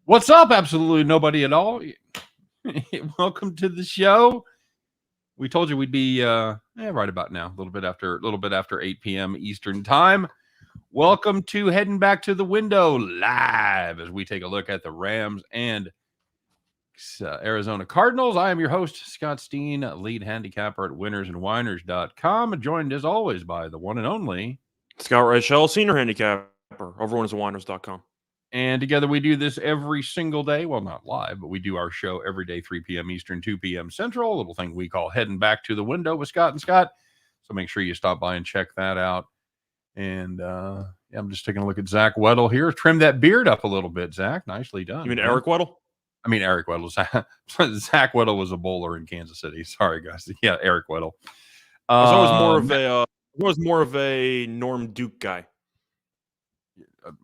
What's up? Absolutely nobody at all. Welcome to the show. We told you we'd be right about now, a little bit after 8 p.m. Eastern time. Welcome to Heading Back to the Window live as we take a look at the Rams and Arizona Cardinals. I am your host, Scott Steen, lead handicapper at winnersandwhiners.com, joined as always by the one and only Scott Reichel, senior handicapper over winnersandwhiners.com. And together we do this every single day. Well, not live, but we do our show every day, 3 p.m. Eastern, 2 p.m. Central, a little thing we call Heading Back to the Window with Scott and Scott. So make sure you stop by and check that out. And I'm just taking a look at Zach Weddle here. Trim that beard up a little bit, Zach. Nicely done. You mean Eric Weddle? I mean Eric Weddle. Zach Weddle was a bowler in Kansas City. Sorry, guys. Yeah, Eric Weddle. I was more of a Norm Duke guy.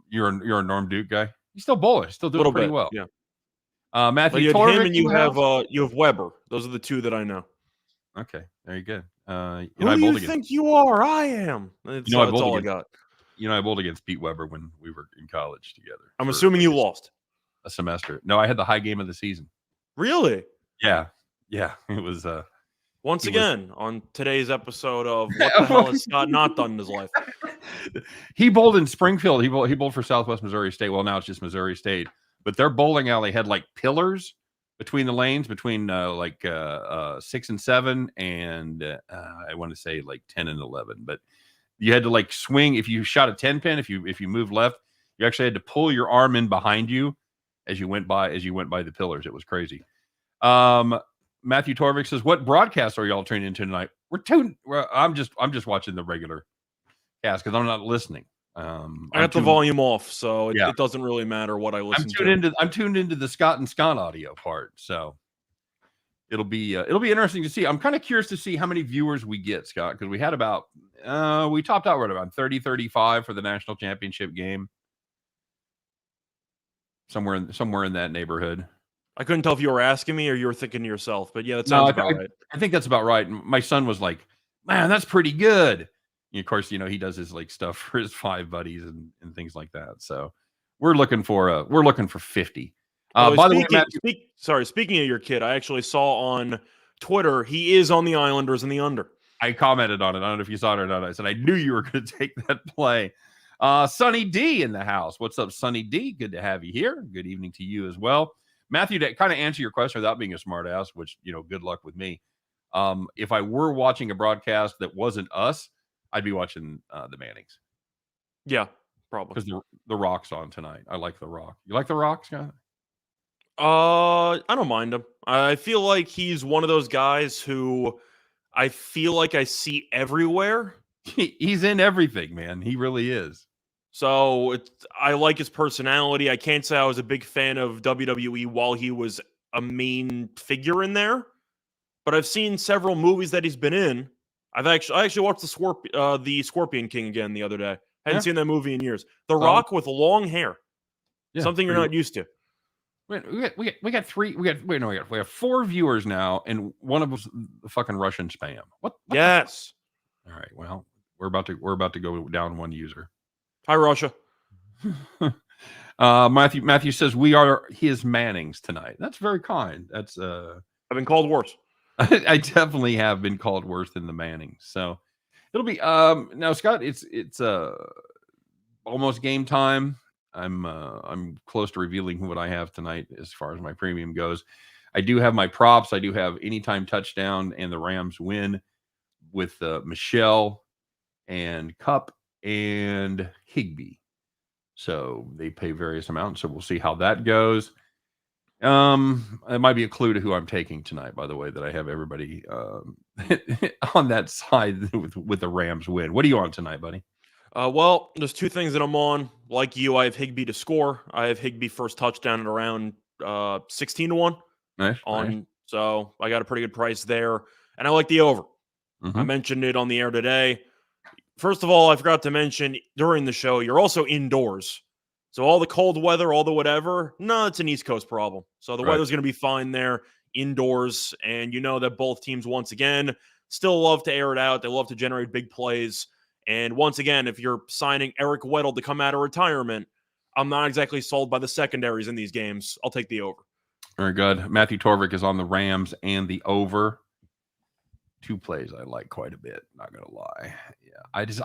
You're a Norm Duke guy. He's still bowling. Still doing pretty well. Yeah. Matthew you Torvik, have him and you have Weber. Those are the two that I know. Okay, there you go. Who do you think you are? I am. That's all I got. I bowled against Pete Weber when we were in college together. I'm assuming you lost a semester. No, I had the high game of the season. Really? Yeah. It was. Once again, on today's episode of What the Hell Has Scott Not Done in His Life? He bowled in Springfield. He bowled for Southwest Missouri State. Well, now it's just Missouri State. But their bowling alley had like pillars between the lanes, between 6 and 7, and I want to say like 10 and 11. But you had to like swing. If you shot a 10 pin, if you moved left, you actually had to pull your arm in behind you as you went by the pillars. It was crazy. Matthew Torvik says, "What broadcast are y'all tuning into tonight?" I'm just watching the regular cast because I'm not listening. I got the volume off, so it doesn't really matter what I listen to. I'm tuned into the Scott and Scott audio part, so it'll be interesting to see. I'm kind of curious to see how many viewers we get, Scott, because we had about we topped out right around 30-35 for the national championship game, somewhere in that neighborhood. I couldn't tell if you were asking me or you were thinking to yourself, but yeah, that sounds about right. I think that's about right. And my son was like, "Man, that's pretty good." And of course, he does his like stuff for his 5 buddies and things like that. So we're looking for 50. By the way, Matthew, speaking of your kid, I actually saw on Twitter he is on the Islanders in the under. I commented on it. I don't know if you saw it or not. I said I knew you were going to take that play. Sonny D in the house. What's up, Sonny D? Good to have you here. Good evening to you as well. Matthew, to kind of answer your question without being a smart ass, which, good luck with me. If I were watching a broadcast that wasn't us, I'd be watching the Mannings. Yeah, probably. Because the Rock's on tonight. I like the Rock. You like the Rock, Scott? I don't mind him. I feel like he's one of those guys who I feel like I see everywhere. He's in everything, man. He really is. So I like his personality. I can't say I was a big fan of WWE while he was a main figure in there, but I've seen several movies that he's been in. I actually watched the Scorpion King again the other day. Hadn't seen that movie in years. The Rock with long hair, something you're not used to. We have 4 viewers now, and one of them's the fucking Russian spam. What? Yes. All right. Well, we're about to go down one user. Hi, Russia. Matthew says we are his Mannings tonight. That's very kind. That's I've been called worse. I definitely have been called worse than the Mannings. So it'll be now, Scott. It's almost game time. I'm close to revealing what I have tonight as far as my premium goes. I do have my props. I do have anytime touchdown and the Rams win with Michelle and Cup and Higbee. So they pay various amounts. So we'll see how that goes. It might be a clue to who I'm taking tonight, by the way, that I have everybody on that side with the Rams win. What are you on tonight, buddy? Well, there's 2 things that I'm on. Like you, I have Higbee to score. I have Higbee first touchdown at around 16-1. Nice. So I got a pretty good price there. And I like the over. Mm-hmm. I mentioned it on the air today. First of all, I forgot to mention during the show, you're also indoors. So all the cold weather, all the whatever, no, it's an East Coast problem. So the weather's going to be fine there indoors. And you know that both teams, once again, still love to air it out. They love to generate big plays. And once again, if you're signing Eric Weddle to come out of retirement, I'm not exactly sold by the secondaries in these games. I'll take the over. Very good. Matthew Torvik is on the Rams and the over. 2 plays I like quite a bit. Not gonna lie. Yeah,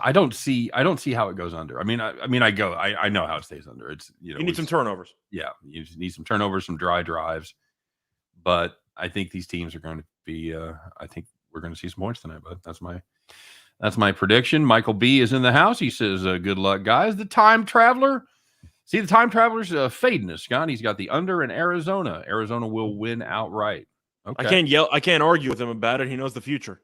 I don't see how it goes under. I know how it stays under. It's you need some turnovers. Yeah, you need some turnovers, some dry drives. But I think these teams are going to be. I think we're going to see some points tonight. But that's my prediction. Michael B is in the house. He says, "Good luck, guys." The time traveler. See, the time traveler's fading us, Scott. He's got the under in Arizona. Arizona will win outright. Okay. I can't argue with him about it. He knows the future.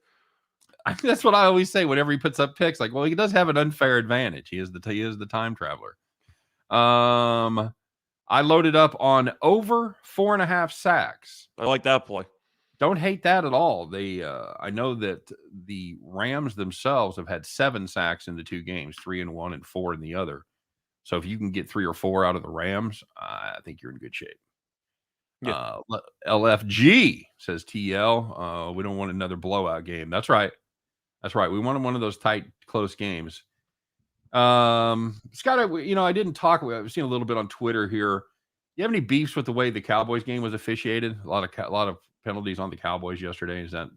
That's what I always say whenever he puts up picks. Like, well, he does have an unfair advantage. He is the time traveler. I loaded up on over 4.5 sacks. I like that play. Don't hate that at all. I know that the Rams themselves have had 7 sacks in the 2 games, 3 in one and 4 in the other. So if you can get 3 or 4 out of the Rams, I think you're in good shape. Yeah. LFG says TL. We don't want another blowout game. That's right. We wanted one of those tight, close games. Scott, I didn't talk. I've seen a little bit on Twitter here. You have any beefs with the way the Cowboys game was officiated? A lot of penalties on the Cowboys yesterday. Does that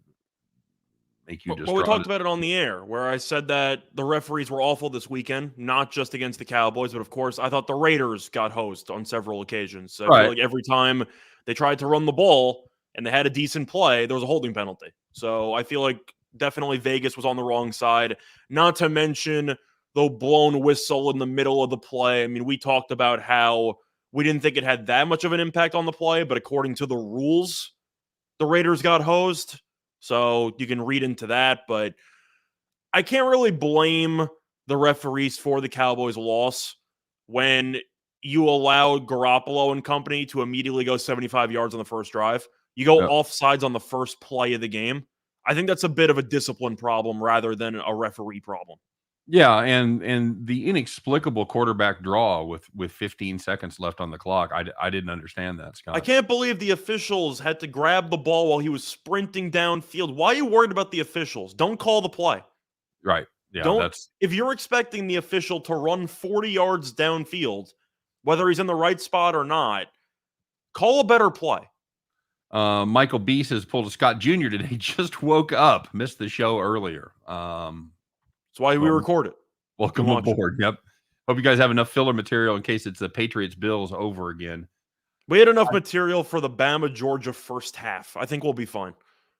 make you Well, we talked about it on the air where I said that the referees were awful this weekend, not just against the Cowboys, but of course, I thought the Raiders got hosed on several occasions. So I feel like every time they tried to run the ball and they had a decent play, there was a holding penalty. So I feel like definitely Vegas was on the wrong side. Not to mention the blown whistle in the middle of the play. I mean, we talked about how we didn't think it had that much of an impact on the play, but according to the rules, the Raiders got hosed. So you can read into that, but I can't really blame the referees for the Cowboys' loss when you allowed Garoppolo and company to immediately go 75 yards on the first drive. You go offsides on the first play of the game. I think that's a bit of a discipline problem rather than a referee problem. Yeah, and the inexplicable quarterback draw with 15 seconds left on the clock. I didn't understand that, Scott. I can't believe the officials had to grab the ball while he was sprinting downfield. Why are you worried about the officials? Don't call the play. Right. Yeah, if you're expecting the official to run 40 yards downfield, whether he's in the right spot or not, call a better play. Michael B says pulled a Scott Jr. today. Just woke up, missed the show earlier. That's why we record it. Welcome aboard. Yep. Hope you guys have enough filler material in case it's the Patriots Bills over again. We had enough material for the Bama Georgia first half. I think we'll be fine.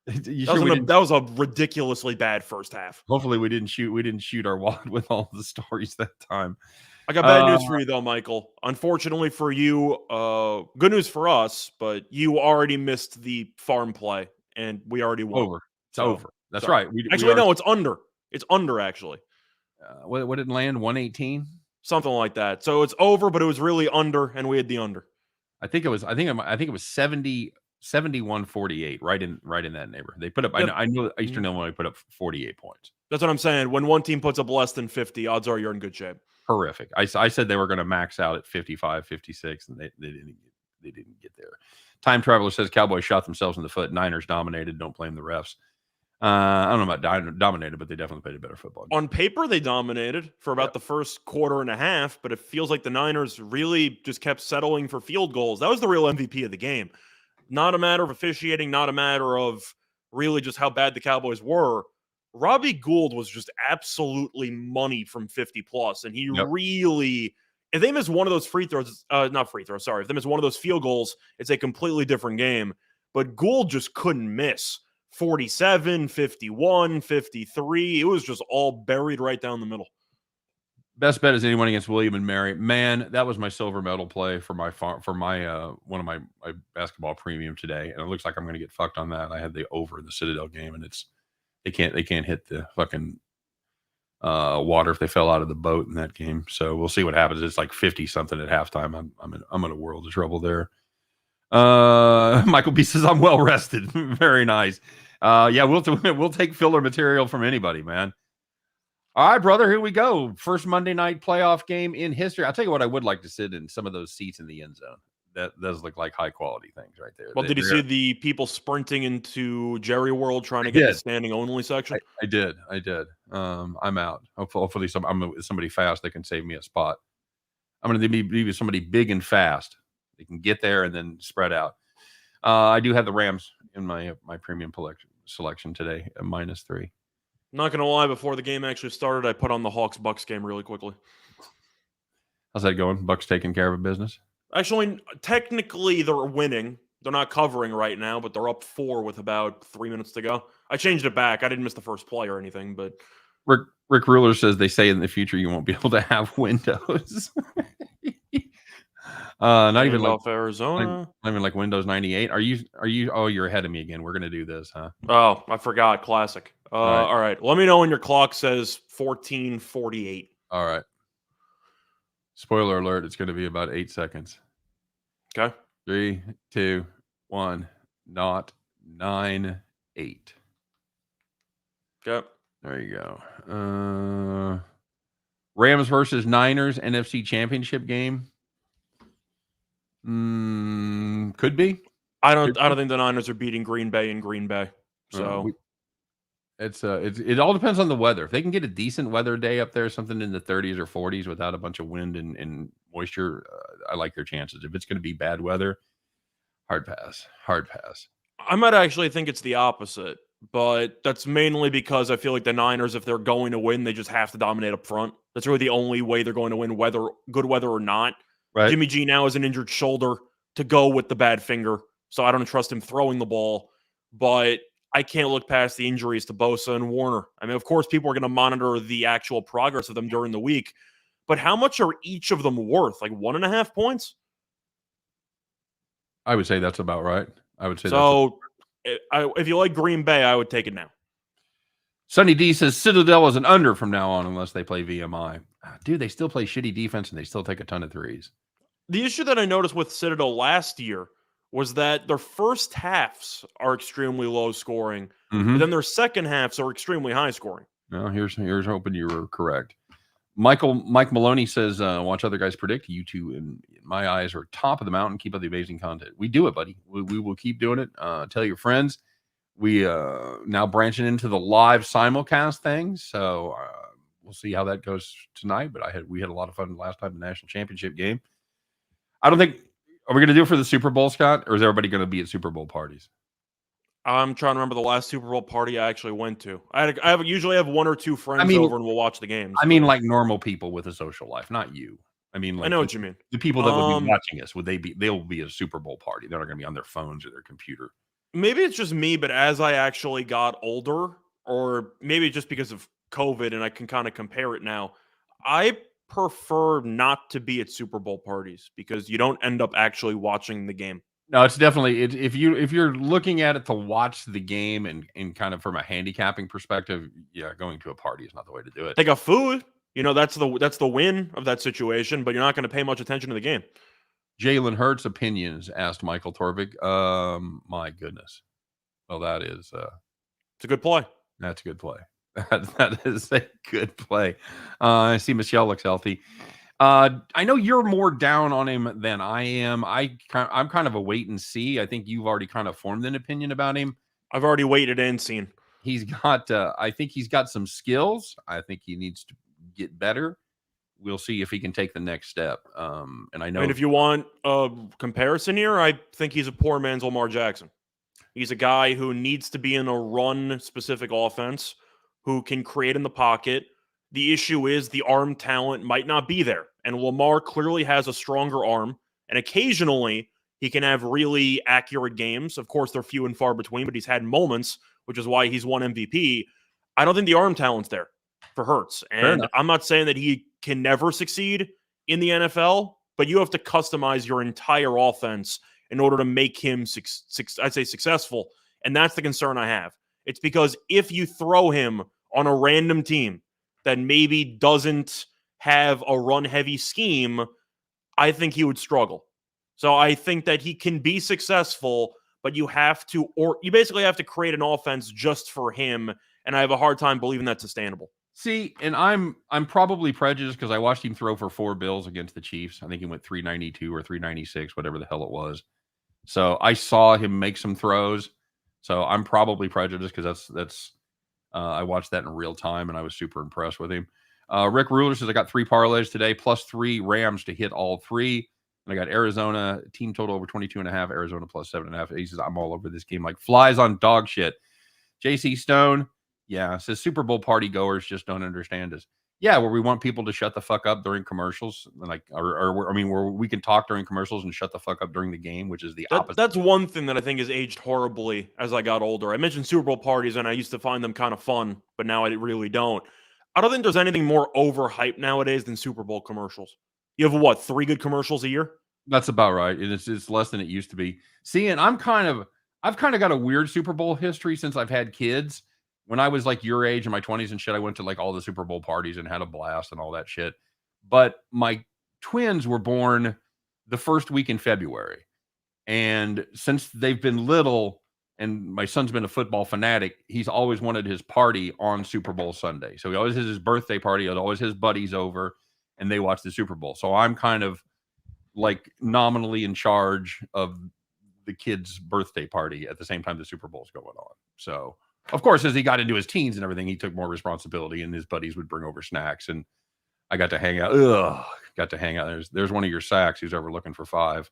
That was a ridiculously bad first half. Hopefully we didn't shoot our wad with all the stories that time. I got bad news for you though, Michael. Unfortunately for you, good news for us, but you already missed the farm play and we already won. Over. It's over. That's right. No, it's under. It's under actually. What did it land? 118? Something like that. So it's over, but it was really under, and we had the under. I think it was 71-48, right in that neighborhood. They put up. I know Eastern Illinois put up 48 points. That's what I'm saying. When one team puts up less than 50, odds are you're in good shape. Horrific. I said they were going to max out at 55, 56, and they didn't get there. Time Traveler says Cowboys shot themselves in the foot. Niners dominated. Don't blame the refs. I don't know about dominated, but they definitely played a better football game. On paper, they dominated for about the first quarter and a half, but it feels like the Niners really just kept settling for field goals. That was the real MVP of the game. Not a matter of officiating, not a matter of really just how bad the Cowboys were. Robbie Gould was just absolutely money from 50+, and he really, if they miss one of those if they miss one of those field goals, it's a completely different game. But Gould just couldn't miss. 47, 51, 53. It was just all buried right down the middle. Best bet is anyone against William and Mary. Man, that was my silver medal play for my one of my basketball premium today, and it looks like I'm going to get fucked on that. I had the over in the Citadel game, and they can't hit the fucking water if they fell out of the boat in that game. So we'll see what happens. It's like 50 something at halftime. I'm in a world of trouble there. Michael B says I'm well rested. Very nice. We'll take filler material from anybody, man. All right, brother, here we go. First Monday night playoff game in history. I'll tell you what, I would like to sit in some of those seats in the end zone. That does look like high quality things right there. Well, did you see the people sprinting into Jerry World trying to get the standing only section? I did. I'm out. Hopefully somebody fast that can save me a spot. I'm going to be somebody big and fast. They can get there and then spread out. I do have the Rams in my premium selection today at -3. I'm not going to lie, before the game actually started, I put on the Hawks-Bucks game really quickly. How's that going? Bucks taking care of business? Actually, technically, they're winning. They're not covering right now, but they're up 4 with about 3 minutes to go. I changed it back. I didn't miss the first play or anything, but Rick Ruler says they say in the future you won't be able to have Windows. Not even like Arizona. Not even like Windows 98. Are you? Oh, you're ahead of me again. We're gonna do this, huh? Oh, I forgot. Classic. All right. Let me know when your clock says 14:48. All right. Spoiler alert, it's going to be about 8 seconds. Okay. 3, 2, 1, 0.98. Okay. There you go. Rams versus Niners NFC Championship game. Could be. I don't think the Niners are beating Green Bay in Green Bay. So it all depends on the weather. If they can get a decent weather day up there, something in the 30s or 40s without a bunch of wind and moisture, I like their chances. If it's going to be bad weather, hard pass. I might actually think it's the opposite, but that's mainly because I feel like the Niners, if they're going to win, they just have to dominate up front. That's really the only way they're going to win, whether good weather or not. Right. Jimmy G now has an injured shoulder to go with the bad finger, so I don't trust him throwing the ball. But I can't look past the injuries to Bosa and Warner. I mean, of course, people are going to monitor the actual progress of them during the week, but how much are each of them worth? Like 1.5 points? I would say that's about right. I would say so. If you like Green Bay, I would take it now. Sonny D says Citadel is an under from now on unless they play VMI. Dude, they still play shitty defense and they still take a ton of threes. The issue that I noticed with Citadel last year was that their first halves are extremely low scoring, but then their second halves are extremely high scoring. Well, here's hoping you were correct. Mike Maloney says, watch other guys predict. You two, in my eyes, are top of the mountain. Keep up the amazing content. We do it, buddy. We will keep doing it. Tell your friends. We now branching into the live simulcast thing. So we'll see how that goes tonight. But we had a lot of fun last time, the national championship game. I don't think, are we going to do it for the Super Bowl, Scott? Or is everybody going to be at Super Bowl parties? I'm trying to remember the last Super Bowl party I actually went to. I usually have 1 or 2 friends over and we'll watch the games. I mean, like normal people with a social life, not you. I mean, like I know what you mean. The people that will be watching us, they'll be at a Super Bowl party. They're not going to be on their phones or their computer. Maybe it's just me, but as I actually got older, or maybe just because of COVID and I can kind of compare it now, I prefer not to be at Super Bowl parties because you don't end up actually watching the game. No, it's definitely if you're looking at it to watch the game and kind of from a handicapping perspective, yeah, going to a party is not the way to do it. They got food, that's the win of that situation, but you're not going to pay much attention to the game. Jalen Hurts opinions, asked Michael Torvik. My goodness. Well, that is it's a good play. That's a good play. That is a good play. I see Michelle looks healthy. I know you're more down on him than I am. I'm kind of a wait and see. I think you've already kind of formed an opinion about him. I've already waited and seen. He's got, I think he's got some skills. I think he needs to get better. We'll see if he can take the next step. And I know. And if you want a comparison here, I think he's a poor man's Lamar Jackson. He's a guy who needs to be in a run-specific offense, who can create in the pocket. The issue is the arm talent might not be there. And Lamar clearly has a stronger arm. And occasionally, he can have really accurate games. Of course, they're few and far between, but he's had moments, which is why he's won MVP. I don't think the arm talent's there for Hurts. And I'm not saying that he can never succeed in the NFL, but you have to customize your entire offense in order to make him, I'd say, successful. And that's the concern I have. It's because if you throw him on a random team that maybe doesn't have a run-heavy scheme, I think he would struggle. So I think that he can be successful, but you basically have to create an offense just for him, and I have a hard time believing that's sustainable. See, and I'm probably prejudiced because I watched him throw for 4 bills against the Chiefs. I think he went 392 or 396, whatever the hell it was. So I saw him make some throws. So I'm probably prejudiced because that's I watched that in real time and I was super impressed with him. Rick Ruler says I got 3 parlays today, +3 Rams to hit all 3. And I got Arizona team total over 22.5, Arizona +7.5. He says I'm all over this game like flies on dog shit. JC Stone, yeah, says Super Bowl party goers just don't understand us. Yeah, where we want people to shut the fuck up during commercials, like, or I mean, where we can talk during commercials and shut the fuck up during the game, which is the opposite. That's one thing that I think has aged horribly as I got older. I mentioned Super Bowl parties, and I used to find them kind of fun, but now I really don't. I don't think there's anything more overhyped nowadays than Super Bowl commercials. You have what, 3 good commercials a year? That's about right. And it's less than it used to be. See, and I've kind of got a weird Super Bowl history since I've had kids. When I was like your age in my 20s and shit, I went to like all the Super Bowl parties and had a blast and all that shit. But my twins were born the first week in February. And since they've been little, and my son's been a football fanatic, he's always wanted his party on Super Bowl Sunday. So he always has his birthday party. He always his buddies over and they watch the Super Bowl. So I'm kind of like nominally in charge of the kid's birthday party at the same time the Super Bowl's going on. So of course, as he got into his teens and everything, he took more responsibility and his buddies would bring over snacks and I got to hang out. Got to hang out. There's one of your sacks who's ever looking for 5.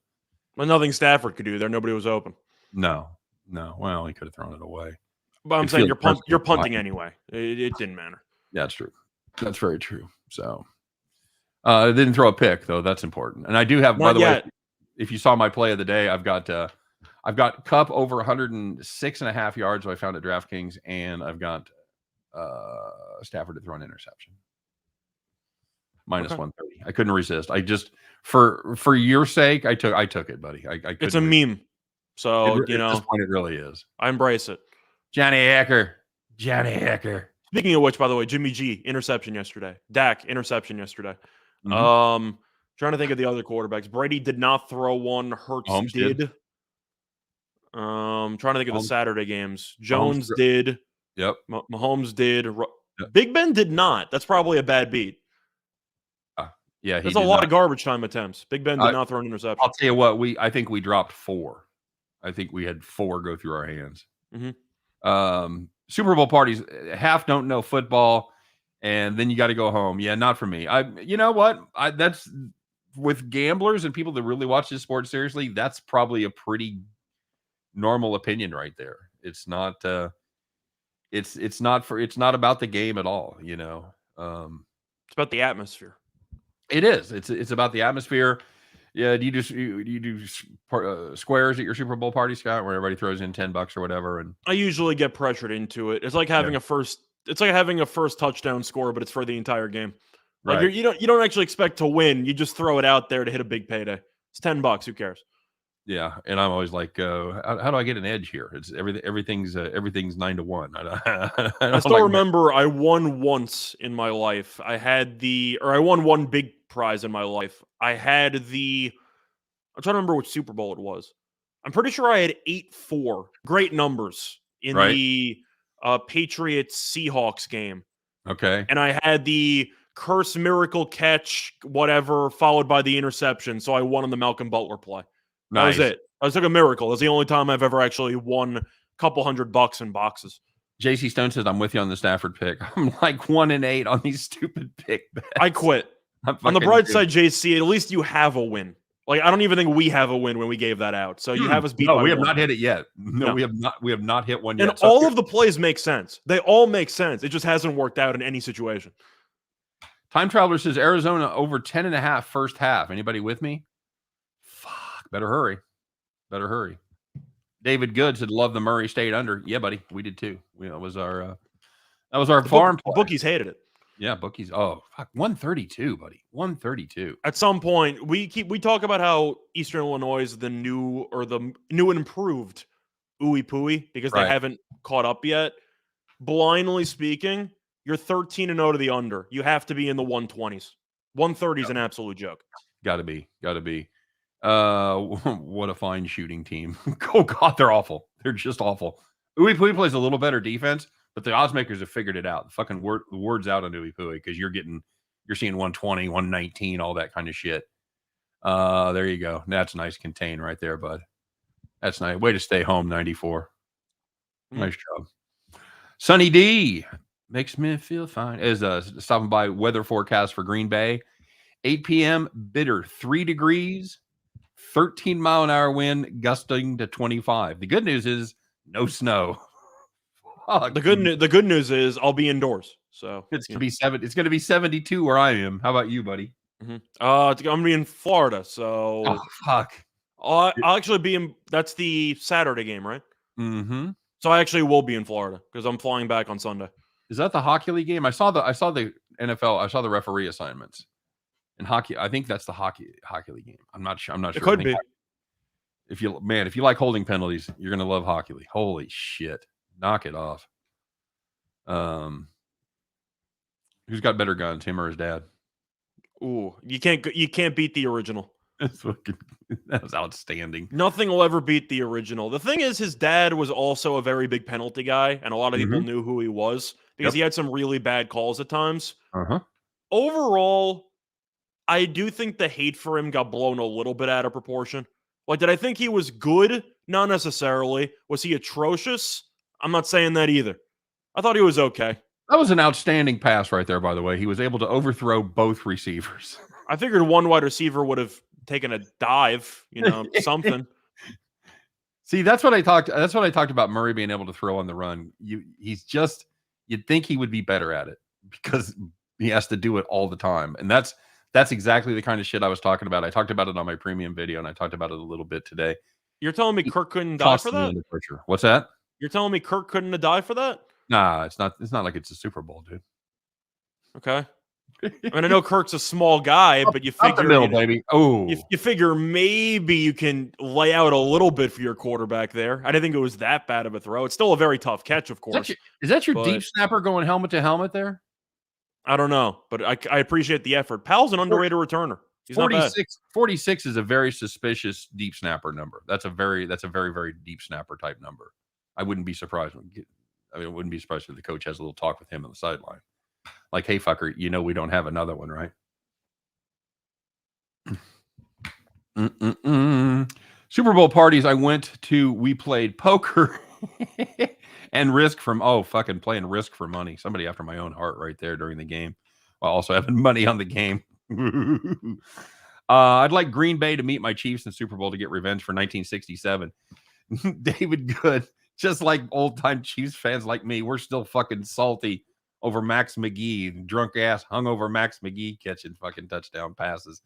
Well, nothing Stafford could do there. Nobody was open. No. Well, he could have thrown it away. But I'm saying you're punting anyway. It didn't matter. Yeah, that's true. That's very true. So didn't throw a pick though. That's important. And I do have, by the way, if you saw my play of the day, I've got Kupp over 106.5 yards. So I found at DraftKings, and I've got Stafford to throw an interception. -130. I couldn't resist. I just for your sake, I took it, buddy. I it's a meme. So at this point, it really is. I embrace it. Johnny Hacker. Speaking of which, by the way, Jimmy G interception yesterday. Dak interception yesterday. Mm-hmm. Trying to think of the other quarterbacks. Brady did not throw one. Hurts Mahomes did. Trying to think of the Saturday games. Jones did. Yep. Mahomes did. Yep. Big Ben did not. That's probably a bad beat. Yeah, there's a lot of garbage time attempts. Big Ben did not throw an interception. I'll tell you what, I think we dropped 4. I think we had 4 go through our hands. Mm-hmm. Super Bowl parties, half don't know football, and then you got to go home. Yeah, not for me. You know what? That's with gamblers and people that really watch this sport seriously. That's probably a pretty normal opinion right there. It's not. It's not about the game at all. You know. It's about the atmosphere. It is. It's about the atmosphere. Yeah. Do you do squares at your Super Bowl party, Scott, where everybody throws in $10 or whatever? And I usually get pressured into it. It's like having a first. It's like having a first touchdown score, but it's for the entire game. Like right. you don't actually expect to win. You just throw it out there to hit a big payday. It's $10. Who cares? Yeah, and I'm always like, how do I get an edge here? It's everything's 9-1. I still remember I won once in my life. I won one big prize in my life. I'm trying to remember which Super Bowl it was. I'm pretty sure I had 8-4. Great numbers in the Patriots Seahawks game. Okay. And I had the curse miracle catch, whatever, followed by the interception. So I won on the Malcolm Butler play. Nice. That was it. That was like a miracle. That's the only time I've ever actually won a couple $100 in boxes. JC Stone says, I'm with you on the Stafford pick. I'm like 1-8 on these stupid pick bets. I quit. On the bright side, JC, at least you have a win. Like, I don't even think we have a win when we gave that out. So you have us beat. No, we have not hit it yet. No, we have not. We have not hit one yet. And all of the plays make sense. They all make sense. It just hasn't worked out in any situation. Time Traveler says Arizona over 10.5 first half. Anybody with me? Fuck. Better hurry. David Good said, love the Murray State under. Yeah, buddy. We did too. That was our farm play. Bookies hated it. Yeah, bookies. Oh, fuck. 132, buddy. 132. At some point, we talk about how Eastern Illinois is the new and improved ooey pooey because they haven't caught up yet. Blindly speaking, you're 13-0 to the under. You have to be in the 120s. 130 is an absolute joke. Gotta be. What a fine shooting team. Oh God, they're awful. They're just awful. Ooey Pooey plays a little better defense, but the odds makers have figured it out. The fucking word's out on Ooey Pooey because you're seeing 120, 119, all that kind of shit. There you go. That's nice contain right there, bud. That's nice. Way to stay home, 94. Nice job. Sonny D. Makes me feel fine. Is stopping by weather forecast for Green Bay. 8 p.m. bitter 3 degrees, 13-mile-an-hour wind gusting to 25. The good news is no snow. The good news is I'll be indoors. So it's gonna be 7. It's gonna be 72 where I am. How about you, buddy? I'm gonna be in Florida, so Oh fuck. I'll actually be in. That's the Saturday game, right? Mm-hmm. So I actually will be in Florida because I'm flying back on Sunday. Is that the hockey league game? I saw the NFL. I saw the referee assignments in hockey. I think that's the hockey league game. I'm not sure. It could be. If you like holding penalties, you're gonna love hockey league. Holy shit. Knock it off. Who's got better guns, him or his dad? Ooh, you can't beat the original. That was outstanding. Nothing will ever beat the original. The thing is, his dad was also a very big penalty guy, and a lot of people knew who he was because he had some really bad calls at times. Overall, I do think the hate for him got blown a little bit out of proportion. Like, did I think he was good? Not necessarily. Was he atrocious? I'm not saying that either. I thought he was okay. That was an outstanding pass right there, by the way. He was able to overthrow both receivers. I figured one wide receiver would have taken a dive, something. See, that's what I talked about Murray being able to throw on the run. You'd think he would be better at it because he has to do it all the time. And that's exactly the kind of shit I was talking about. I talked about it on my premium video and I talked about it a little bit today. You're telling me Kirk couldn't die for that? What's that? You're telling me Kirk couldn't have died for that? Nah, it's not like it's a Super Bowl, dude. Okay. I mean, I know Kirk's a small guy, but you figure, the middle, baby. Oh, you figure maybe you can lay out a little bit for your quarterback there. I didn't think it was that bad of a throw. It's still a very tough catch, of course. Is that your deep snapper going helmet to helmet there? I don't know, but I appreciate the effort. Powell's an underrated returner. He's 46 is a very suspicious deep snapper number. That's a very, very deep snapper type number. I wouldn't be surprised. I wouldn't be surprised if the coach has a little talk with him on the sideline. Like, hey, fucker, we don't have another one, right? Super Bowl parties I went to, we played poker and playing Risk for money. Somebody after my own heart right there during the game, while also having money on the game. I'd like Green Bay to meet my Chiefs in the Super Bowl to get revenge for 1967. David Good, just like old-time Chiefs fans like me, we're still fucking salty over Max McGee, drunk ass, hungover Max McGee catching fucking touchdown passes,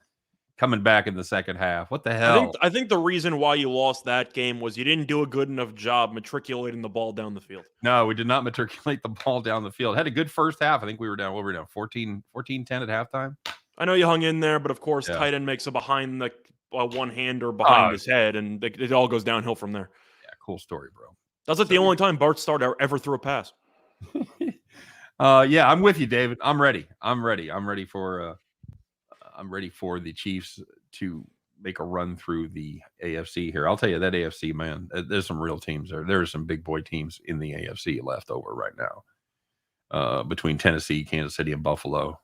coming back in the second half. What the hell? I think the reason why you lost that game was you didn't do a good enough job matriculating the ball down the field. No, we did not matriculate the ball down the field. Had a good first half. I think we were down. What were we down? 14-10 at halftime. I know you hung in there, but of course, tight end makes a behind the one-hander behind his head, and it all goes downhill from there. Yeah, cool story, bro. That's like the only time Bart Starr ever threw a pass. Yeah, I'm with you, David. I'm ready. I'm ready for the Chiefs to make a run through the AFC here. I'll tell you that AFC, man, there's some real teams there. There's some big boy teams in the AFC left over right now. Between Tennessee, Kansas City, and Buffalo.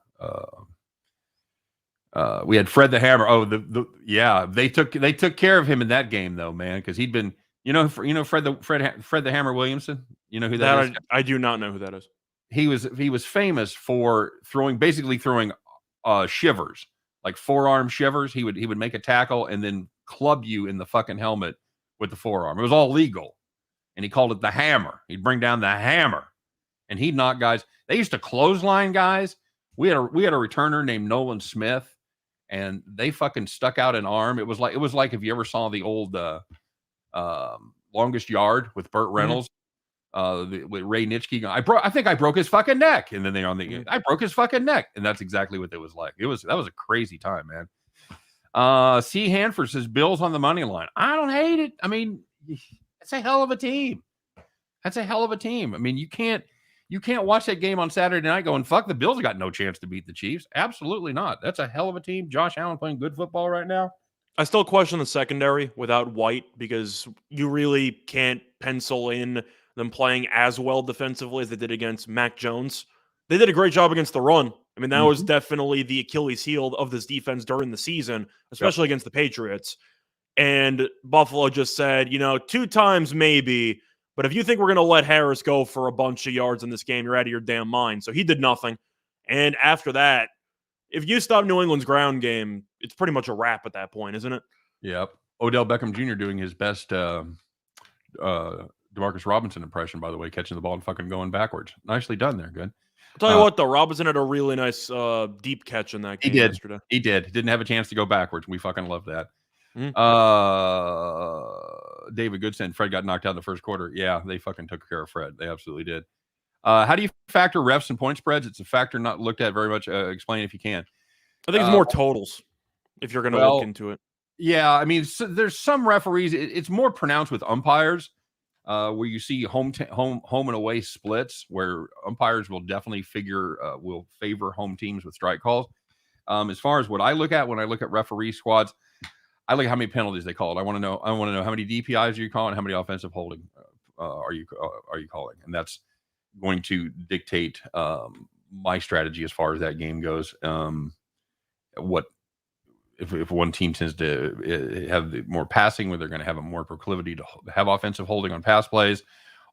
We had Fred the Hammer. They took care of him in that game though, man, because he'd been Fred the Hammer Williamson. You know who that is? I do not know who that is. He was famous for throwing shivers, like forearm shivers. He would make a tackle and then club you in the fucking helmet with the forearm. It was all legal, and he called it the hammer. He'd bring down the hammer, and he'd knock guys. They used to clothesline guys. We had a returner named Nolan Smith, and they fucking stuck out an arm. It was like if you ever saw the old Longest Yard with Burt Reynolds. With Ray Nitschke going, I think I broke his fucking neck, and then I broke his fucking neck, and that's exactly what it was like. That was a crazy time, man. C. Hanford says Bills on the money line. I don't hate it. I mean, it's a hell of a team. That's a hell of a team. I mean, you can't watch that game on Saturday night going, fuck, the Bills got no chance to beat the Chiefs. Absolutely not. That's a hell of a team. Josh Allen playing good football right now. I still question the secondary without White because you really can't pencil in them playing as well defensively as they did against Mac Jones. They did a great job against the run. I mean, that was definitely the Achilles heel of this defense during the season, especially against the Patriots. And Buffalo just said, 2 times maybe, But if you think we're going to let Harris go for a bunch of yards in this game, you're out of your damn mind. So he did nothing. And after that, if you stop New England's ground game, it's pretty much a wrap at that point, isn't it? Yep. Odell Beckham Jr. doing his best Demarcus Robinson impression, by the way, catching the ball and fucking going backwards. Nicely done there. Good. I'll tell you what, though, Robinson had a really nice deep catch in that game yesterday. He did. Didn't have a chance to go backwards. We fucking love that. Mm-hmm. David Goodson, Fred got knocked out in the first quarter. Yeah, they fucking took care of Fred. They absolutely did. How do you factor refs and point spreads? It's a factor not looked at very much. Explain if you can. I think it's more totals if you're going to look into it. Yeah, I mean, there's some referees. It's more pronounced with umpires, where you see home and away splits, where umpires will definitely will favor home teams with strike calls. As far as what I look at when I look at referee squads, I look at how many penalties they called. I want to know how many DPIs are you calling, how many offensive holding are you calling, and that's going to dictate my strategy as far as that game goes. If one team tends to have more passing, where they're going to have a more proclivity to have offensive holding on pass plays,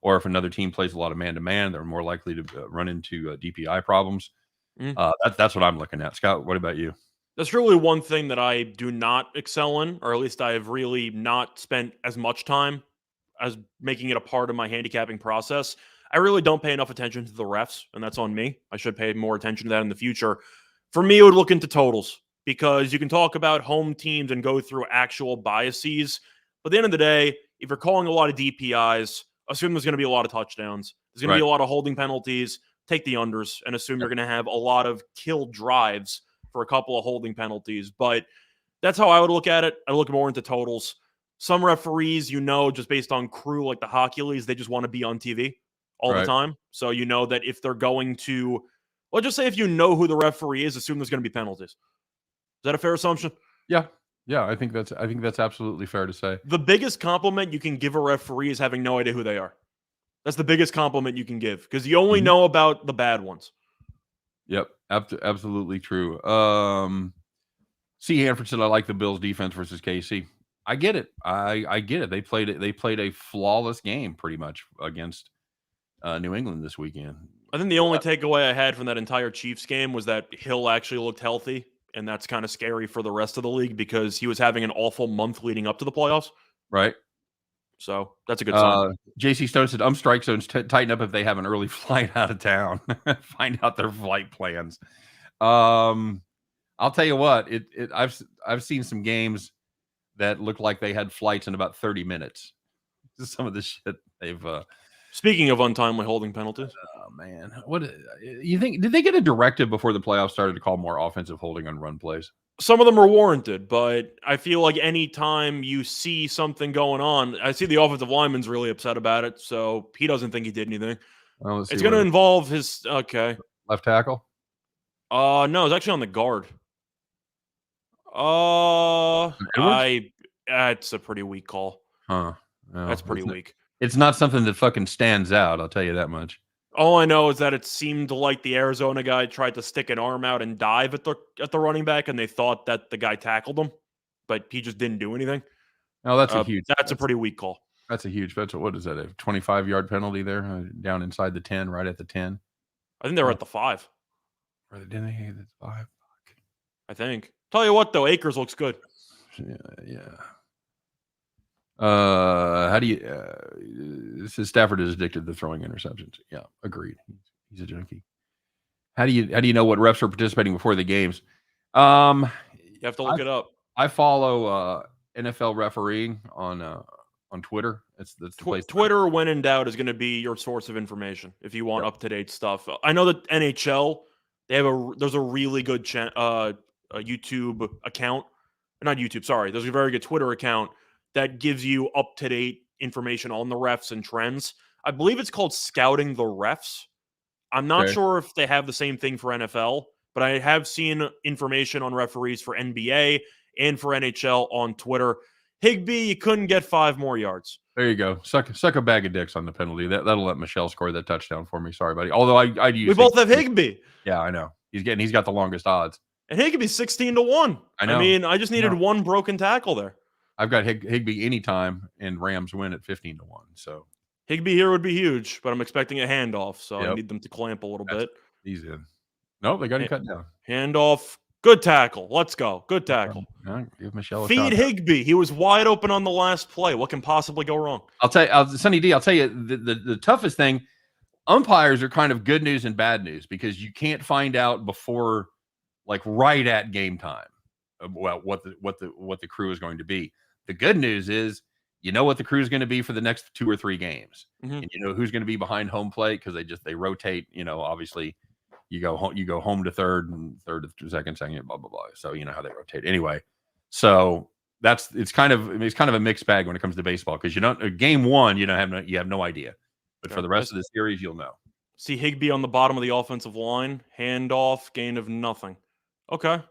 or if another team plays a lot of man-to-man, they're more likely to run into DPI problems. That's what I'm looking at. Scott, what about you? That's really one thing that I do not excel in, or at least I have really not spent as much time as making it a part of my handicapping process. I really don't pay enough attention to the refs, and that's on me. I should pay more attention to that in the future. For me, it would look into totals, because you can talk about home teams and go through actual biases. But at the end of the day, if you're calling a lot of DPIs, assume there's going to be a lot of touchdowns. There's going to be a lot of holding penalties. Take the unders and assume you're going to have a lot of killed drives for a couple of holding penalties. But that's how I would look at it. I look more into totals. Some referees, just based on crew, like the hockey leagues, they just want to be on TV all the time. So you know that if they're going to, let's just say if you know who the referee is, assume there's going to be penalties. Is that a fair assumption? Yeah. I think that's absolutely fair to say. The biggest compliment you can give a referee is having no idea who they are. That's the biggest compliment you can give, because you only know about the bad ones. Yep, absolutely true. C. Hanford said, "I like the Bills' defense versus KC." I get it. I get it. They played a flawless game pretty much against New England this weekend. I think the only takeaway I had from that entire Chiefs game was that Hill actually looked healthy, and that's kind of scary for the rest of the league because he was having an awful month leading up to the playoffs. Right. So that's a good sign. JC Stone said, strike zones tighten up if they have an early flight out of town. Find out their flight plans. I'll tell you what, I've seen some games that look like they had flights in about 30 minutes. Some of the shit they've Speaking of untimely holding penalties. Oh man. What you think? Did they get a directive before the playoffs started to call more offensive holding on run plays? Some of them are warranted, but I feel like anytime you see something going on, I see the offensive lineman's really upset about it, so he doesn't think he did anything. Well, it's going to involve his left tackle. No, it's actually on the guard. It's a pretty weak call. Huh? No, that's pretty weak. It's not something that fucking stands out. I'll tell you that much. All I know is that it seemed like the Arizona guy tried to stick an arm out and dive at the running back, and they thought that the guy tackled him, but he just didn't do anything. Oh, that's a pretty weak call. That's a huge. What is that? A 25-yard penalty there, down inside the 10, right at the 10. I think they were at the 5. Or didn't they hit the 5? I think. Tell you what, though, Akers looks good. Yeah. How do you? This is Stafford is addicted to throwing interceptions. Yeah, agreed. He's a junkie. How do you know what refs are participating before the games? You have to look it up. I follow NFL refereeing on Twitter. That's the place. Twitter, when in doubt, is going to be your source of information if you want up-to-date stuff. I know that NHL, there's a really good YouTube account. Not YouTube, sorry. There's a very good Twitter account that gives you up-to-date information on the refs and trends. I believe it's called Scouting the Refs. I'm not sure if they have the same thing for NFL, but I have seen information on referees for NBA and for NHL on Twitter. Higbee, you couldn't get 5 more yards. There you go. Suck a bag of dicks on the penalty. That'll let Michelle score that touchdown for me. Sorry, buddy. Although I'd use. We both have Higbee. Yeah, I know. He's got the longest odds. And Higbee's 16-1. I know. I mean, I just needed one broken tackle there. I've got Higbee anytime, and Rams win at 15-1. So Higbee here would be huge, but I'm expecting a handoff, so I Yep. need them to clamp a little bit. He's in. No, they got him cut down. Handoff. Good tackle. Let's go. Good tackle. Give Michelle a Feed shot. Higbee. He was wide open on the last play. What can possibly go wrong? I'll tell you, Sonny D, I'll tell you the toughest thing, umpires are kind of good news and bad news because you can't find out before, like, right at game time, well, what the crew is going to be. The good news is you know what the crew is going to be for the next 2 or 3 games, and you know who's going to be behind home plate because they rotate. You know, obviously, you go home to third and third to second, blah blah blah. So you know how they rotate anyway. So it's kind of a mixed bag when it comes to baseball because you don't game one you have no idea, but for the rest of the series you'll know. See Higbee on the bottom of the offensive line, handoff, gain of nothing. Okay.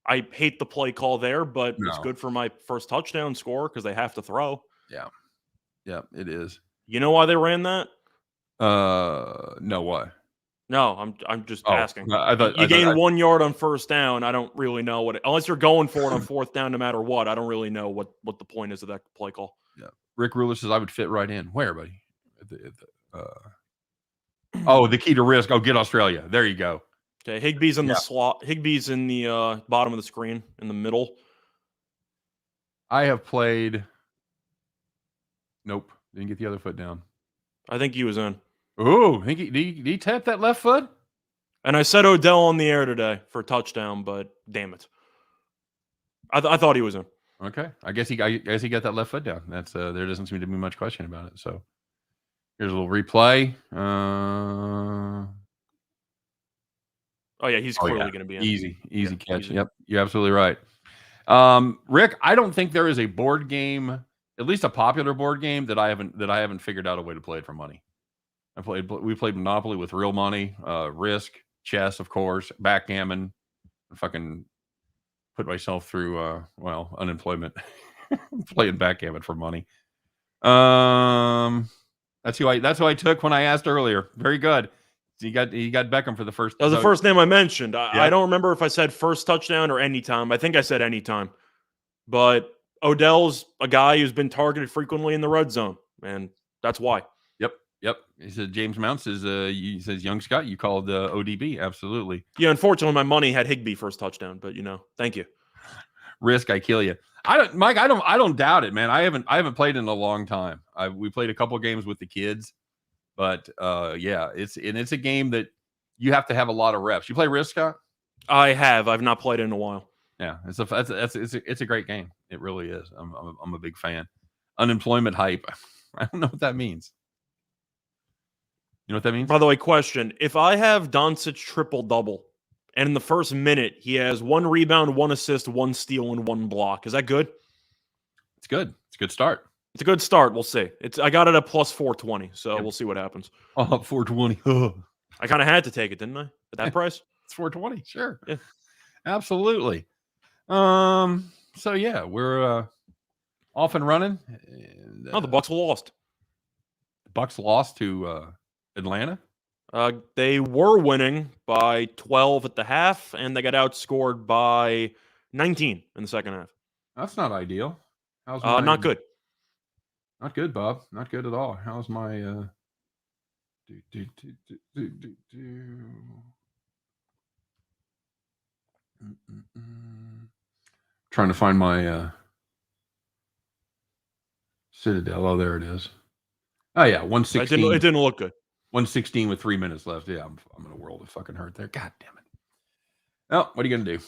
I hate the play call there, but it's good for my first touchdown score because they have to throw. Yeah, it is. You know why they ran that? No, why? No, I'm just asking. I thought you gain 1 yard on first down. I don't really know unless you're going for it on fourth down, no matter what. I don't really know what the point is of that play call. Yeah, Rick Ruler says I would fit right in. Where, buddy? The key to risk. Oh, get Australia. There you go. Okay, Higbee's in the slot. Higbee's in the bottom of the screen in the middle. I have played. Nope, didn't get the other foot down. I think he was in. Oh, did he tap that left foot? And I said Odell on the air today for a touchdown, but damn it, I thought he was in. Okay, I guess he got that left foot down. That's there doesn't seem to be much question about it. So here's a little replay. Oh yeah, he's clearly going to be in. Easy catch. Easy. Yep, you're absolutely right. Rick, I don't think there is a board game, at least a popular board game, that I haven't figured out a way to play it for money. We played Monopoly with real money, Risk, chess, of course, backgammon. I fucking put myself through unemployment playing backgammon for money. That's who I took when I asked earlier. Very good. So you got Beckham for the first. That was the first name I mentioned. I don't remember if I said first touchdown or anytime. I think I said anytime. But Odell's a guy who's been targeted frequently in the red zone, and that's why. Yep. He said James Mount says he says young Scott, you called ODB. Absolutely. Yeah, unfortunately my money had Higbee first touchdown, but thank you. Risk, I kill you. I don't doubt it, man. I haven't played in a long time. We played a couple games with the kids, but it's a game that you have to have a lot of reps. You play Risk, Scott? I have. I've not played it in a while. Yeah, it's a great game. It really is. I'm a big fan. Unemployment hype. I don't know what that means. You know what that means? By the way, question. If I have Doncic triple-double, and in the first minute, he has 1 rebound, 1 assist, 1 steal, and 1 block, is that good? It's good. It's a good start. It's a good start. We'll see. I got it at plus 420, so we'll see what happens. Oh, 420. I kind of had to take it, didn't I? At that price? It's 420. Sure. Yeah. Absolutely. So, yeah, we're off and running. And, the Bucs lost. The Bucs lost to Atlanta? They were winning by 12 at the half, and they got outscored by 19 in the second half. That's not ideal. How's not good. Not good, Bob. Not good at all. How's my trying to find my Citadel. Oh, there it is. Oh yeah, 116. It didn't look good. 116 with 3 minutes left. Yeah, I'm in a world of fucking hurt there. God damn it. Oh, what are you gonna do?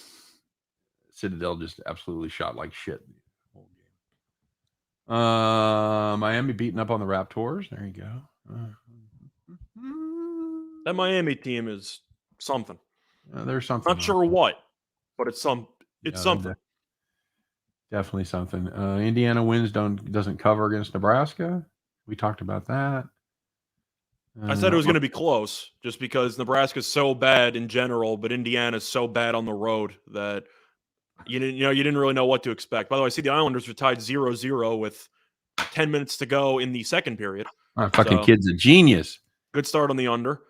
Citadel just absolutely shot like shit. Miami beating up on the Raptors. There you go. That Miami team is something. There's something. Not sure what, but it's something. Definitely something. Indiana wins doesn't cover against Nebraska. We talked about that. I said it was going to be close just because Nebraska's so bad in general, but Indiana's so bad on the road that you didn't really know what to expect. By the way, I see the Islanders were tied 0-0 with 10 minutes to go in the second period. Kid's a genius. Good start on the under.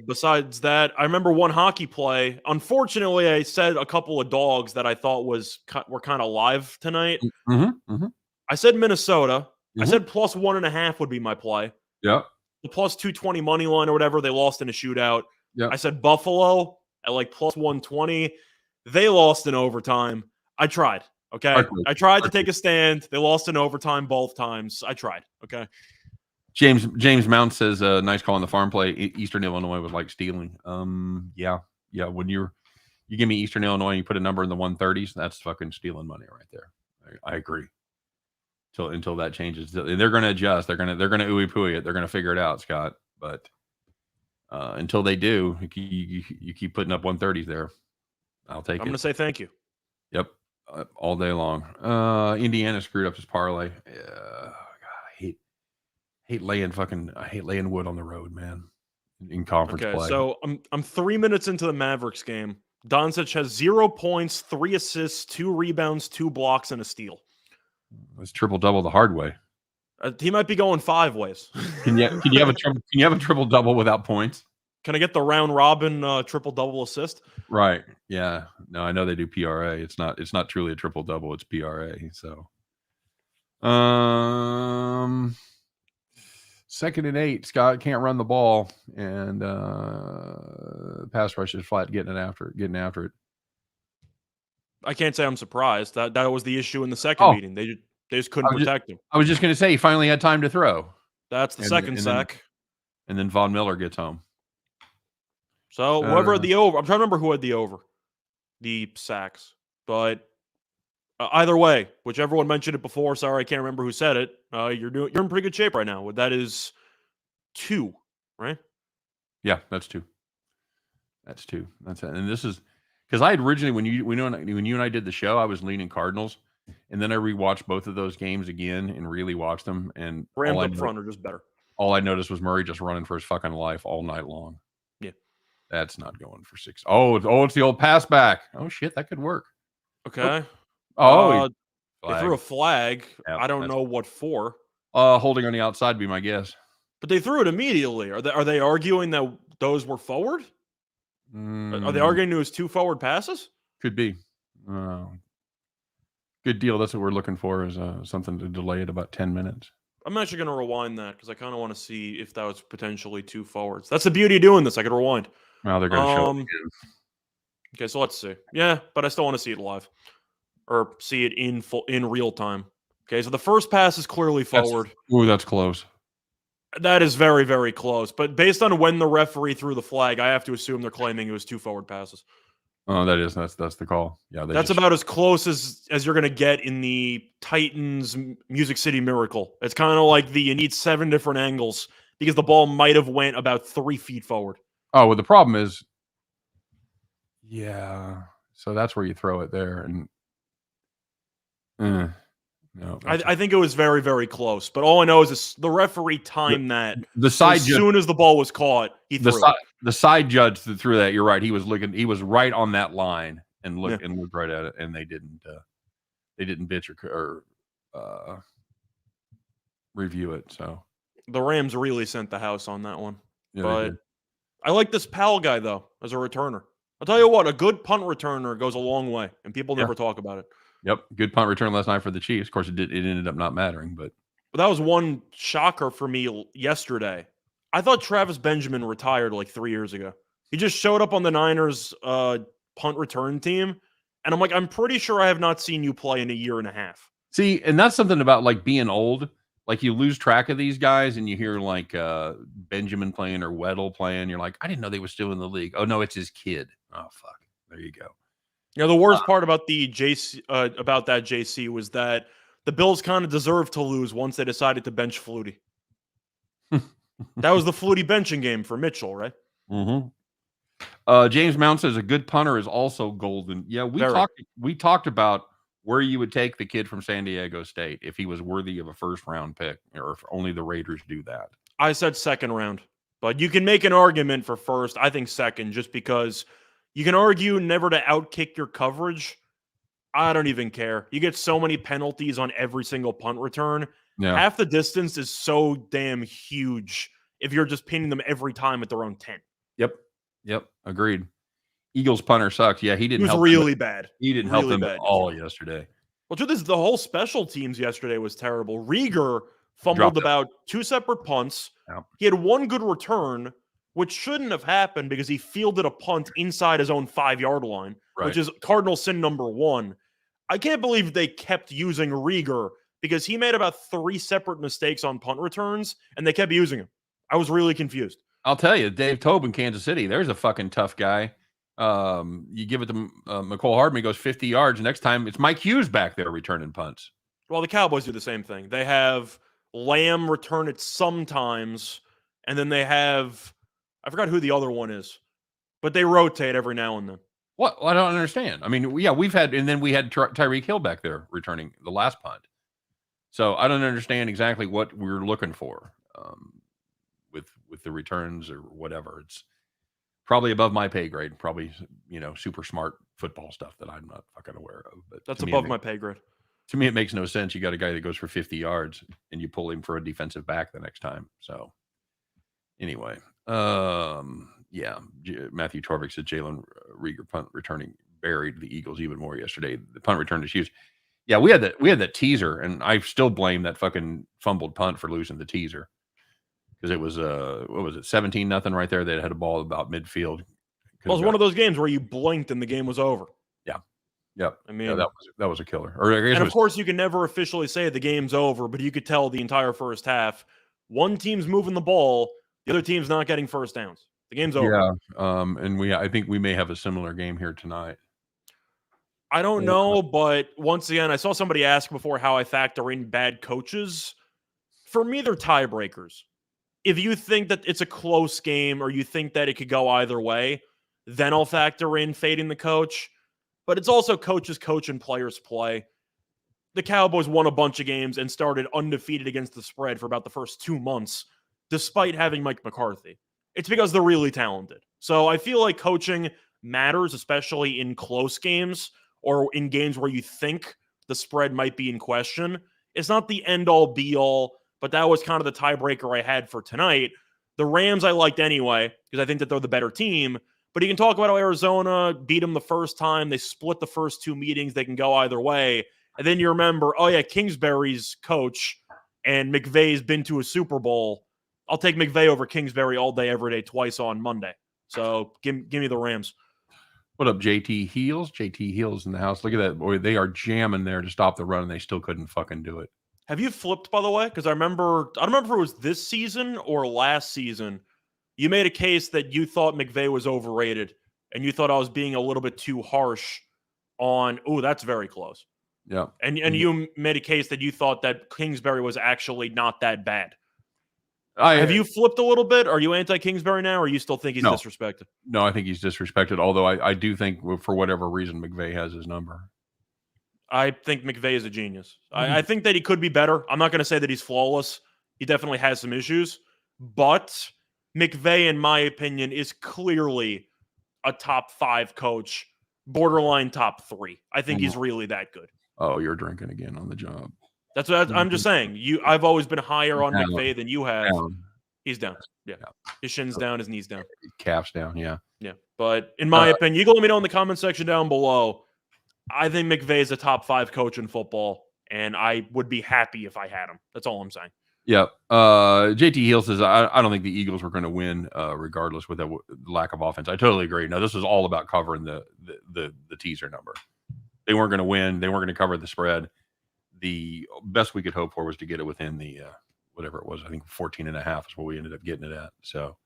Besides that, I remember one hockey play. Unfortunately, I said a couple of dogs that I thought were kind of live tonight. Mm-hmm. I said Minnesota. I said plus 1.5 would be my play. Yep. The plus 220 money line or whatever, they lost in a shootout. Yep. I said Buffalo at like plus 120. They lost in overtime. I tried. Okay. I tried to take a stand. They lost in overtime both times. I tried. Okay. James Mount says, nice call on the farm play. Eastern Illinois was like stealing. Yeah. When you give me Eastern Illinois and you put a number in the 130s, that's fucking stealing money right there. I agree. Until that changes, they're going to adjust. They're going to ooey pooey it. They're going to figure it out, Scott. But until they do, you keep putting up 130s there. I'll take it. I'm going to say thank you. Yep, all day long. Indiana screwed up his parlay. God, I hate laying wood on the road, man. In conference play. So I'm 3 minutes into the Mavericks game. Doncic has 0 points, 3 assists, 2 rebounds, 2 blocks, and a steal. It's triple double the hard way. He might be going 5 ways. Can you have a triple double without points? Can I get the round robin triple double assist? Right. Yeah. No, I know they do PRA. It's not truly a triple double. It's PRA. So, 2nd and 8. Scott can't run the ball, and pass rush is flat getting after it. I can't say I'm surprised. That was the issue in the second meeting. They just couldn't protect him. I was just going to say he finally had time to throw. That's the second sack. And then Von Miller gets home. So whoever had the over, I'm trying to remember who had the sacks. But either way, whichever one mentioned it before, sorry, I can't remember who said it. You're in pretty good shape right now. That is 2, right? Yeah, that's 2. That's 2. That's it. And this is because I had originally when you and I did the show, I was leaning Cardinals, and then I rewatched both of those games again and really watched them. And Rams up front are just better. All I noticed was Murray just running for his fucking life all night long. Yeah, that's not going for 6. Oh, it's the old pass back. Oh shit, that could work. Okay. They threw a flag. Yep, I don't know what for. Holding on the outside would be my guess. But they threw it immediately. Are they arguing that those were forward? Are they arguing it was 2 forward passes? Could be. Good deal. That's what we're looking for is something to delay it about 10 minutes. I'm actually going to rewind that because I kind of want to see if that was potentially 2 forwards. That's the beauty of doing this. I could rewind. Now they're going to show it again. Okay, so let's see. Yeah, but I still want to see it live or see it in real time. Okay, so the first pass is clearly forward. That's close. That is very, very close. But based on when the referee threw the flag, I have to assume they're claiming it was 2 forward passes. Oh, that's the call. Yeah, that's about as close as you're going to get in the Titans Music City Miracle. It's kind of like you need 7 different angles because the ball might have went about 3 feet forward. Oh, well, the problem is, yeah. So that's where you throw it there, and no. I think it was very, very close. But all I know is the referee timed that. The side as soon as the ball was caught, he threw it. The side judge that threw that. You're right. He was looking. He was right on that line and looked right at it, and they didn't bitch or review it. So the Rams really sent the house on that one. Yeah, but I like this Powell guy though as a returner. I'll tell you what, a good punt returner goes a long way, and people never talk about it. Yep, good punt return last night for the Chiefs. Of course, it ended up not mattering, but that was one shocker for me yesterday. I thought Travis Benjamin retired like 3 years ago. He just showed up on the Niners punt return team, and I'm like, I'm pretty sure I have not seen you play in a year and a half. See, and that's something about like being old. Like you lose track of these guys, and you hear like Benjamin playing or Weddle playing. You're like, I didn't know they were still in the league. Oh no, it's his kid. Oh fuck, there you go. The worst part about the JC was that the Bills kind of deserved to lose once they decided to bench Flutie. That was the Flutie benching game for Mitchell, right? Mm-hmm. James Mount says a good punter is also golden. Yeah, we talked about where you would take the kid from San Diego State if he was worthy of a first-round pick, or if only the Raiders do that. I said second round, but you can make an argument for first. I think second, just because you can argue never to outkick your coverage. I don't even care. You get so many penalties on every single punt return. Yeah. Half the distance is so damn huge if you're just pinning them every time at their own 10. Yep. Agreed. Eagles punter sucked. Yeah, he didn't. He was really bad. He didn't help them at all yesterday. Well, truth is, the whole special teams yesterday was terrible. Rieger fumbled about 2 separate punts. Yeah. He had 1 good return, which shouldn't have happened because he fielded a punt inside his own 5-yard line, which is Cardinal sin number 1. I can't believe they kept using Rieger because he made about 3 separate mistakes on punt returns, and they kept using him. I was really confused. I'll tell you, Dave Tobe in Kansas City, there's a fucking tough guy. You give it to McCole Hardman, he goes 50 yards. Next time, it's Mike Hughes back there returning punts. Well, the Cowboys do the same thing. They have Lamb return it sometimes, and then they have, I forgot who the other one is, but they rotate every now and then. What? Well, I don't understand. I mean, yeah, we had Tyreek Hill back there returning the last punt. So I don't understand exactly what we're looking for with the returns or whatever. It's probably above my pay grade. Probably, super smart football stuff that I'm not fucking aware of. But that's above my pay grade. To me, it makes no sense. You got a guy that goes for 50 yards and you pull him for a defensive back the next time. So anyway, yeah, Matthew Torvik said Jalen Rieger punt returning buried the Eagles even more yesterday. The punt return is huge. Yeah, we had that teaser, and I still blame that fucking fumbled punt for losing the teaser because it was what was it, 17-0 right there. They had a ball about midfield. Well, it was one of those games where you blinked and the game was over. Yeah, yep. I mean, yeah, that was a killer. Or I guess and of course, you can never officially say the game's over, but you could tell the entire first half. One team's moving the ball, the other team's not getting first downs. The game's over. Yeah, and I think we may have a similar game here tonight. I don't know, but once again, I saw somebody ask before how I factor in bad coaches. For me, they're tiebreakers. If you think that it's a close game or you think that it could go either way, then I'll factor in fading the coach. But it's also coaches coach and players play. The Cowboys won a bunch of games and started undefeated against the spread for about the first 2 months, despite having Mike McCarthy. It's because they're really talented. So I feel like coaching matters, especially in close games or in games where you think the spread might be in question. It's not the end-all, be-all, but that was kind of the tiebreaker I had for tonight. The Rams I liked anyway, because I think that they're the better team. But you can talk about how Arizona beat them the first time. They split the first 2 meetings. They can go either way. And then you remember, oh yeah, Kingsbury's coach and McVay's been to a Super Bowl. I'll take McVay over Kingsbury all day, every day, twice on Monday. So give me the Rams. What up, JT Heels? JT Heels in the house. Look at that. Boy, they are jamming there to stop the run, and they still couldn't fucking do it. Have you flipped, by the way? Because I don't remember if it was this season or last season. You made a case that you thought McVay was overrated, and you thought I was being a little bit too harsh on, oh, that's very close. Yeah. And you made a case that you thought that Kingsbury was actually not that bad. Have you flipped a little bit? Are you anti-Kingsbury now, or you still think he's disrespected? No, I think he's disrespected, although I do think for whatever reason McVay has his number. I think McVay is a genius. I think that he could be better. I'm not going to say that he's flawless. He definitely has some issues. But McVay, in my opinion, is clearly a top 5 coach, borderline top 3. I think he's really that good. Oh, you're drinking again on the job. That's what I'm just saying. I've always been higher on McVay than you have. Down. He's down. Yeah. His shin's down, his knees down. Calf's down, yeah. Yeah. But in my opinion, you can let me know in the comment section down below. I think McVay is a top 5 coach in football, and I would be happy if I had him. That's all I'm saying. Yeah. JT Heel says, I don't think the Eagles were going to win regardless with the lack of offense. I totally agree. Now, this was all about covering the teaser number. They weren't going to win. They weren't going to cover the spread. The best we could hope for was to get it within the whatever it was. I think 14.5 is what we ended up getting it at. So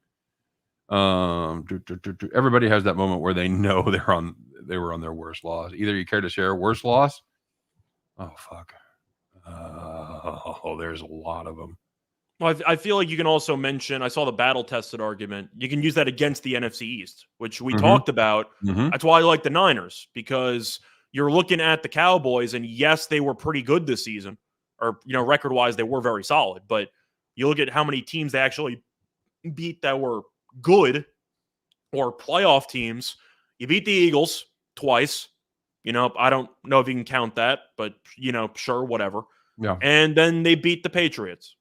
everybody has that moment where they know they were on their worst loss. Either you care to share a worst loss. Oh fuck. There's a lot of them. Well, I feel like you can also mention, I saw the battle-tested argument. You can use that against the NFC East, which we talked about. That's why I like the Niners, because you're looking at the Cowboys, and yes, they were pretty good this season. Or, record-wise, they were very solid. But you look at how many teams they actually beat that were good or playoff teams. You beat the Eagles twice. I don't know if you can count that, but, sure, whatever. Yeah. And then they beat the Patriots.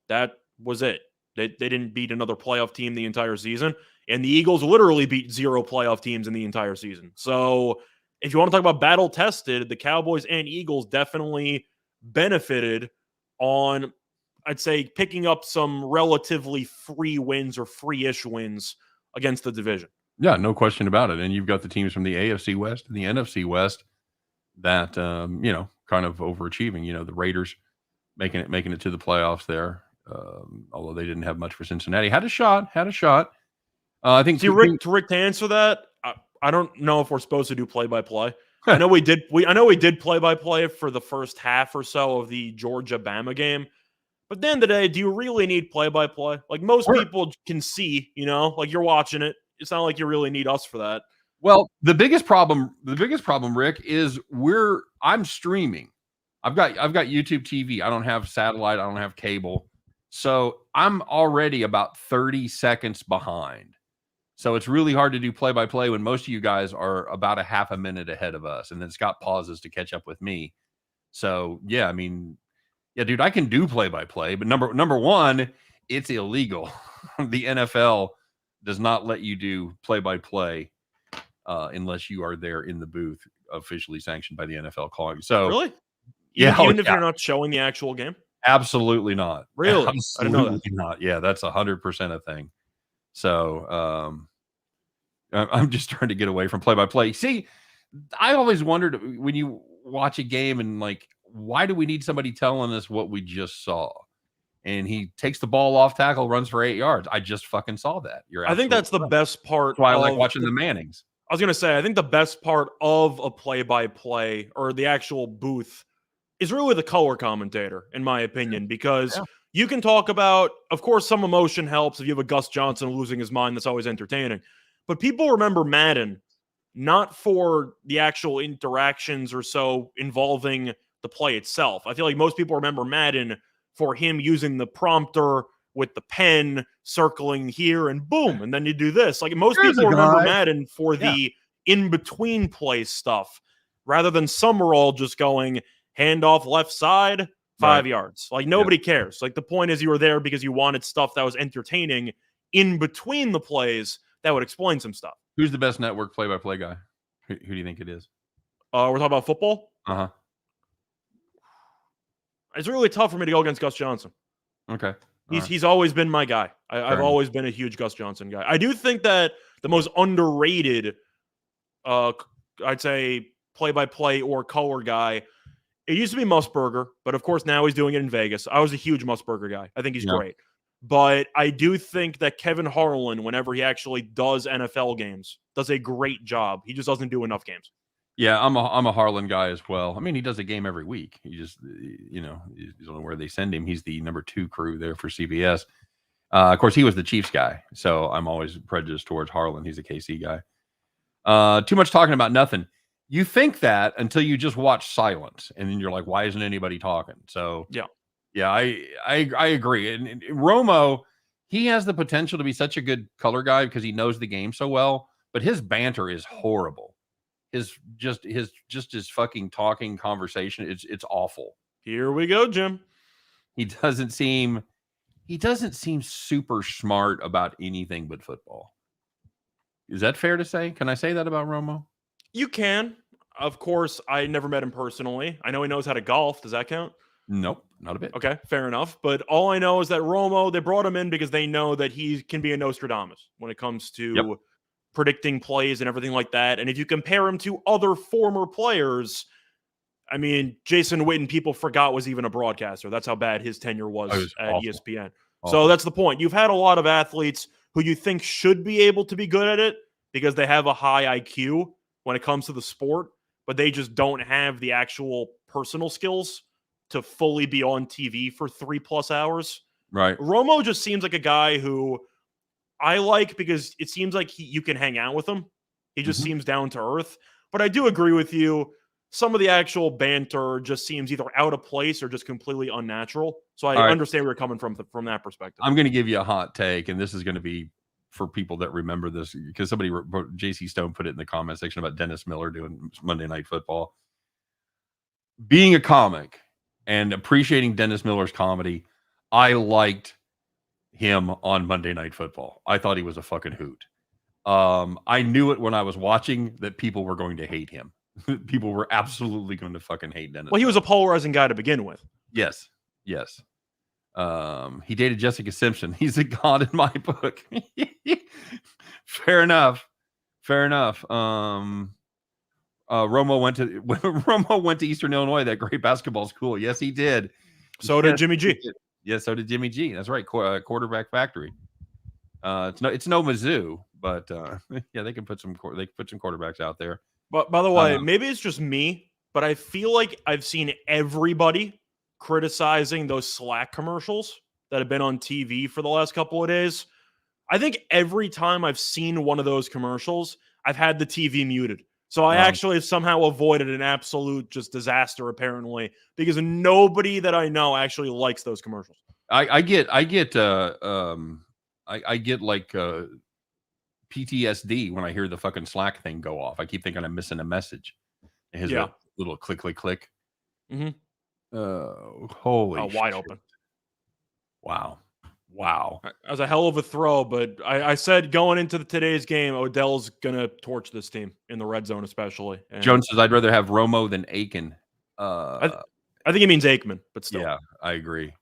That was it. They didn't beat another playoff team the entire season. And the Eagles literally beat 0 playoff teams in the entire season. So if you want to talk about battle-tested, the Cowboys and Eagles definitely benefited on I'd say, picking up some relatively free wins or free-ish wins against the division. Yeah, no question about it. And you've got the teams from the AFC West and the NFC West that, kind of overachieving. The Raiders making it to the playoffs there, although they didn't have much for Cincinnati. Had a shot. I think. See, Rick, to answer that, I don't know if we're supposed to do play-by-play. I know we did. I know we did play-by-play for the first half or so of the Georgia-Bama game. But at the end of the day, do you really need play-by-play? Like, most people can see, like, you're watching it. It's not like you really need us for that. Well, the biggest problem, Rick, is I'm streaming. I've got YouTube TV. I don't have satellite. I don't have cable. So I'm already about 30 seconds behind. So it's really hard to do play-by-play when most of you guys are about a half a minute ahead of us. And then Scott pauses to catch up with me. So, yeah, I mean, yeah, dude, I can do play-by-play. But number one, it's illegal. The NFL does not let you do play-by-play unless you are there in the booth, officially sanctioned by the NFL calling. So, really? Yeah, even if you're not showing the actual game? Absolutely not. Really? Absolutely I didn't know that. Not. Yeah, that's 100% a thing. So I'm just trying to get away from play-by-play. See, I always wondered when you watch a game and like, why do we need somebody telling us what we just saw? And he takes the ball off tackle, runs for 8 yards. I just fucking saw that. I think that's the best part. That's why I like watching the Mannings. I was going to say, I think the best part of a play-by-play or the actual booth is really the color commentator, in my opinion, because you can talk about, of course, some emotion helps. If you have a Gus Johnson losing his mind, that's always entertaining. But people remember Madden not for the actual interactions or so involving the play itself. I feel like most people remember Madden for him using the prompter with the pen, circling here, and boom, and then you do this. Like, most people remember Madden for the in-between play stuff, rather than Summerall just going handoff left side, 5 yards. Like, nobody cares. Like, the point is you were there because you wanted stuff that was entertaining in between the plays that would explain some stuff. Who's the best network play-by-play guy? Who do you think it is? We're talking about football? Uh-huh. It's really tough for me to go against Gus Johnson. Okay. He's always been my guy. I've always been a huge Gus Johnson guy. I do think that the most underrated, I'd say, play-by-play or color guy, it used to be Musburger, but of course now he's doing it in Vegas. I was a huge Musburger guy. I think he's great. But I do think that Kevin Harlan, whenever he actually does NFL games, does a great job. He just doesn't do enough games. Yeah, I'm a Harlan guy as well. I mean, he does a game every week. He just, you don't know where they send him. He's the number 2 crew there for CBS. Of course, he was the Chiefs guy, so I'm always prejudiced towards Harlan. He's a KC guy. Too much talking about nothing. You think that until you just watch silence, and then you're like, why isn't anybody talking? So yeah, I agree. And Romo, he has the potential to be such a good color guy because he knows the game so well, but his banter is horrible. His fucking talking conversation, it's awful. Here we go, Jim. He doesn't seem super smart about anything but football. Is that fair to say? Can I say that about Romo? You can. Of course, I never met him personally. I know he knows how to golf. Does that count? Nope, not a bit. Okay, fair enough. But all I know is that Romo, they brought him in because they know that he can be a Nostradamus when it comes to predicting plays and everything like that. And if you compare him to other former players, I mean, Jason Witten, people forgot was even a broadcaster. That's how bad his tenure was at awful. ESPN. Awful. So that's the point. You've had a lot of athletes who you think should be able to be good at it because they have a high IQ when it comes to the sport, but they just don't have the actual personal skills to fully be on TV for 3+ hours. Right. Romo just seems like a guy who I like because it seems like you can hang out with him. He just seems down to earth. But I do agree with you. Some of the actual banter just seems either out of place or just completely unnatural. So I understand where you're coming from that perspective. I'm going to give you a hot take, and this is going to be for people that remember this, because somebody, JC Stone, put it in the comment section about Dennis Miller doing Monday Night Football. Being a comic and appreciating Dennis Miller's comedy, I liked him on Monday Night Football. I thought he was a fucking hoot. I knew it when I was watching that people were going to hate him. People were absolutely going to fucking hate Dennis. Well, he was a polarizing guy to begin with. Yes. He dated Jessica Simpson. He's a god in my book. Fair enough. Romo went to Eastern Illinois, that great basketball school. Yes, he did. So did Jimmy G. Yes, so did Jimmy G. That's right. Quarterback factory. It's no Mizzou, but yeah, they can put some quarterbacks out there. But by the way, maybe it's just me, but I feel like I've seen everybody criticizing those Slack commercials that have been on TV for the last couple of days. I think every time I've seen one of those commercials, I've had the TV muted. So I actually have somehow avoided an absolute just disaster, apparently, because nobody that I know actually likes those commercials. I get like PTSD when I hear the fucking Slack thing go off. I keep thinking I'm missing a message. It has a little click, click, click. Mm-hmm. Holy wide open. Wow. That was a hell of a throw, but I said going into today's game, Odell's going to torch this team in the red zone, especially. And Jones says, I'd rather have Romo than Aiken. I think he means Aikman, but still. Yeah, I agree.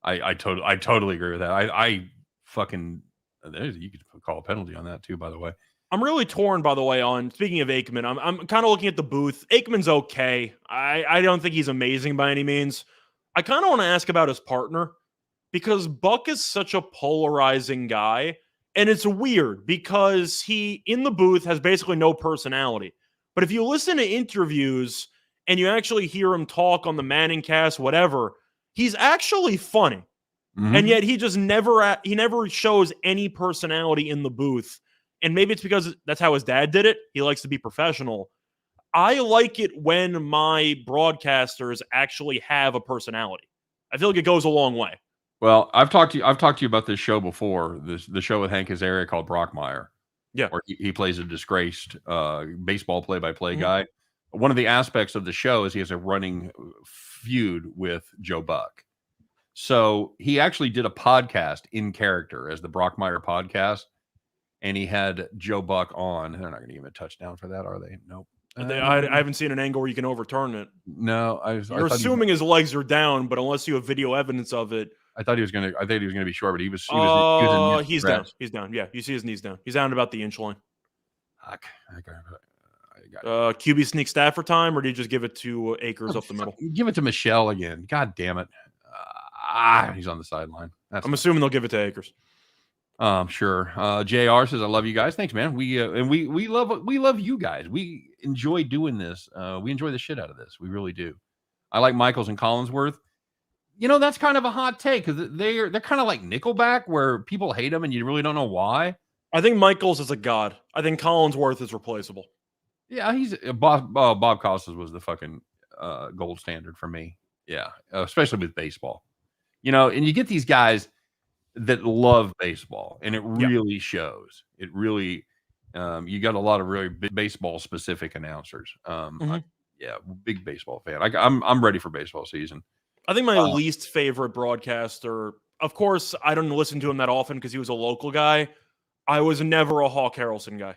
I totally agree with that. I fucking, you could call a penalty on that too, by the way. I'm really torn, by the way, on speaking of Aikman. I'm kind of looking at the booth. Aikman's okay. I don't think he's amazing by any means. I kind of want to ask about his partner, because Buck is such a polarizing guy, and it's weird because he, in the booth, has basically no personality. But if you listen to interviews and you actually hear him talk on the Manning cast, whatever, he's actually funny. Mm-hmm. And yet he just never shows any personality in the booth. And maybe it's because that's how his dad did it. He likes to be professional. I like it when my broadcasters actually have a personality. I feel like it goes a long way. Well, I've talked to you about this show before. The show with Hank Azaria called Brockmire. Yeah, where he plays a disgraced baseball play-by-play guy. One of the aspects of the show is he has a running feud with Joe Buck. So he actually did a podcast in character as the Brockmire podcast, and he had Joe Buck on. They're not going to give him a touchdown for that, are they? Nope. I haven't seen an angle where you can overturn it. No, you're assuming his legs are down, but unless you have video evidence of it, I thought he was going to be short, but he was. He's down. He's down. Yeah, you see his knees down. He's down about the inch line. QB sneak Stafford time, or do you just give it to Akers up the middle? Give it to Michelle again. God damn it. He's on the sideline. I'm assuming they'll give it to Akers. Sure. JR says, I love you guys. Thanks, man. We love you guys. We enjoy doing this. We enjoy the shit out of this. We really do. I like Michaels and Collinsworth. You know, that's kind of a hot take because they're kind of like Nickelback, where people hate them and you really don't know why. I think Michaels is a god. I think Collinsworth is replaceable. Yeah, he's Bob Costas was the fucking gold standard for me. Yeah, especially with baseball. You know, and you get these guys that love baseball, and it really shows. It really, you got a lot of really big baseball specific announcers. Big baseball fan. I'm ready for baseball season. I think my least favorite broadcaster, of course, I don't listen to him that often because he was a local guy. I was never a Hawk Harrelson guy.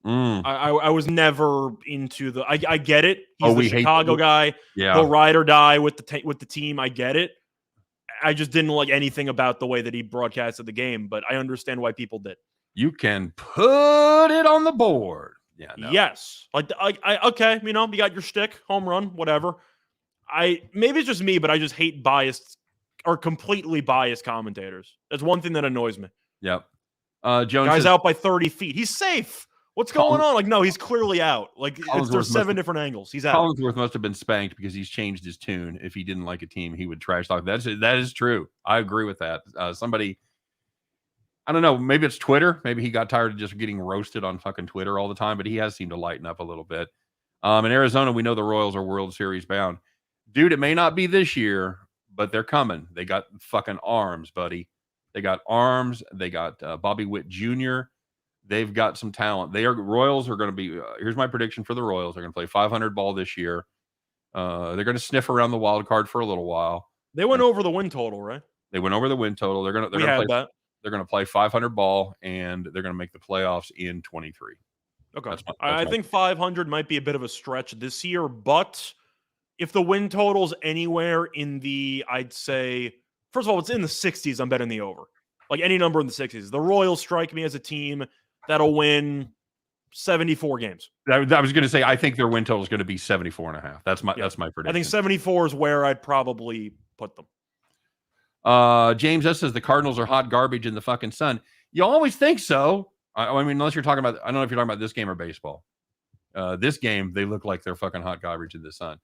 I was never into the. I get it. He's the Chicago guy. Yeah, he'll ride or die with the team. I get it. I just didn't like anything about the way that he broadcasted the game, but I understand why people did. You can put it on the board. Yeah. No. Yes. Okay. You know, you got your shtick, home run, whatever. Maybe it's just me, but I just hate biased or completely biased commentators. That's one thing that annoys me. Yep. Jones guy's says, out by 30 feet. He's safe. What's going on? Like, no, he's clearly out. Like, there's 7 different angles. He's out. Collinsworth must have been spanked because he's changed his tune. If he didn't like a team, he would trash talk. That is true. I agree with that. Somebody, I don't know, maybe it's Twitter. Maybe he got tired of just getting roasted on fucking Twitter all the time, but he has seemed to lighten up a little bit. In Arizona, we know the Royals are World Series bound. Dude, it may not be this year, but they're coming. They got fucking arms, buddy. They got arms. They got Bobby Witt Jr. They've got some talent. Royals are going to be, here's my prediction for the Royals. They're going to play 500 ball this year. They're going to sniff around the wild card for a little while. They went over the win total, right? They went over the win total. They're going to play 500 ball, and they're going to make the playoffs in 23. Okay. I think 500 might be a bit of a stretch this year, but if the win total's anywhere in the, I'd say, First of all, it's in the 60s. I'm betting the over. Like any number in the 60s. The Royals strike me as a team that'll win 74 games. I was going to say, I think their win total is going to be 74.5. That's my prediction. I think 74 is where I'd probably put them. James S says the Cardinals are hot garbage in the fucking sun. You always think so. I mean, unless you're talking about, I don't know if you're talking about this game or baseball. This game, they look like they're fucking hot garbage in the sun.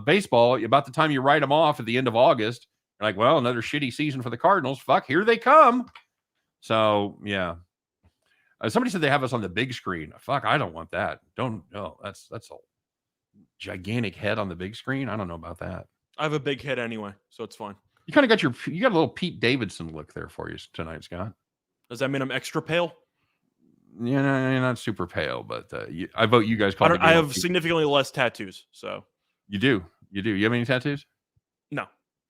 Baseball, about the time you write them off at the end of August, you're like, well, another shitty season for the Cardinals. Fuck, here they come. So, yeah. Somebody said they have us on the big screen. Fuck, I don't want that. That's a gigantic head on the big screen. I don't know about that. I have a big head anyway, so it's fine. You kind of got you got a little Pete Davidson look there for you tonight, Scott. Does that mean I'm extra pale? Yeah, no, you're not super pale, but I vote you guys call me. I have significantly less tattoos, so. You do. You have any tattoos? No.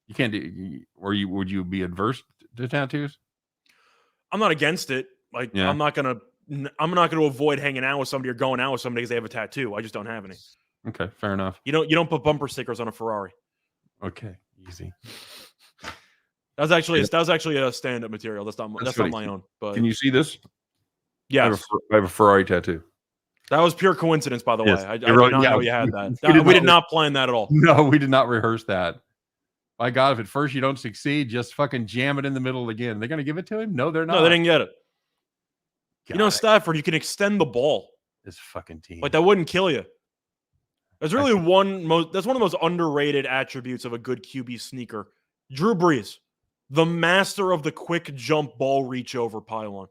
You can't do, or would you be adverse to tattoos? I'm not against it. Like, yeah. I'm not gonna avoid hanging out with somebody or going out with somebody because they have a tattoo. I just don't have any. Okay, fair enough. You don't put bumper stickers on a Ferrari. Okay, easy. That was actually a stand-up material. That's not my own. But can you see this? Yeah, I have a Ferrari tattoo. That was pure coincidence, by the way. I did not know you had that. We did not plan that at all. No, we did not rehearse that. My God, if at first you don't succeed, just fucking jam it in the middle again. They're going to give it to him? No, they're not. No, they didn't get it. God, Stafford, you can extend the ball. This fucking team. Like, that wouldn't kill you. That's really one of the most underrated attributes of a good QB sneaker. Drew Brees, the master of the quick jump ball reach over pylon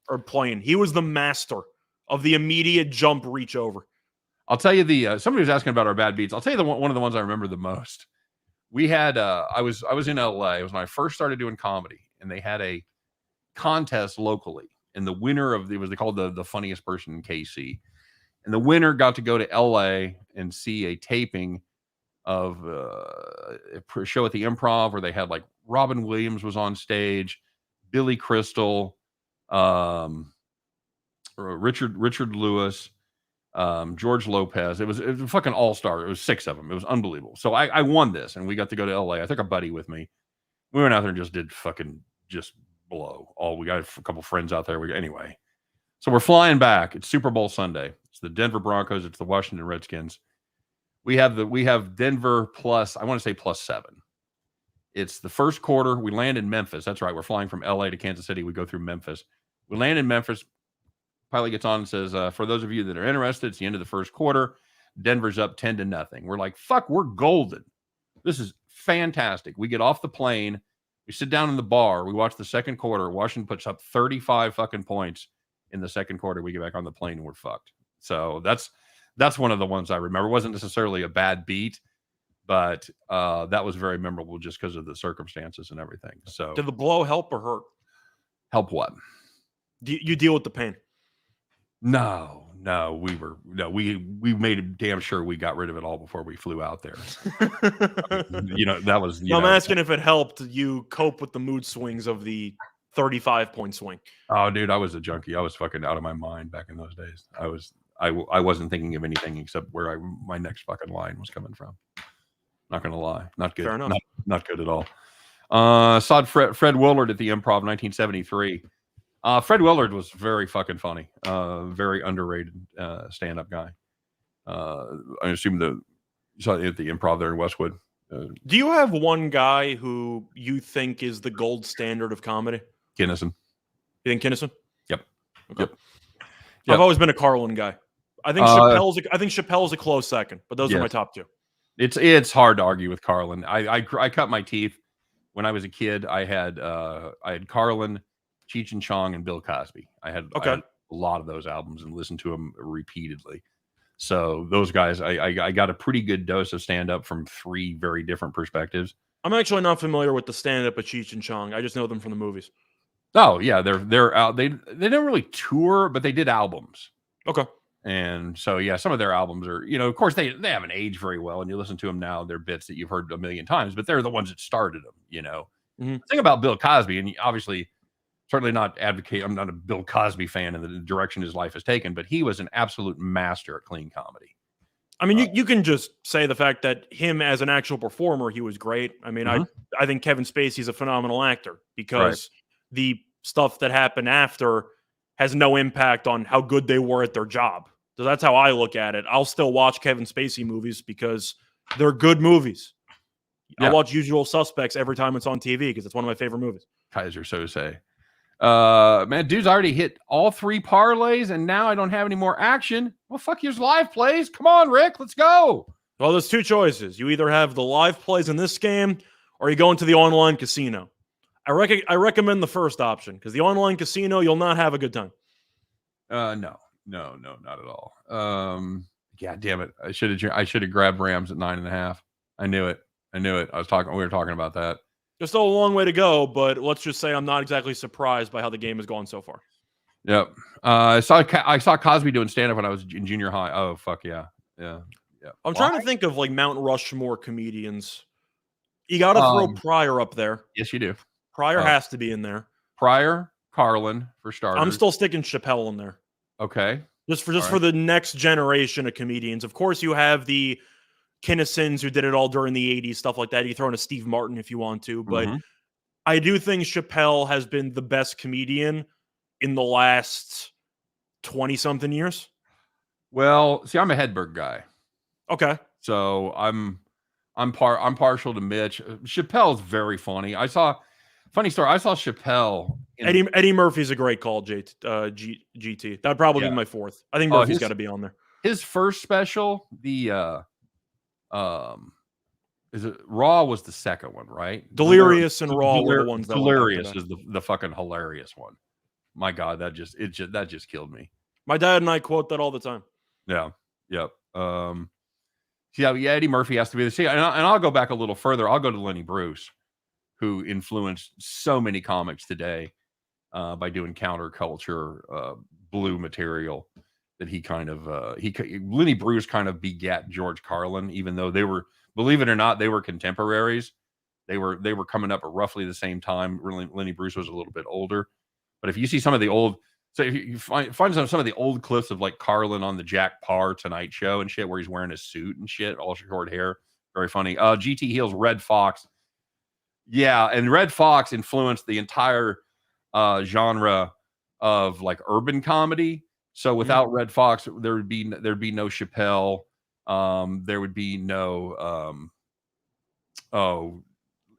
or plane. He was the master of the immediate jump reach over. I'll tell you somebody was asking about our bad beats. I'll tell you one of the ones I remember the most. We had I was in LA. It was when I first started doing comedy, and they had a contest locally. And the winner of they called the funniest person in KC. And the winner got to go to LA and see a taping of a show at the Improv where they had like Robin Williams was on stage, Billy Crystal, Richard Lewis, George Lopez. It was a fucking all-star. It was 6 of them. It was unbelievable. So I won this, and we got to go to LA. I took a buddy with me. We went out there and just did fucking just blow. We got a couple friends out there. Anyway. So we're flying back. It's Super Bowl Sunday. It's the Denver Broncos. It's the Washington Redskins. We have Denver plus, I want to say +7. It's the first quarter. We land in Memphis. That's right. We're flying from LA to Kansas City. We go through Memphis. We land in Memphis. Pilot gets on and says, for those of you that are interested, it's the end of the first quarter. Denver's up 10-0. We're like, fuck, we're golden. This is fantastic. We get off the plane. We sit down in the bar. We watch the second quarter. Washington puts up 35 fucking points in the second quarter. We get back on the plane and we're fucked. So that's one of the ones I remember. It wasn't necessarily a bad beat, but that was very memorable just because of the circumstances and everything. So did the blow help or hurt? Help what? You deal with the pain? No, we made damn sure we got rid of it all before we flew out there. That was. I'm asking if it helped you cope with the mood swings of the 35-point swing. Oh, dude, I was a junkie. I was fucking out of my mind back in those days. I wasn't thinking of anything except where my next fucking line was coming from. Not gonna lie, not good. Fair enough. Not good at all. Saw Fred Willard at the Improv 1973. Fred Willard was very fucking funny. Very underrated stand-up guy. I assume you saw it at the Improv there in Westwood. Do you have one guy who you think is the gold standard of comedy? Kinnison. You think Kinnison? Yep. Okay. Yep. I've always been a Carlin guy. I think Chappelle's a close second, but those are my top two. It's hard to argue with Carlin. I cut my teeth when I was a kid. I had Carlin, Cheech and Chong, and Bill Cosby. I had a lot of those albums and listened to them repeatedly. So those guys, I got a pretty good dose of stand-up from 3 very different perspectives. I'm actually not familiar with the stand-up of Cheech and Chong. I just know them from the movies. Oh yeah, they're out. They didn't really tour, but they did albums. Okay. And so yeah, some of their albums are, of course they haven't aged very well, and you listen to them now, they're bits that you've heard a million times, but they're the ones that started them. Mm-hmm. The thing about Bill Cosby, and obviously certainly not advocate. I'm not a Bill Cosby fan in the direction his life has taken, but he was an absolute master at clean comedy. I mean, you can just say the fact that him as an actual performer, he was great. I mean, I think Kevin Spacey's a phenomenal actor because the stuff that happened after has no impact on how good they were at their job. So that's how I look at it. I'll still watch Kevin Spacey movies because they're good movies. Yeah. I watch Usual Suspects every time it's on TV because it's one of my favorite movies. Kaiser Sose. Man, dude's already hit all 3 parlays, and now I don't have any more action. Well, fuck your live plays. Come on, Rick, let's go. Well, there's 2 choices. You either have the live plays in this game, or you go into the online casino. I recommend the first option because the online casino, you'll not have a good time. No, not at all. Yeah, damn it. I should have grabbed Rams at 9.5. I knew it. We were talking about that. There's still a long way to go, but let's just say I'm not exactly surprised by how the game has gone so far. Yep. I saw Cosby doing stand-up when I was in junior high. Oh, fuck yeah. I'm trying to think of like Mount Rushmore comedians. You got to throw Pryor up there. Yes, you do. Pryor has to be in there. Pryor, Carlin for starters. I'm still sticking Chappelle in there. Okay. Just for the next generation of comedians. Of course, you have the Kinnisons who did it all during the 80s, stuff like that. You throw in a Steve Martin if you want to. But I do think Chappelle has been the best comedian in the last 20-something years. Well, see, I'm a Hedberg guy. Okay. So I'm partial to Mitch. Chappelle's very funny. Funny story. I saw Chappelle. Eddie Murphy's a great call, GT. That'd probably be my 4th. I think Murphy's got to be on there. His first special, is it Raw was the second one, right? Delirious and Raw were the ones that Delirious is the fucking hilarious one. My God, that just killed me. My dad and I quote that all the time. Yeah. Yep. Yeah, Eddie Murphy has to be the and I'll go back a little further. I'll go to Lenny Bruce, who influenced so many comics today by doing counterculture, blue material that he kind of Lenny Bruce kind of begat George Carlin, even though they were, believe it or not, they were contemporaries. They were coming up at roughly the same time. Really, Lenny Bruce was a little bit older, but if you see some of the old, so if you find some of the old clips of like Carlin on the Jack Parr Tonight Show and shit, where he's wearing a suit and shit, all short hair, very funny. GT Heel's Red Fox. Yeah, and Red Fox influenced the entire genre of like urban comedy. So without Red Fox, there'd be no Chappelle. There would be no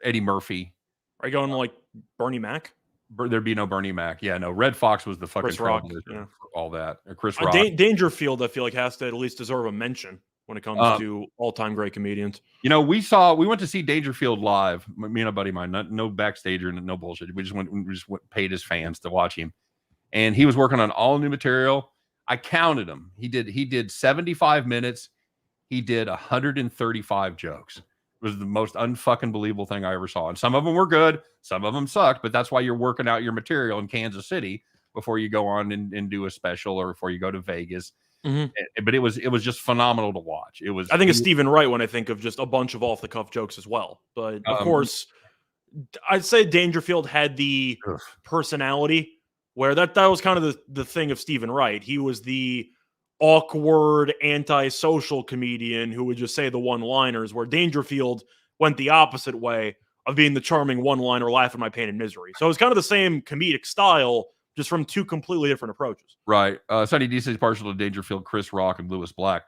Eddie Murphy. Are you going like Bernie Mac? There'd be no Bernie Mac. Yeah, no. Red Fox was the fucking Chris Rock. For all that. Chris Rock. Dangerfield, I feel like, has to at least deserve a mention when it comes to all-time great comedians. You know, we went to see Dangerfield live. Me and a buddy of mine, no backstage or no bullshit. We just paid his fans to watch him, and he was working on all new material. I counted him. He did 75 minutes. He did 135 jokes. It was the most unfucking believable thing I ever saw. And some of them were good, some of them sucked, but that's why you're working out your material in Kansas City before you go on and do a special or before you go to Vegas. But it was just phenomenal to watch. I think it's Stephen Wright when I think of just a bunch of off the cuff jokes as well. But of course, I'd say Dangerfield had the personality where that was kind of the thing of Stephen Wright. He was the awkward, antisocial comedian who would just say the one-liners, where Dangerfield went the opposite way of being the charming one-liner, laugh at my pain and misery. So it was kind of the same comedic style, just from 2 completely different approaches. Right. Sonny D says partial to Dangerfield, Chris Rock, and Lewis Black.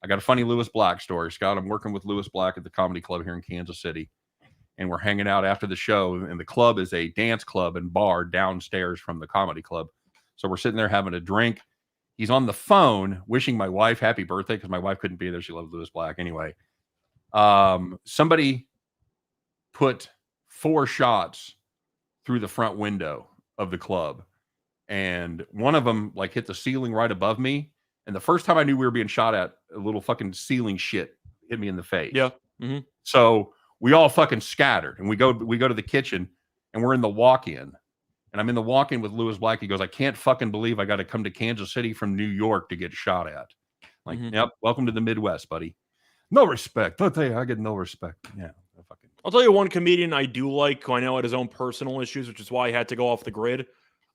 I got a funny Lewis Black story, Scott. I'm working with Lewis Black at the Comedy Club here in Kansas City, and we're hanging out after the show, and the club is a dance club and bar downstairs from the Comedy Club. So we're sitting there having a drink. He's on the phone wishing my wife happy birthday because my wife couldn't be there. She loved Lewis Black anyway. Somebody put 4 shots through the front window of the club, and one of them like hit the ceiling right above me. And the first time I knew we were being shot at, a little fucking ceiling shit hit me in the face. Yeah. So we all fucking scattered, and we go to the kitchen, and we're in the walk-in. And I'm in the walk-in with Lewis Black. He goes, I can't fucking believe I got to come to Kansas City from New York to get shot at. Like, yep, welcome to the Midwest, buddy. No respect. I'll tell you, I get no respect. Yeah. I'll tell you one comedian I do like, who I know had his own personal issues, which is why he had to go off the grid.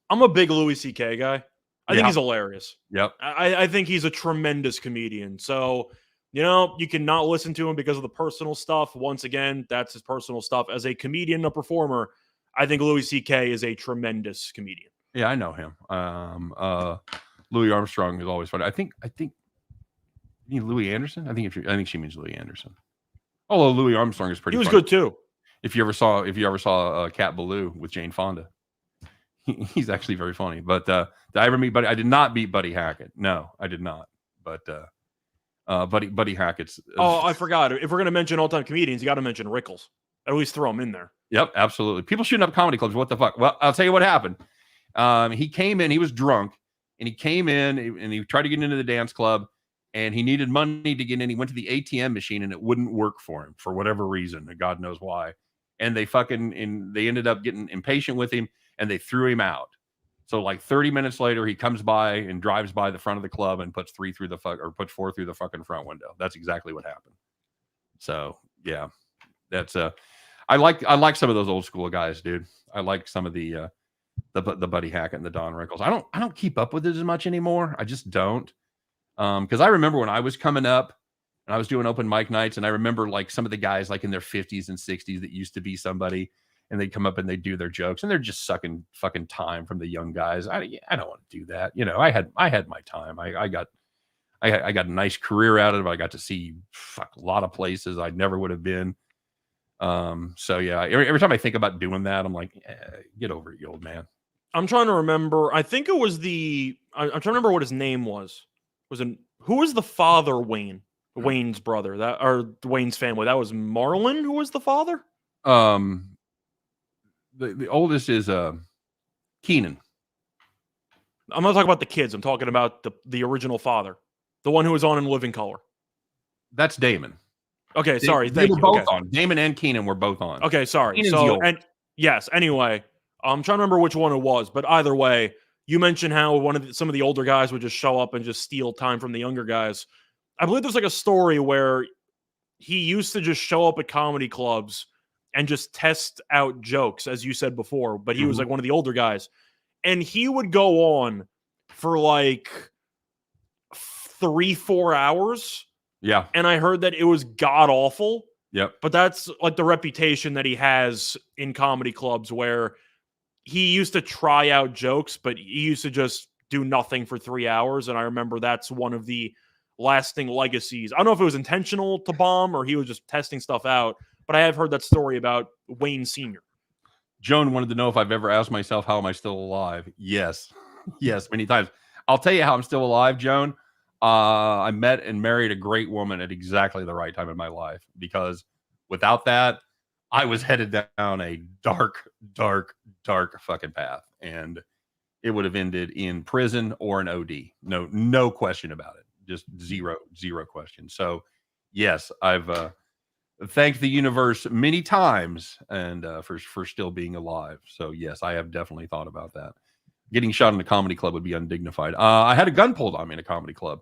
I'm a big Louis C.K. guy. I think he's hilarious. Yep. I think he's a tremendous comedian. So You know, you cannot listen to him because of the personal stuff. Once again, that's his personal stuff. As a comedian, a performer, I think Louis C.K. is a tremendous comedian. Yeah, I know him. Louis Armstrong is always funny. I think you mean Louis Anderson? I think she means Louis Anderson. Although Louis Armstrong is pretty. He was funny. good too. If you ever saw Cat Ballou with Jane Fonda, he's actually very funny. But did I ever meet Buddy? I did not meet Buddy Hackett. No, I did not. But Buddy Hackett's. Oh, I forgot. If we're gonna mention all-time comedians, you got to mention Rickles. At least throw him in there. Yep, absolutely. People shooting up comedy clubs. What the fuck? Well, I'll tell you what happened. He came in. He was drunk, and he came in and he tried to get into the dance club, and he needed money to get in. He went to the ATM machine, and it wouldn't work for him for whatever reason. God knows why. And they ended up getting impatient with him, and they threw him out. So like 30 minutes later, he comes by and drives by the front of the club and puts four through the fucking front window. That's exactly what happened. So yeah, that's I like some of those old school guys, dude. I like some of the Buddy Hackett and the Don Rickles. I don't keep up with it as much anymore. I just don't. Because I remember when I was coming up and I was doing open mic nights, and I remember like some of the guys like in their 50s and 60s that used to be somebody, and they'd come up and they'd do their jokes, and they're just sucking fucking time from the young guys. I don't want to do that. You know, I had my time. I got a nice career out of it. I got to see a lot of places I never would have been. So yeah, every time I think about doing that, I'm like, get over it, you old man. I'm trying to remember. I think it was I'm trying to remember what his name was. Who was the father? Wayne's brother, or Wayne's family. That was Marlon, who was the father. The oldest is Keenan. I'm not talking about the kids. I'm talking about the original father, the one who was on In Living Color. That's Damon. Okay, sorry. They were both on. Damon and Keenan were both on. Okay, sorry. Keenan's yes. Anyway, I'm trying to remember which one it was, but either way, you mentioned how some of the older guys would just show up and just steal time from the younger guys. I believe there's like a story where he used to just show up at comedy clubs and just test out jokes, as you said before, but he was like one of the older guys. And he would go on for like 3-4 hours. Yeah. And I heard that it was god awful. Yep. But that's like the reputation that he has in comedy clubs, where he used to try out jokes, but he used to just do nothing for 3 hours. And I remember that's one of the lasting legacies. I don't know if it was intentional to bomb or he was just testing stuff out, but I have heard that story about Wayne Sr. Joan wanted to know if I've ever asked myself, how am I still alive? Yes. Yes, many times. I'll tell you how I'm still alive, Joan. I met and married a great woman at exactly the right time in my life, because without that, I was headed down a dark, dark, dark fucking path, and it would have ended in prison or an OD. No question about it. Just zero question. So yes, I've thanked the universe many times and for still being alive. So yes, I have definitely thought about that. Getting shot in a comedy club would be undignified. I had a gun pulled on me in a comedy club.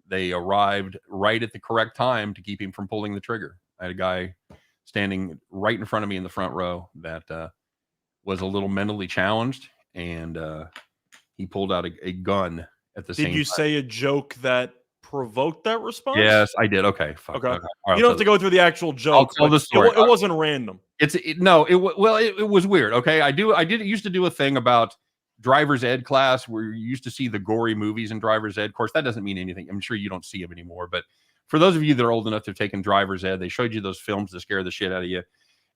They arrived right at the correct time to keep him from pulling the trigger. I had a guy standing right in front of me in the front row that was a little mentally challenged, and he pulled out a gun at the same time. Did you say a joke that provoked that response? Yes, I did. Okay. Fuck. Okay. Okay. Right, you don't have to go through the actual joke. I'll tell the story. It wasn't random. It was weird. Okay. I used to do a thing about driver's ed class where you used to see the gory movies in driver's ed. Of course, that doesn't mean anything. I'm sure you don't see them anymore, but for those of you that are old enough to have taken driver's ed, they showed you those films that scare the shit out of you.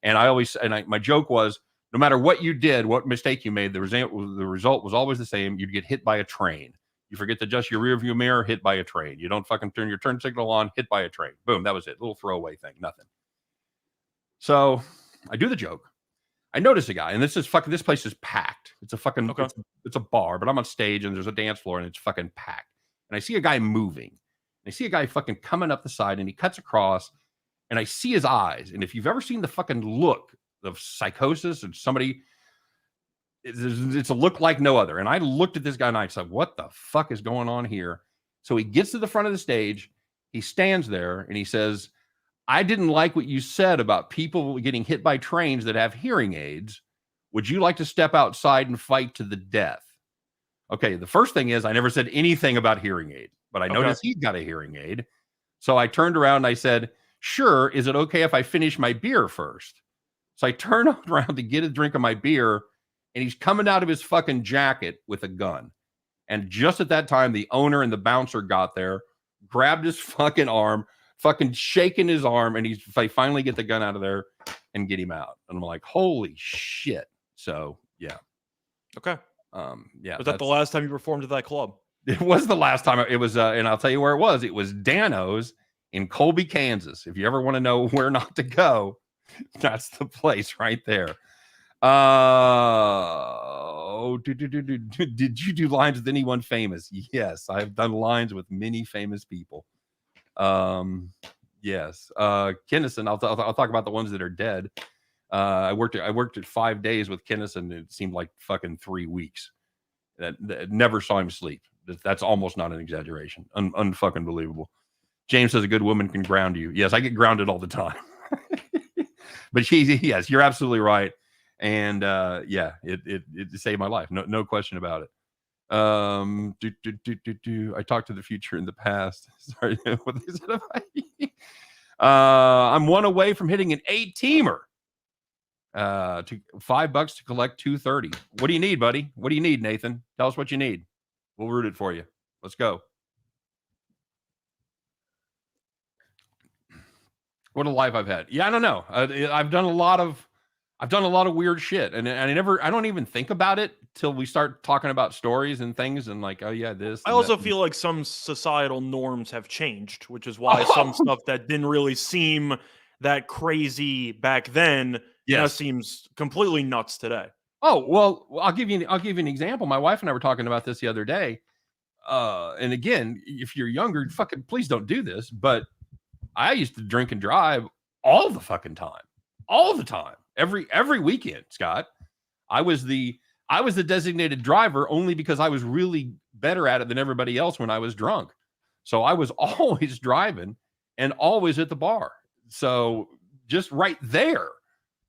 And my joke was, no matter what you did, what mistake you made, the result was always the same. You'd get hit by a train. You forget to adjust your rear view mirror, hit by a train. You don't fucking turn your turn signal on, hit by a train. Boom, that was it. Little throwaway thing, nothing. So I do the joke. I notice a guy, and this place is packed. It's a fucking, it's a bar, but I'm on stage and there's a dance floor and it's fucking packed. And I see a guy moving. I see a guy fucking coming up the side, and he cuts across, and I see his eyes. And if you've ever seen the fucking look of psychosis and somebody, it's a look like no other. And I looked at this guy and I said, what the fuck is going on here? So he gets to the front of the stage. He stands there and he says, I didn't like what you said about people getting hit by trains that have hearing aids. Would you like to step outside and fight to the death? Okay, the first thing is I never said anything about hearing aid, but I noticed he's got a hearing aid. So I turned around and I said, sure, is it okay if I finish my beer first? So I turn around to get a drink of my beer, and he's coming out of his fucking jacket with a gun. And just at that time, the owner and the bouncer got there, grabbed his fucking arm, fucking shaking his arm, and they finally get the gun out of there and get him out. And I'm like, holy shit. So yeah. Okay. Yeah. Was that the last time you performed at that club? It was the last time. It was, and I'll tell you where it was. It was Dano's in Colby, Kansas. If you ever want to know where not to go, that's the place right there. Did you do lines with anyone famous? Yes, I've done lines with many famous people. Yes. Kinnison, I'll talk about the ones that are dead. I worked at 5 days with Kinnison. It seemed like fucking 3 weeks. That never saw him sleep. That's almost not an exaggeration. Unfucking believable. James says a good woman can ground you. Yes, I get grounded all the time. But yes, you're absolutely right. And yeah, it saved my life. No question about it. I talked to the future in the past. Sorry, what they said about me. I'm one away from hitting an 8-teamer. To $5 to collect 230. What do you need, buddy? What do you need, Nathan? Tell us what you need. We'll root it for you. Let's go. What a life I've had. Yeah, I don't know. I've done a lot of weird shit, and I don't even think about it till we start talking about stories and things, and like, oh yeah, this. I also feel like some societal norms have changed, which is why some stuff that didn't really seem that crazy back then now seems completely nuts today. Oh, well, I'll give you an example. My wife and I were talking about this the other day. And again, if you're younger, fucking please don't do this. But I used to drink and drive all the fucking time. All the time. Every weekend, Scott. I was the designated driver only because I was really better at it than everybody else when I was drunk. So I was always driving and always at the bar. So just right there,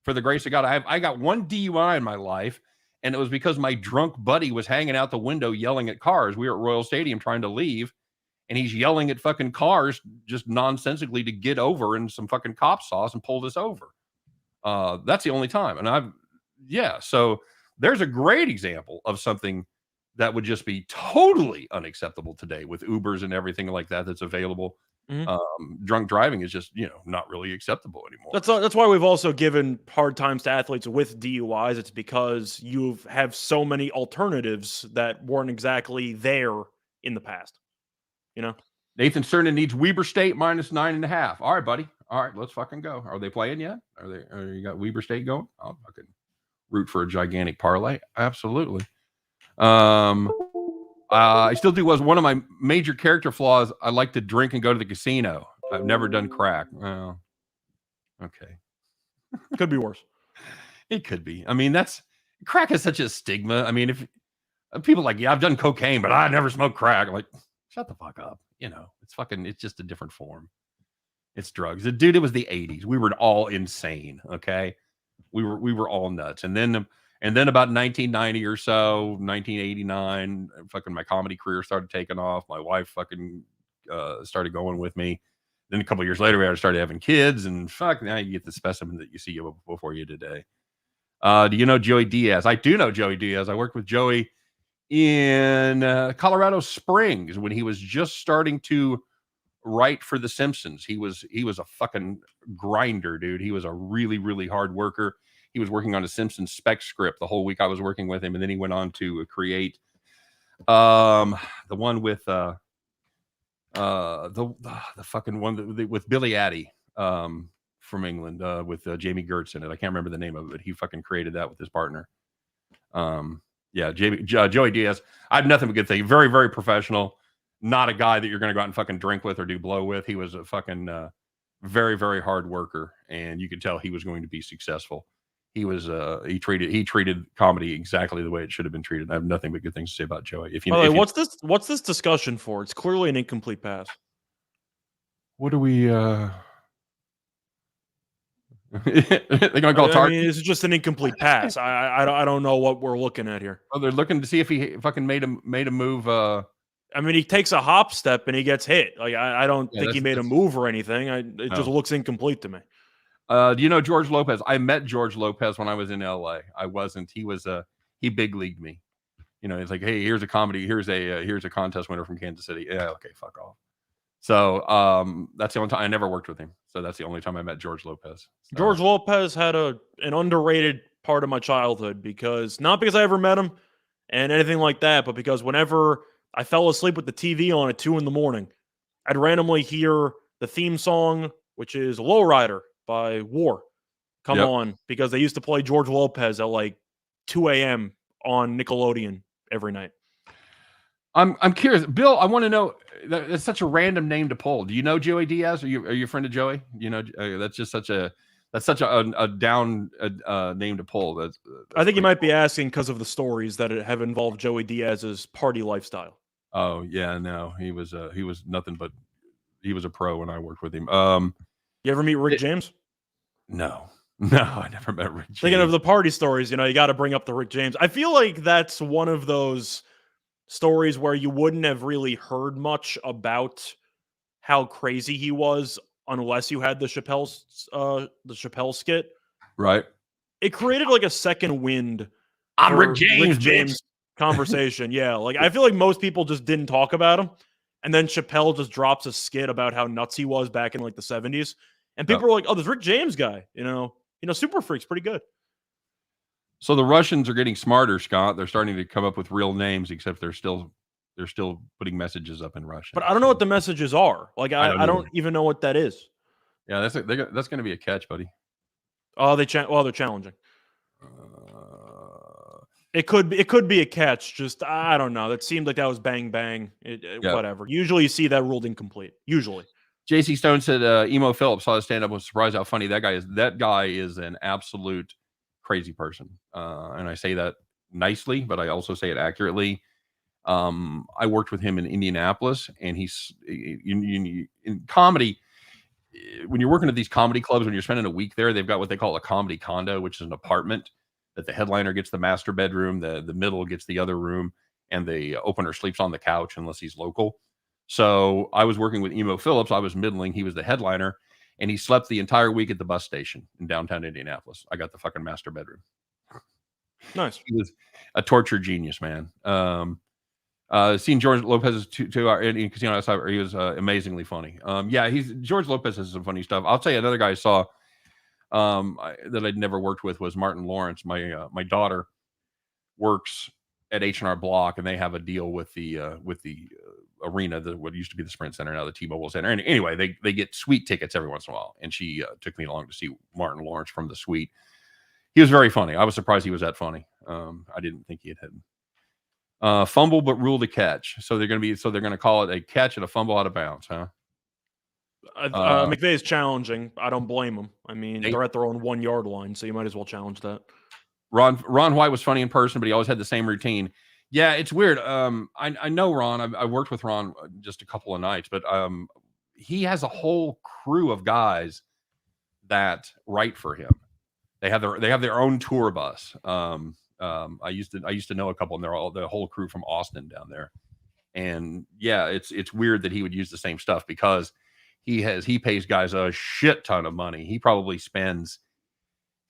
for the grace of God, I got one DUI in my life, and it was because my drunk buddy was hanging out the window yelling at cars. We were at Royal Stadium trying to leave, and he's yelling at fucking cars just nonsensically to get over, and some fucking cops saw us and pulled us over. That's the only time. And so there's a great example of something that would just be totally unacceptable today with Ubers and everything like that that's available. Mm-hmm. Drunk driving is just, not really acceptable anymore. That's why we've also given hard times to athletes with DUIs. It's because you have so many alternatives that weren't exactly there in the past. Nathan Cernan needs Weber State minus 9.5. All right, buddy. All right, let's fucking go. Are they playing yet? You got Weber State going? I'll fucking root for a gigantic parlay. Absolutely. I still do was one of my major character flaws. I like to drink and go to the casino. I've never done crack. Well, okay. Could be worse. It could be. I mean, crack is such a stigma. I mean, if people like, yeah, I've done cocaine, but I never smoked crack. I'm like, shut the fuck up. It's just a different form. It's drugs. Dude, it was the 80s. We were all insane. Okay. We were all nuts. And then about 1990 or so, 1989, fucking my comedy career started taking off. My wife fucking started going with me. Then a couple of years later, we started having kids, and now you get the specimen that you see before you today. Do you know Joey Diaz? I do know Joey Diaz. I worked with Joey in Colorado Springs when he was just starting to write for The Simpsons. He was a fucking grinder, dude. He was a really, really hard worker. He was working on a Simpsons spec script the whole week I was working with him, and then he went on to create the one with the fucking one with Billy Addy from England with Jamie Gertz in it. I can't remember the name of it, but he fucking created that with his partner. Joey Diaz. I have nothing but good things. Very, very professional. Not a guy that you're going to go out and fucking drink with or do blow with. He was a fucking very, very hard worker, and you could tell he was going to be successful. He was he treated comedy exactly the way it should have been treated. I have nothing but good things to say about Joey. What's this discussion for? It's clearly an incomplete pass. What do we they're gonna call it's just an incomplete pass. I don't know what we're looking at here. Oh, they're looking to see if he fucking made a move I mean, he takes a hop step and he gets hit. Like I don't think he made a that's move or anything. It just no. looks incomplete to me. Do you know George Lopez? I met George Lopez when I was in LA. I wasn't. He big leagued me. You know, it's like, hey, here's a comedy. Here's a contest winner from Kansas City. Yeah, okay, fuck off. So that's the only time I never worked with him. So that's the only time I met George Lopez. So. George Lopez had an underrated part of my childhood not because I ever met him and anything like that, but because whenever I fell asleep with the TV on at 2 a.m, I'd randomly hear the theme song, which is Lowrider by War, come on, because they used to play George Lopez at like 2 a.m. on Nickelodeon every night. I'm curious, Bill. I want to know. That's such a random name to pull. Do you know Joey Diaz? Are you a friend of Joey? You know, that's just such a down name to pull. That's I think you might be asking because of the stories that have involved Joey Diaz's party lifestyle. Oh yeah, no, he was nothing but he was a pro when I worked with him. You ever meet Rick James? No, I never met Rick James. Thinking of the party stories, you got to bring up the Rick James. I feel like that's one of those stories where you wouldn't have really heard much about how crazy he was unless you had the Chappelle skit. Right. It created like a second wind. I'm Rick James conversation. Yeah. Like I feel like most people just didn't talk about him. And then Chappelle just drops a skit about how nuts he was back in like the 70s. And people were like, oh, this Rick James guy, Super Freak's pretty good. So the Russians are getting smarter, Scott. They're starting to come up with real names, except they're still putting messages up in Russian. But I don't know what the messages are. Like I don't even know what that is. Yeah, that's going to be a catch, buddy. Oh, they're challenging. It could be a catch. Just I don't know. That seemed like that was bang bang. Whatever. Usually you see that ruled incomplete. Usually. JC Stone said Emo Phillips saw the stand up, was surprised how funny that guy is. That guy is an absolute crazy person, and I say that nicely, but I also say it accurately. I worked with him in Indianapolis, and he's in comedy. When you're working at these comedy clubs, when you're spending a week there, they've got what they call a comedy condo, which is an apartment that the headliner gets the master bedroom, the middle gets the other room, and the opener sleeps on the couch unless he's local. So I was working with Emo Phillips. I was middling. He was the headliner, and he slept the entire week at the bus station in downtown Indianapolis. I got the fucking master bedroom. Nice. He was a torture genius, man. Seeing George Lopez's two in Casino, he was amazingly funny. George Lopez has some funny stuff. I'll tell you another guy I saw that I'd never worked with was Martin Lawrence. My daughter works at H&R Block, and they have a deal with the arena, what used to be the Sprint Center, now the T-Mobile Center. And anyway, they get suite tickets every once in a while, and she took me along to see Martin Lawrence from the suite. He was very funny. I was surprised he was that funny. I didn't think he had fumble but ruled a catch. So they're going to call it a catch and a fumble out of bounds, huh? McVay is challenging. I don't blame him. I mean, they're at their own 1 yard line, so you might as well challenge that. Ron White was funny in person, but he always had the same routine. Yeah, it's weird. I know Ron. I worked with Ron just a couple of nights, but he has a whole crew of guys that write for him. They have their own tour bus. I used to know a couple, and they're all the whole crew from Austin down there. And yeah, it's weird that he would use the same stuff because he pays guys a shit ton of money. He probably spends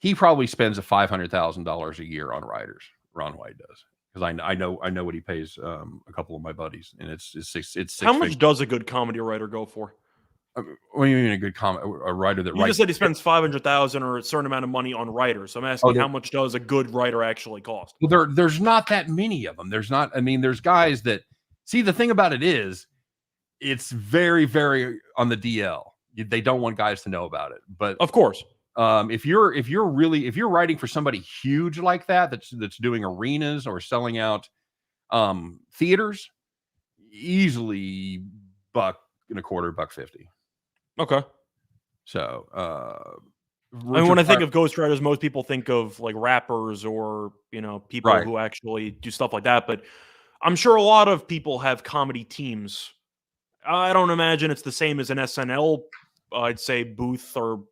$500,000 a year on writers. Ron White does, because I know what he pays a couple of my buddies, and it's six. How much does a good comedy writer go for? What do you mean a writer that you just said he spends $500,000 or a certain amount of money on writers. So I'm asking how much does a good writer actually cost? Well, there's not that many of them. There's not. I mean, there's guys that see. The thing about it is, it's very, very on the DL. They don't want guys to know about it, but of course. If you're writing for somebody huge like that's doing arenas or selling out theaters, easily $1.25, $1.50. Okay. So when I think of ghostwriters, most people think of like rappers or people who actually do stuff like that. But I'm sure a lot of people have comedy teams. I don't imagine it's the same as an SNL, I'd say, booth or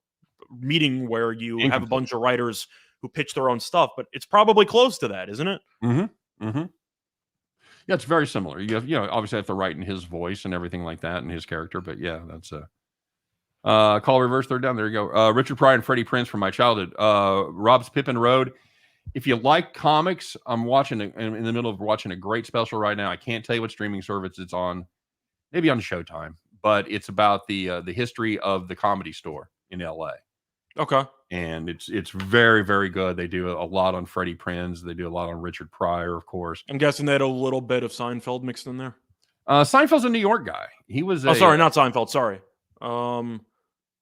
meeting where you have a bunch of writers who pitch their own stuff, but it's probably close to that, isn't it? Mm-hmm. Mm-hmm. Yeah, it's very similar. You have, obviously have to write in his voice and everything like that and his character. But yeah, that's call reverse third down. There you go. Richard Pryor and Freddie Prinze from my childhood. Rob's Pippin Road. If you like comics, I'm watching in the middle of watching a great special right now. I can't tell you what streaming service it's on. Maybe on Showtime, but it's about the history of the Comedy Store in LA. Okay. And it's very, very good. They do a lot on Freddie Prinze. They do a lot on Richard Pryor, of course. I'm guessing they had a little bit of Seinfeld mixed in there. Seinfeld's a New York guy. He was. Sorry, not Seinfeld. Sorry. Who am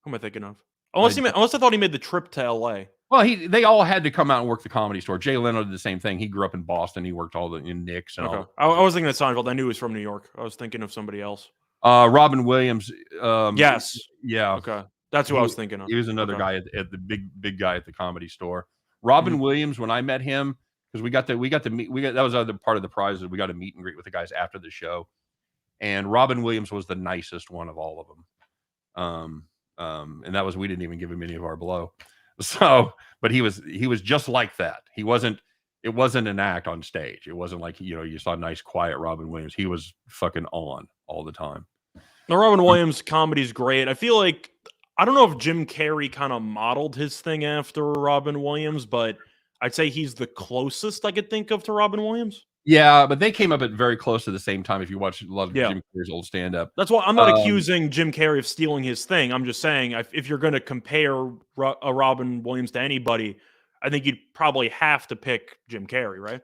I thinking of? Unless I thought he made the trip to LA. Well, they all had to come out and work the Comedy Store. Jay Leno did the same thing. He grew up in Boston. He worked in Nick's and all. I was thinking of Seinfeld. I knew he was from New York. I was thinking of somebody else. Robin Williams. Yes. Yeah. Okay. That's who I was thinking of. He was another guy at the big guy at the Comedy Store. Robin Williams, when I met him, because we got to meet. That was other part of the prize is we got to meet and greet with the guys after the show. And Robin Williams was the nicest one of all of them. And that was, we didn't even give him any of our blow. So, but he was just like that. It wasn't an act on stage. It wasn't like, you saw nice, quiet Robin Williams. He was fucking on all the time. Now, Robin Williams' comedy's great. I feel like, I don't know if Jim Carrey kind of modeled his thing after Robin Williams, but I'd say he's the closest I could think of to Robin Williams. Yeah, but they came up at very close to the same time. If you watch a lot of Jim Carrey's old stand-up, that's why I'm not accusing Jim Carrey of stealing his thing. I'm just saying if you're going to compare a Robin Williams to anybody, I think you'd probably have to pick Jim Carrey, right?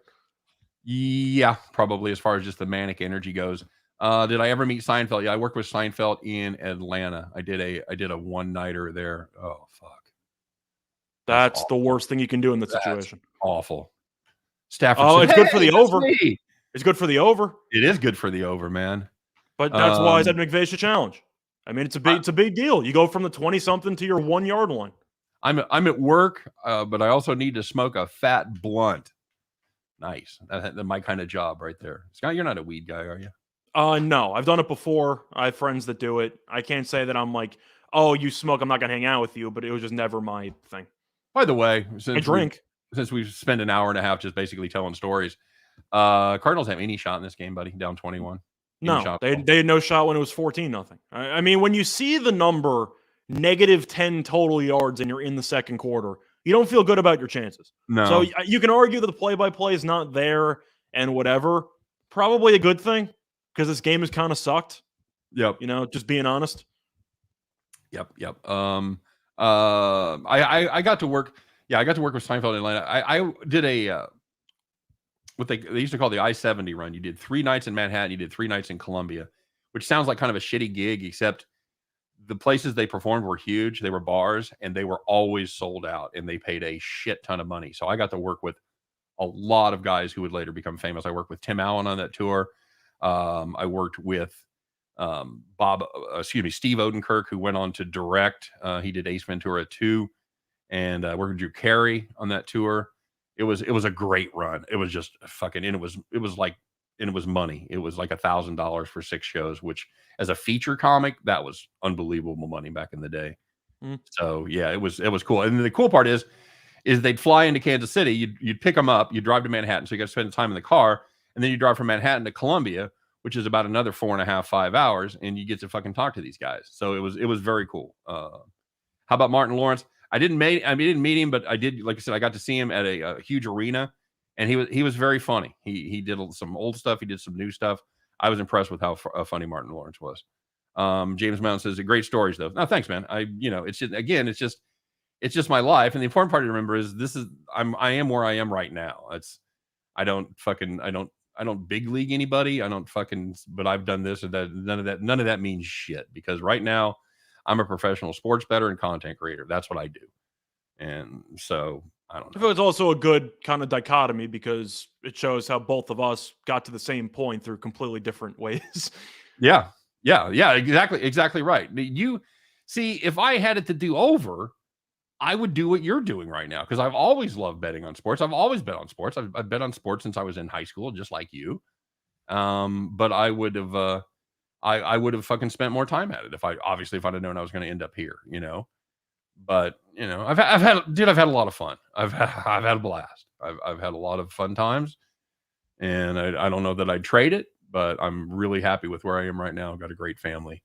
Yeah, probably as far as just the manic energy goes. Did I ever meet Seinfeld? Yeah, I worked with Seinfeld in Atlanta. I did a one-nighter there. Oh fuck, that's the worst thing you can do in that situation. Awful. Stafford. Oh, said, it's good for the over. Me. It's good for the over. It is good for the over, man. But that's why I said McVay should challenge. I mean, it's a big deal. You go from the 20-something to your 1 yard line. I'm at work, but I also need to smoke a fat blunt. Nice. That's my kind of job right there. Scott, you're not a weed guy, are you? No, I've done it before. I have friends that do it. I can't say that I'm like, oh, you smoke, I'm not gonna hang out with you, but it was just never my thing. By the way, I drink. Since we've spent an hour and a half just basically telling stories, Cardinals have any shot in this game, buddy? Down 21. No, they had no shot when it was 14-0. I mean, when you see the number -10 total yards and you're in the second quarter, you don't feel good about your chances. No. So you can argue that the play-by-play is not there and whatever. Probably a good thing because this game has kind of sucked. Yep. Just being honest. Yep. I got to work. Yeah, I got to work with Seinfeld in Atlanta. I did what they used to call the I-70 run. You did 3 nights in Manhattan. You did 3 nights in Columbia, which sounds like kind of a shitty gig, except the places they performed were huge. They were bars, and they were always sold out, and they paid a shit ton of money. So I got to work with a lot of guys who would later become famous. I worked with Tim Allen on that tour. I worked with Steve Odenkirk, who went on to direct. He did Ace Ventura 2. And worked with Drew Carey on that tour. It was a great run. It was just fucking, and it was money. It was like $1,000 for 6 shows, which as a feature comic, that was unbelievable money back in the day. So yeah, it was cool. And the cool part is they'd fly into Kansas City. You'd pick them up. You'd drive to Manhattan, so you got to spend the time in the car, and then you drive from Manhattan to Columbia, which is about another 4.5, 5 hours, and you get to fucking talk to these guys. So it was very cool. How about Martin Lawrence? I didn't meet him, but I did. Like I said, I got to see him at a huge arena, and he was very funny. He did some old stuff. He did some new stuff. I was impressed with how funny Martin Lawrence was. James Mountain says, great stories though. No, thanks, man. It's just my life. And the important part to remember is I am where I am right now. I don't big league anybody. But I've done this and that. None of that means shit, because right now I'm a professional sports bettor and content creator. That's what I do. And so I don't know. I feel it's also a good kind of dichotomy because it shows how both of us got to the same point through completely different ways. Yeah. Exactly right. You see, if I had it to do over, I would do what you're doing right now, because I've always loved betting on sports. I've always bet on sports. I've bet on sports since I was in high school, just like you. But I would have I would have fucking spent more time at it if I'd have known I was going to end up here, But I've had a lot of fun. I've had a blast. I've had a lot of fun times, and I don't know that I'd trade it, but I'm really happy with where I am right now. I've got a great family.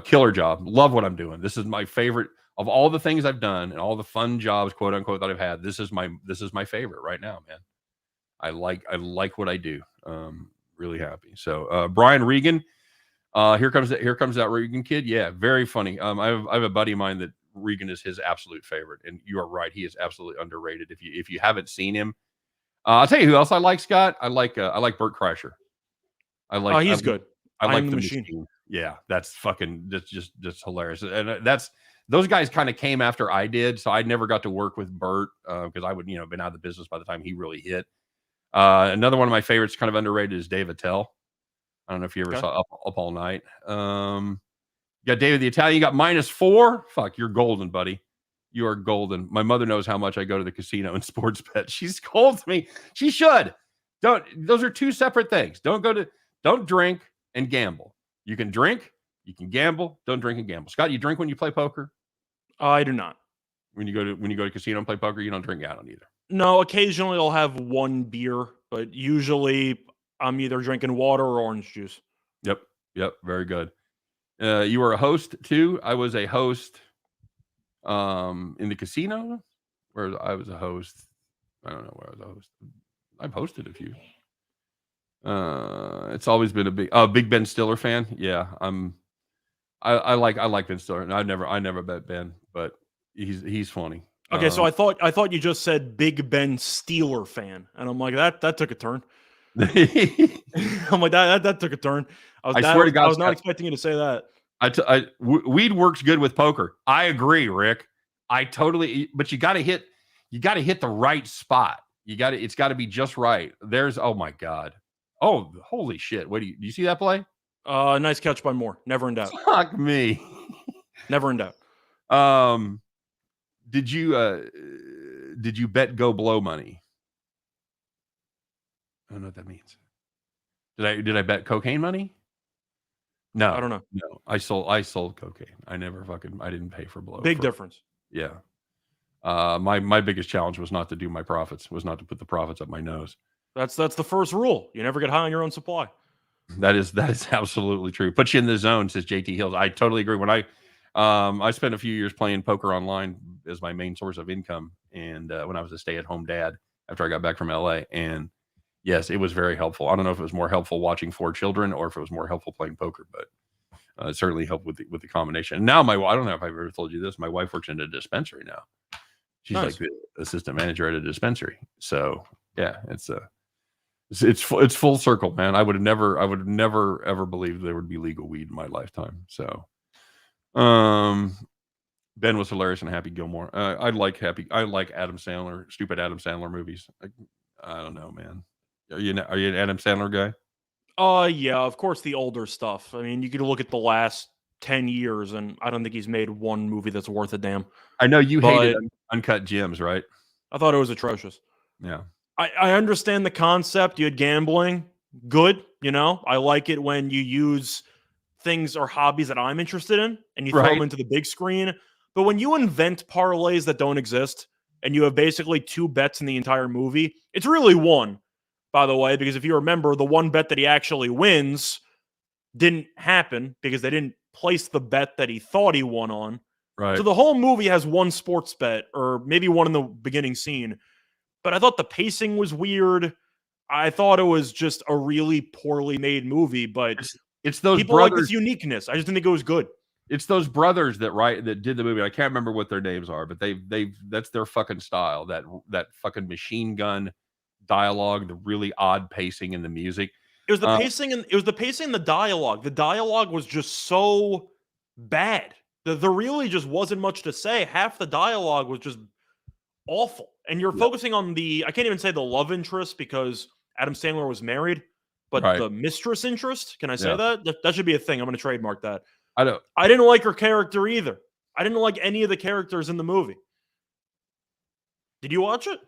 Killer job. Love what I'm doing. This is my favorite of all the things I've done and all the fun jobs, quote unquote, that I've had. This is my favorite right now, man. I like what I do. Really happy. So Brian Regan, here comes that Regan kid. Yeah, very funny. I have a buddy of mine that Regan is his absolute favorite, and you are right. He is absolutely underrated. If you haven't seen him, I'll tell you who else I like. Scott, I like Bert Kreischer. He's good. I like the machine. Yeah, that's just hilarious. And those guys kind of came after I did, so I never got to work with Bert because I would been out of the business by the time he really hit. Another one of my favorites, kind of underrated, is Dave Attell. I don't know if you ever saw Up All Night. You got David the Italian. You got -4. Fuck, you're golden, buddy. You are golden. My mother knows how much I go to the casino and sports bet. She scolds me. She should. Those are two separate things. Don't drink and gamble. You can drink, you can gamble. Don't drink and gamble. Scott, you drink when you play poker? I do not. When you go to casino and play poker, you don't drink. I don't either. No, occasionally I'll have one beer, but usually I'm either drinking water or orange juice. Yep. Very good. You were a host too. I was a host in the casino where I was a host. I don't know where I was a host. I've hosted a few. It's always been a big Ben Stiller fan. Yeah, I like Ben Stiller, and I never bet Ben, but he's funny. Okay, so I thought you just said Big Ben Steeler fan, and I'm like, that took a turn. I'm like, that took a turn. I swear to God, I was not expecting you to say that. Weed works good with poker. I agree, Rick. But you got to hit the right spot. It's got to be just right. Oh my God. Oh, holy shit. Do you see that play? Nice catch by Moore. Never in doubt. Fuck me. Never in doubt. Did you bet go blow money? I don't know what that means. Did I bet cocaine money? No. I don't know. No. I sold cocaine. I didn't pay for blow. Big difference. Yeah. My biggest challenge was not to do my profits, was not to put the profits up my nose. That's the first rule. You never get high on your own supply. That is absolutely true. Put you in the zone, says JT Hills. I totally agree. When I spent a few years playing poker online as my main source of income, and when I was a stay-at-home dad after I got back from LA, and yes, it was very helpful. I don't know if it was more helpful watching 4 children or if it was more helpful playing poker, but it certainly helped with the combination. And now I don't know if I've ever told you this. My wife works in a dispensary now. She's nice. like the assistant manager at a dispensary. So yeah, it's full circle, man. I would have never ever believed there would be legal weed in my lifetime. So, Ben was hilarious and Happy Gilmore. I like Adam Sandler, stupid Adam Sandler movies. I don't know, man. Are you an Adam Sandler guy? Yeah, of course the older stuff. I mean, you could look at the last 10 years and I don't think he's made one movie that's worth a damn. I know you hated Uncut Gems, right? I thought it was atrocious. Yeah. I understand the concept. You had gambling. Good. I like it when you use things or hobbies that I'm interested in and you throw them into the big screen. But when you invent parlays that don't exist and you have basically 2 bets in the entire movie, it's really one, by the way, because if you remember, the one bet that he actually wins didn't happen because they didn't place the bet that he thought he won on. Right. So the whole movie has one sports bet or maybe one in the beginning scene. But I thought the pacing was weird. I thought it was just a really poorly made movie, but it's those people brothers, like this uniqueness. I just didn't think it was good. It's those brothers that did the movie. I can't remember what their names are, but that's their fucking style. That fucking machine gun dialogue, the really odd pacing in the music. It was the pacing and the dialogue. The dialogue was just so bad. There really just wasn't much to say. Half the dialogue was just awful. And you're focusing on I can't even say the love interest because Adam Sandler was married, but the mistress interest. Can I say that? That should be a thing. I'm going to trademark that. I didn't like her character either. I didn't like any of the characters in the movie. Did you watch it?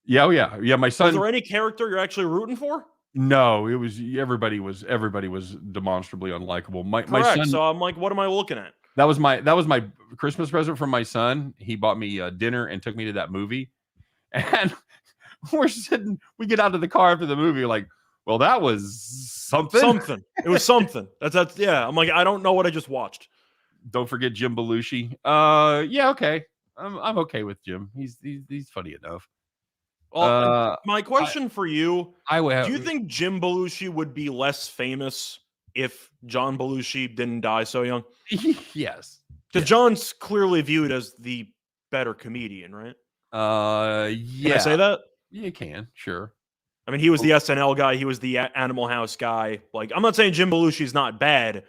Yeah, yeah. My son. Was there any character you're actually rooting for? No, it was everybody was demonstrably unlikable. My son. So I'm like, what am I looking at? That was my Christmas present from my son. He bought me dinner and took me to that movie. And we're sitting, we get out of the car after the movie, like, well, that was something. Something. It was something. That's yeah. I'm like, I don't know what I just watched. Don't forget Jim Belushi. Yeah, okay. I'm okay with Jim. He's funny enough. Well, my question for you: do you think Jim Belushi would be less famous if John Belushi didn't die so young? Yes, because John's clearly viewed as the better comedian, right? Yeah. Can I say that? You can, sure. I mean, he was the SNL guy. He was the Animal House guy. Like, I'm not saying Jim Belushi's not bad,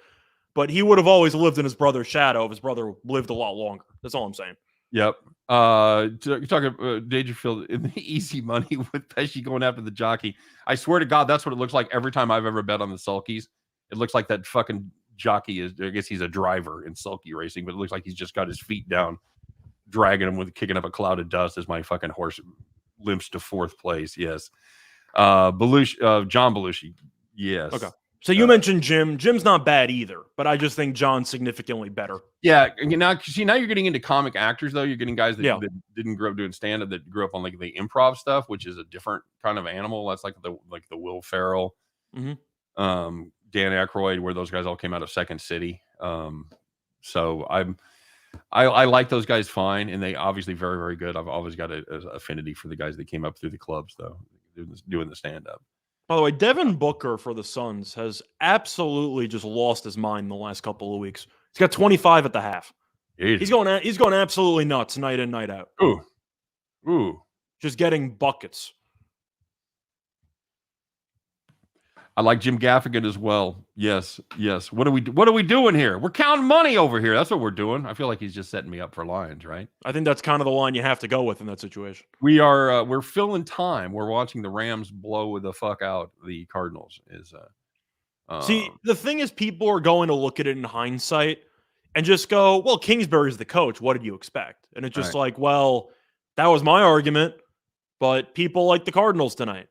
but he would have always lived in his brother's shadow if his brother lived a lot longer. That's all I'm saying. Yep. You're talking Dangerfield in the Easy Money with Pesci going after the jockey. I swear to God, that's what it looks like every time I've ever bet on the sulkies. It looks like that fucking jockey is, I guess he's a driver in sulky racing, but it looks like he's just got his feet down, dragging him with kicking up a cloud of dust as my fucking horse limps to fourth place. Yes. John Belushi. Yes. Okay. So you mentioned Jim. Jim's not bad either, but I just think John's significantly better. Yeah. Now you're getting into comic actors, though. You're getting guys that didn't grow up doing stand-up, that grew up on like the improv stuff, which is a different kind of animal. That's like the Will Ferrell, Dan Aykroyd, where those guys all came out of Second City. So I like those guys fine, and they obviously very, very good. I've always got an affinity for the guys that came up through the clubs, though, doing the stand-up. By the way, Devin Booker for the Suns has absolutely just lost his mind the last couple of weeks. He's got 25 at the half. He's going absolutely nuts night in, night out. Ooh. Just getting buckets. I like Jim Gaffigan as well. Yes. What are we doing here? We're counting money over here. That's what we're doing. I feel like he's just setting me up for lines, right? I think that's kind of the line you have to go with in that situation. We're filling time. We're watching the Rams blow the fuck out the Cardinals. See, the thing is, people are going to look at it in hindsight and just go, well, Kingsbury's the coach. What did you expect? And it's just like, well, that was my argument, but people like the Cardinals tonight.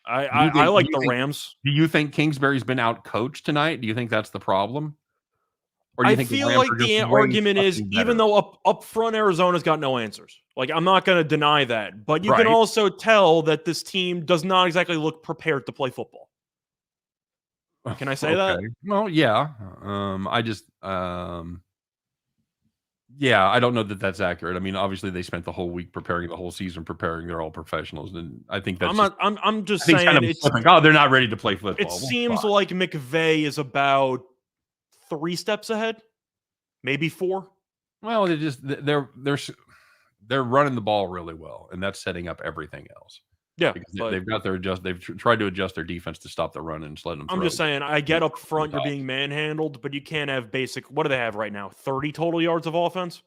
I like the Rams. Do you think Kingsbury's been out coached tonight? Do you think that's the problem? Or do you think feel like the argument is, even though up front Arizona's got no answers. Like, I'm not going to deny that, but you can also tell that this team does not exactly look prepared to play football. Can I say that? Well, yeah. I don't know that that's accurate. I mean, obviously they spent the whole week preparing, the whole season preparing. They're all professionals, and I think that's. I'm just saying they're not ready to play football. It seems like McVay is about 3 steps ahead, maybe 4. Well, they're running the ball really well, and that's setting up everything else. Yeah, because they've tried to adjust their defense to stop the run and just let them. I'm just saying, I get up front, you're being manhandled, but you can't have basic. What do they have right now? 30 total yards of offense.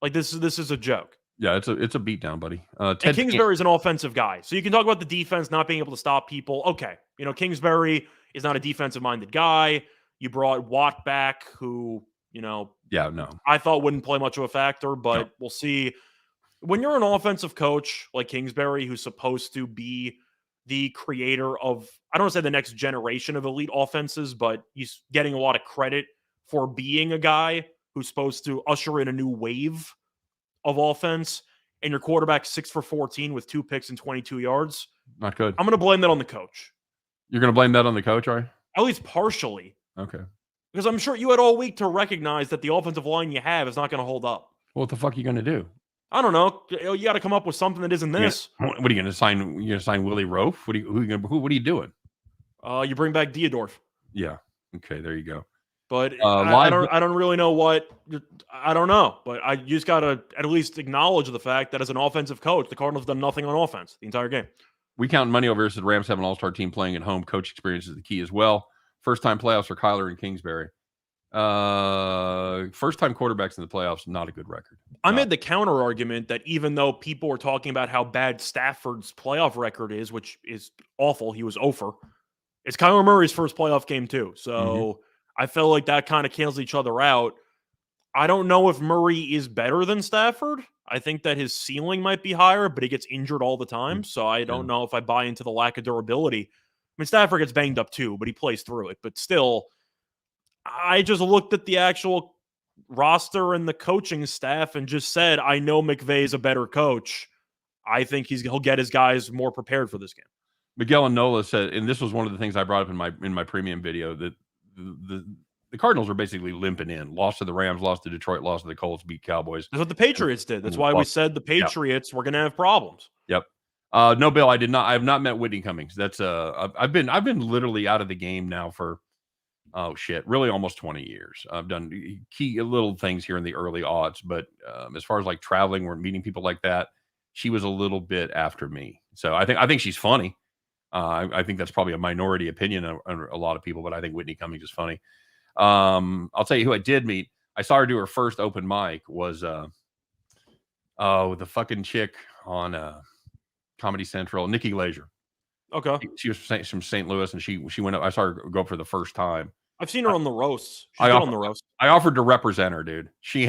Like, this is a joke. Yeah, it's a beatdown, buddy. And Kingsbury's an offensive guy, so you can talk about the defense not being able to stop people. Okay, Kingsbury is not a defensive-minded guy. You brought Watt back, who I thought wouldn't play much of a factor, but we'll see. When you're an offensive coach like Kingsbury, who's supposed to be the creator of, I don't want to say the next generation of elite offenses, but he's getting a lot of credit for being a guy who's supposed to usher in a new wave of offense, and your quarterback 6 for 14 with 2 picks and 22 yards. Not good. I'm going to blame that on the coach. You're going to blame that on the coach, are you? At least partially. Okay. Because I'm sure you had all week to recognize that the offensive line you have is not going to hold up. Well, what the fuck are you going to do? I don't know. You got to come up with something that isn't this. What are you going to sign? You're going to sign Willie Rofe? What are you doing? You bring back Diodorf. Yeah. Okay. There you go. But I don't really know what. I don't know. But you just got to at least acknowledge the fact that as an offensive coach, the Cardinals have done nothing on offense the entire game. We count money over here. Said Rams have an all-star team playing at home. Coach experience is the key as well. First-time playoffs for Kyler and Kingsbury. First-time quarterbacks in the playoffs, not a good record. I made the counter argument that even though people were talking about how bad Stafford's playoff record is, which is awful, he was 0-for, it's Kyler Murray's first playoff game too. So I feel like that kind of cancels each other out. I don't know if Murray is better than Stafford. I think that his ceiling might be higher, but he gets injured all the time. So I don't know if I buy into the lack of durability. I mean, Stafford gets banged up too, but he plays through it. But still, I just looked at the actual roster and the coaching staff and just said, I know McVay's a better coach. I think he'll get his guys more prepared for this game. Miguel and Nola said, and this was one of the things I brought up in my premium video, that the Cardinals are basically limping in. Lost to the Rams, lost to Detroit, lost to the Colts, beat Cowboys. That's what the Patriots did. That's why we said the Patriots were going to have problems. Yep. No, Bill, I have not met Whitney Cummings. That's I've been literally out of the game now for really almost 20 years. I've done key little things here in the early aughts, but as far as like traveling or meeting people like that, she was a little bit after me. So I think she's funny. I think that's probably a minority opinion of a lot of people, but I think Whitney Cummings is funny. I'll tell you who I did meet. I saw her do her first open mic was the fucking chick on Comedy Central, Nikki Glaser. Okay. She was from St. Louis, and she went up. I saw her go up for the first time. I've seen her on the roasts. She's on the roast. I offered to represent her, dude. She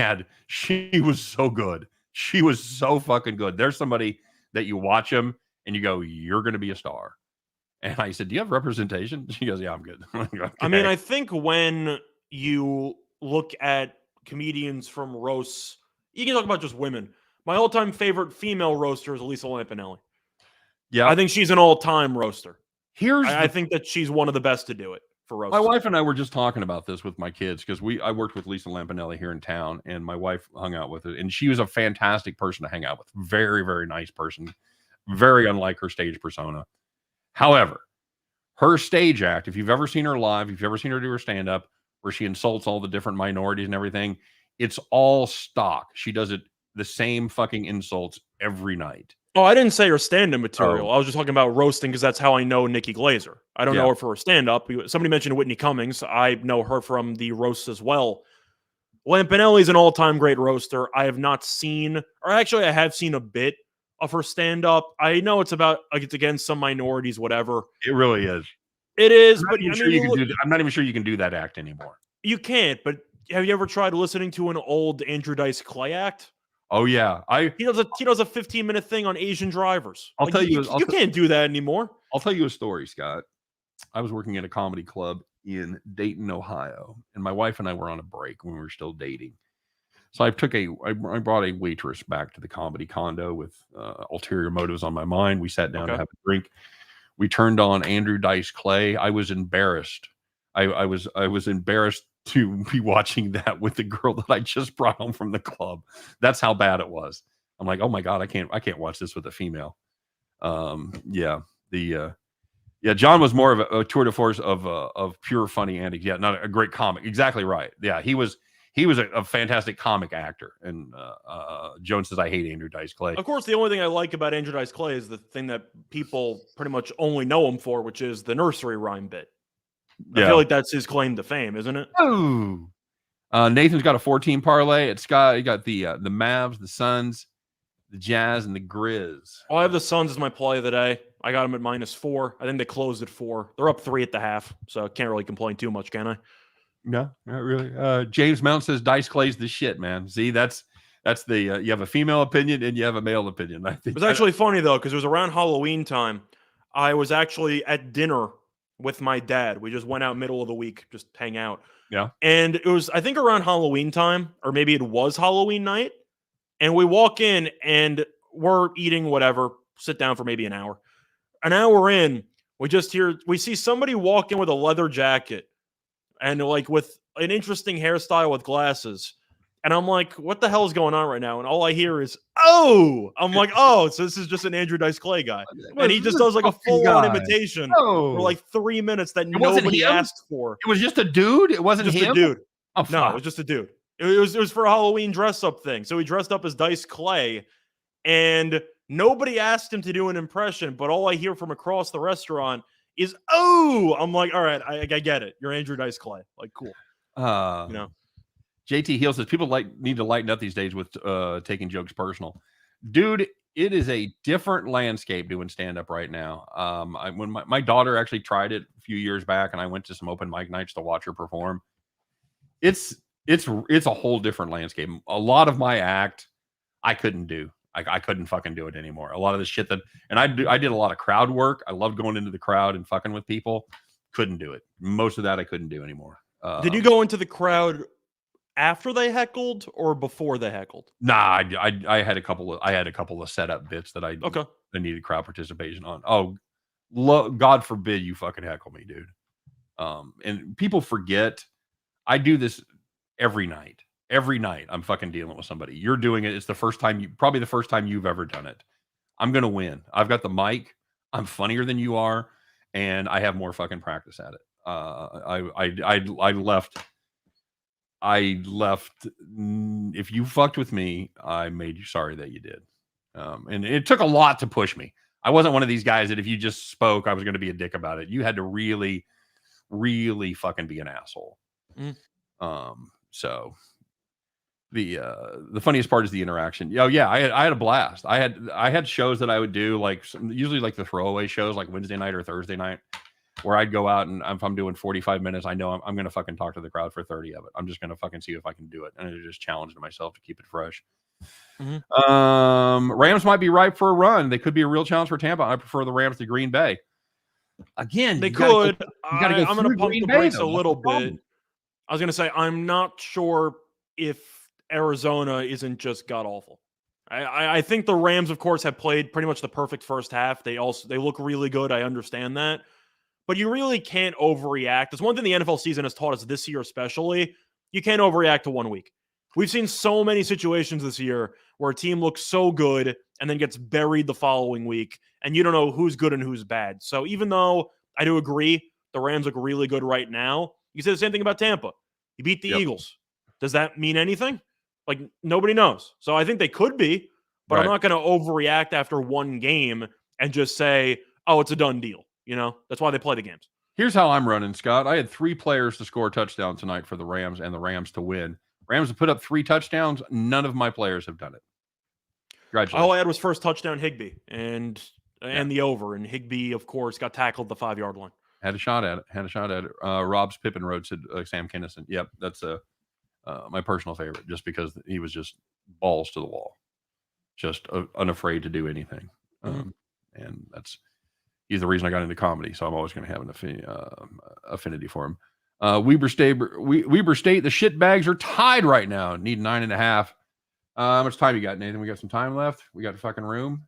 was so good. She was so fucking good. There's somebody that you watch them and you go, you're going to be a star. And I said, do you have representation? She goes, yeah, I'm good. Okay. I mean, I think when you look at comedians from roasts, you can talk about just women. My all-time favorite female roaster is Elisa Lampanelli. Yeah. I think she's an all-time roaster. I think that she's one of the best to do it for roasting. My wife and I were just talking about this with my kids because I worked with Lisa Lampanelli here in town, and my wife hung out with her, and she was a fantastic person to hang out with. Very, very nice person. Very unlike her stage persona. However, her stage act, if you've ever seen her live, if you've ever seen her do her stand-up, where she insults all the different minorities and everything, it's all stock. She does it the same fucking insults every night. Oh, I didn't say her stand-up material. I was just talking about roasting because that's how I know Nikki Glaser. I don't know her for her stand-up. Somebody mentioned Whitney Cummings. I know her from the roasts as well. Lampanelli is an all-time great roaster. I have not seen, or actually I have seen a bit of her stand-up. I know it's against some minorities, whatever. It really is. It is, but I'm not even sure you can do that act anymore. You can't, but have you ever tried listening to an old Andrew Dice Clay act? Oh yeah, he does a 15-minute thing on Asian drivers. I'll tell you, you can't do that anymore. I'll tell you a story, Scott. I was working at a comedy club in Dayton, Ohio, and my wife and I were on a break when we were still dating. So I brought a waitress back to the comedy condo with ulterior motives on my mind. We sat down to have a drink. We turned on Andrew Dice Clay. I was embarrassed. I was embarrassed to be watching that with the girl that I just brought home from the club. That's how bad it was. I'm like, oh my God, I can't watch this with a female. John was more of a tour de force of pure funny antics. Yeah, not a great comic. Exactly right. Yeah, he was a fantastic comic actor. And Joan says, I hate Andrew Dice Clay. Of course, the only thing I like about Andrew Dice Clay is the thing that people pretty much only know him for, which is the nursery rhyme bit. I feel like that's his claim to fame, isn't it? Oh, Nathan's got a 14 parlay. It's got you got the Mavs, the Suns, the Jazz, and the Grizz. Oh, I have the Suns as my play of the day. I got them at -4. I think they closed at 4. They're up 3 at the half, so I can't really complain too much, can I? No, not really. James Mount says Dice Clay's the shit, man. See, that's the you have a female opinion and you have a male opinion. I think it was actually funny though, because it was around Halloween time. I was actually at dinner with my dad. We just went out middle of the week, just hang out. Yeah. And it was, I think, around Halloween time, or maybe it was Halloween night. And we walk in and we're eating whatever, sit down for maybe an hour. An hour in, we see somebody walk in with a leather jacket and like with an interesting hairstyle with glasses. And I'm like, what the hell is going on right now? And all I hear is, oh! I'm like, oh, so this is just an Andrew Dice Clay guy. And he just does like a full-on imitation for like 3 minutes that nobody asked for. It was just a dude? It wasn't just him? A dude. Oh, no, it was just a dude. It was for a Halloween dress-up thing. So he dressed up as Dice Clay, and nobody asked him to do an impression, but all I hear from across the restaurant is, oh! I'm like, all right, I get it. You're Andrew Dice Clay. Like, cool. You know? JT Heel says people need to lighten up these days with taking jokes personal. Dude, it is a different landscape doing stand-up right now. When my daughter actually tried it a few years back, and I went to some open mic nights to watch her perform, it's a whole different landscape. A lot of my act I couldn't do. I couldn't fucking do it anymore. A lot of the shit I did a lot of crowd work. I loved going into the crowd and fucking with people. Couldn't do it. Most of that I couldn't do anymore. Did you go into the crowd after they heckled or before they heckled? Nah, I had a couple of setup bits that I needed crowd participation on. Oh, God forbid you fucking heckle me, dude. And people forget I do this every night. Every night I'm fucking dealing with somebody. You're doing it. It's probably the first time you've ever done it. I'm going to win. I've got the mic. I'm funnier than you are. And I have more fucking practice at it. I left. If you fucked with me, I made you sorry that you did. And it took a lot to push me. I wasn't one of these guys that if you just spoke, I was going to be a dick about it. You had to really, really fucking be an asshole. So the funniest part is the interaction. Oh yeah, I had a blast. I had shows that I would do, like usually like the throwaway shows, like Wednesday night or Thursday night, where I'd go out and if I'm doing 45 minutes, I know I'm going to fucking talk to the crowd for 30 of it. I'm just going to fucking see if I can do it. And I just challenged myself to keep it fresh. Rams might be ripe for a run. They could be a real challenge for Tampa. I prefer the Rams to Green Bay. Again, they could. I'm going to pump the brakes a little bit. I was going to say, I'm not sure if Arizona isn't just god awful. I think the Rams, of course, have played pretty much the perfect first half. They look really good. I understand that. But you really can't overreact. That's one thing the NFL season has taught us this year especially. You can't overreact to 1 week. We've seen so many situations this year where a team looks so good and then gets buried the following week, and you don't know who's good and who's bad. So even though I do agree the Rams look really good right now, you can say the same thing about Tampa. You beat the Eagles. Does that mean anything? Like, nobody knows. So I think they could be, but I'm not going to overreact after one game and just say, oh, it's a done deal. You know, that's why they play the games. Here's how I'm running, Scott. I had 3 players to score a touchdown tonight for the Rams and the Rams to win. Rams have put up 3 touchdowns. None of my players have done it. Congratulations. All I had was first touchdown Higbee and the over. And Higbee, of course, got tackled the 5-yard line. Had a shot at it. Rob's Pippin Road said Sam Kinison. Yep, that's my personal favorite, just because he was just balls to the wall, just unafraid to do anything. And he's the reason I got into comedy, so I'm always going to have an affinity for him. Weber State, the shit bags are tied right now. Need 9.5. How much time you got, Nathan? We got some time left. We got a fucking room.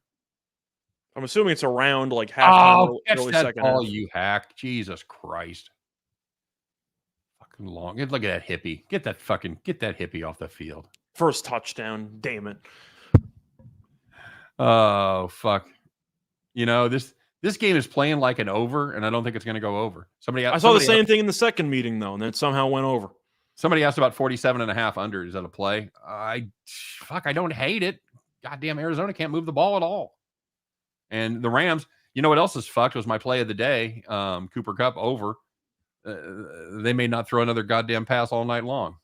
I'm assuming it's around like halftime or early that second ball, half. You hack. Jesus Christ. Fucking long. Look at that hippie. Get that hippie off the field. First touchdown. Damn it. Oh, fuck. You know, this game is playing like an over, and I don't think it's going to go over. I saw the same thing in the second meeting, though, and then it somehow went over. Somebody asked about 47.5 under. Is that a play? I don't hate it. Goddamn, Arizona can't move the ball at all. And the Rams, you know what else is fucked was my play of the day, Cooper Kupp over. They may not throw another goddamn pass all night long.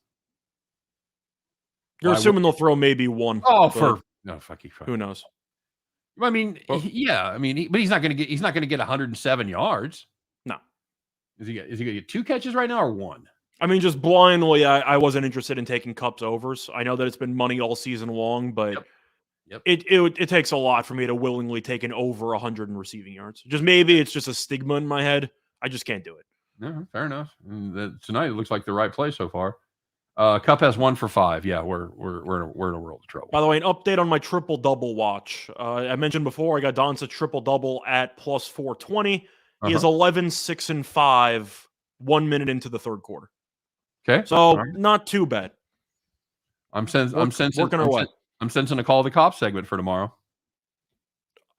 You're assuming they'll throw maybe one. Oh, fuck you. Who knows? I mean, but he's not going to get 107 yards. No. Is he going to get 2 catches right now or 1? I mean, just blindly, I wasn't interested in taking Kupp's overs. I know that it's been money all season long, but it takes a lot for me to willingly take an over 100 in receiving yards. Maybe it's just a stigma in my head. I just can't do it. No, fair enough. Tonight it looks like the right play so far. Kupp has 1 for 5. Yeah, we're in a world of trouble. By the way, an update on my triple double watch. I mentioned before I got Donsa triple double at plus 420. He is 11, 6, and 5 1 minute into the third quarter. Okay, so not too bad. I'm sensing working our way. I'm sensing a call the cops segment for tomorrow.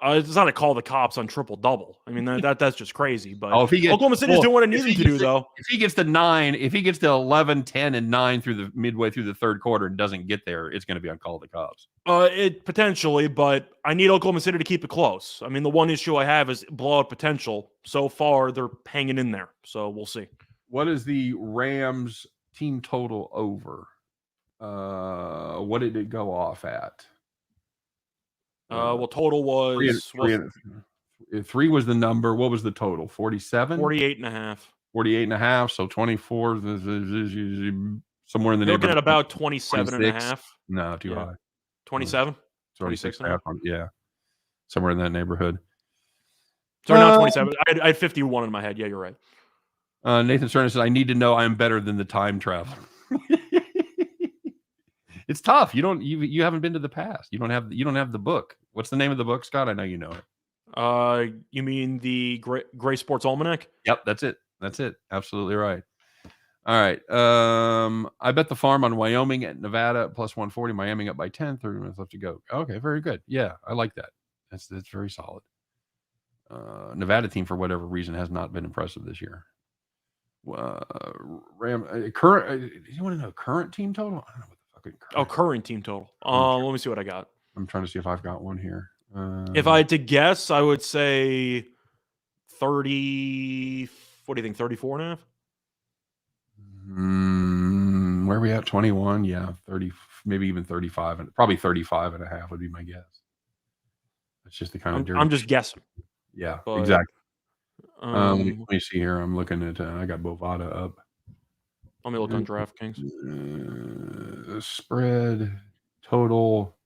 It's not a call the cops on triple double. I mean that's just crazy. But Oklahoma City's doing what it needs to do, though. If he gets to 9, if he gets to 11, 10, and 9 through the midway through the third quarter and doesn't get there, it's going to be on call the cops. It potentially, but I need Oklahoma City to keep it close. I mean, the one issue I have is blowout potential. So far, they're hanging in there. So we'll see. What is the Rams team total over? What did it go off at? Total was 3 was the number. What was the total? 47? 48.5. 48.5. So 24 somewhere in the neighborhood. Looking at about 27.5. No, too high. 27? 26.5. Yeah. Somewhere in that neighborhood. Sorry, not 27. I had 51 in my head. Yeah, you're right. Nathan Cerner says, I need to know I'm better than the time traveler. It's tough. You haven't been to the past. You don't have the book. What's the name of the book, Scott? I know you know it. You mean the Gray Sports Almanac? Yep, that's it. Absolutely right. All right. I bet the farm on Wyoming at Nevada plus 140. Miami up by 10. 30 minutes left to go. Okay, very good. Yeah, I like that. That's very solid. Nevada team, for whatever reason, has not been impressive this year. Current. You want to know current team total? I don't know what the fucking current. Current team total. Let me see what I got. I'm trying to see if I've got one here. If I had to guess, I would say 30. What do you think? 34 and a half? Where are we at? 21? Yeah, 30, maybe even 35, and probably 35 and a half would be my guess. That's just the kind of dirty. I'm just guessing. Yeah, exactly. Let me see here. I'm looking at. I got Bovada up. Let me look on DraftKings. Spread total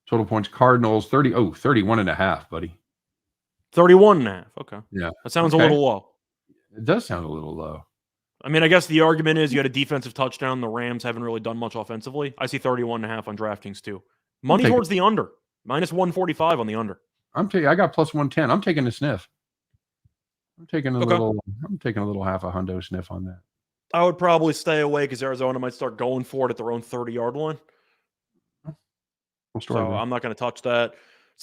points. Cardinals 31 and a half, buddy. 31 and a half. Okay. Yeah, that sounds a little low. It does sound a little low. I mean, I guess the argument is you had a defensive touchdown. The Rams haven't really done much offensively. I see 31 and a half on DraftKings too. Money towards the under. Minus 145 on the under. I got plus 110. I'm taking a sniff. I'm taking a little half a hundo sniff on that. I would probably stay away because Arizona might start going for it at their own 30-yard line. So I'm not going to touch that.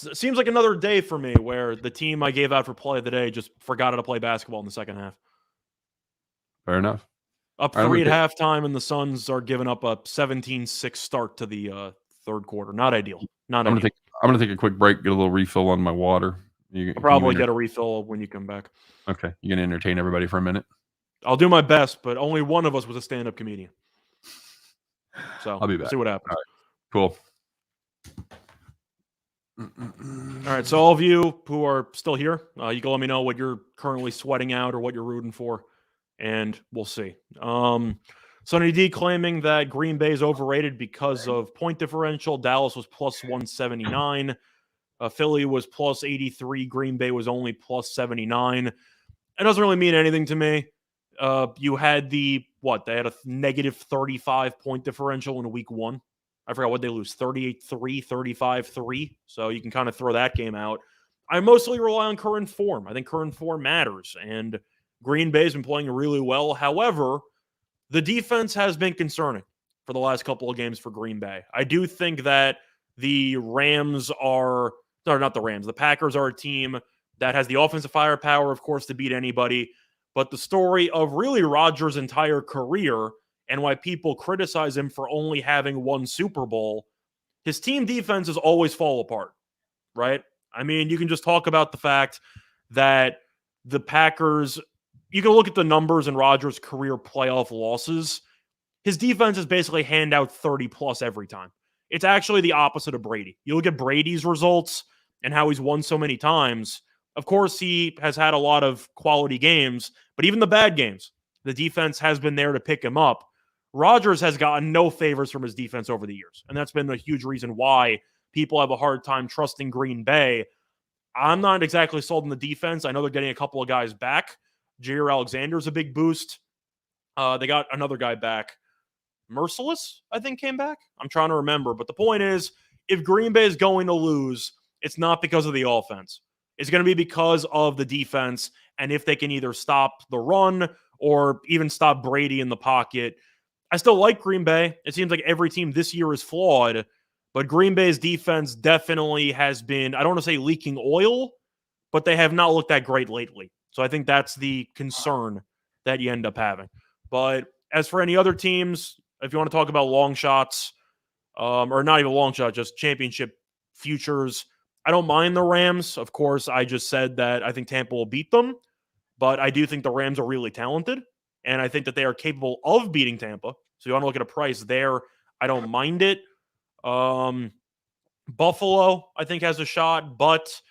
It seems like another day for me where the team I gave out for play of the day just forgot how to play basketball in the second half. Fair enough. Up 3 at halftime, and the Suns are giving up a 17-6 start to the third quarter. Not ideal. I'm going to take a quick break, get a little refill on my water. I'll probably get a refill when you come back. Okay. You going to entertain everybody for a minute? I'll do my best, but only one of us was a stand-up comedian. So I'll be back. See what happens. All right. Cool. All right. So all of you who are still here, you can let me know what you're currently sweating out or what you're rooting for, and we'll see. Sonny D claiming that Green Bay is overrated because of point differential. Dallas was plus 179. Philly was plus 83. Green Bay was only plus 79. It doesn't really mean anything to me. You had they had a negative 35 point differential in week one. I forgot what they lose, 38-3, 35-3. So you can kind of throw that game out. I mostly rely on current form. I think current form matters. And Green Bay's been playing really well. However, the defense has been concerning for the last couple of games for Green Bay. I do think that the Packers are a team that has the offensive firepower, of course, to beat anybody. But the story of really Rodgers' entire career and why people criticize him for only having one Super Bowl, his team defenses always fall apart, right? I mean, you can just talk about the fact that the Packers, you can look at the numbers in Rodgers' career playoff losses. His defenses basically hand out 30-plus every time. It's actually the opposite of Brady. You look at Brady's results and how he's won so many times. Of course, he has had a lot of quality games, but even the bad games, the defense has been there to pick him up. Rodgers has gotten no favors from his defense over the years, and that's been a huge reason why people have a hard time trusting Green Bay. I'm not exactly sold on the defense. I know they're getting a couple of guys back. Jair Alexander's a big boost. They got another guy back. Merciless, I think, came back. I'm trying to remember. But the point is, if Green Bay is going to lose, it's not because of the offense. It's going to be because of the defense, and if they can either stop the run or even stop Brady in the pocket. I still like Green Bay. It seems like every team this year is flawed, but Green Bay's defense definitely has been, I don't want to say leaking oil, but they have not looked that great lately. So I think that's the concern that you end up having. But as for any other teams, if you want to talk about long shots, or not even long shot, just championship futures, I don't mind the Rams. Of course, I just said that I think Tampa will beat them, but I do think the Rams are really talented, and I think that they are capable of beating Tampa. So you want to look at a price there, I don't mind it. Buffalo, I think, has a shot, but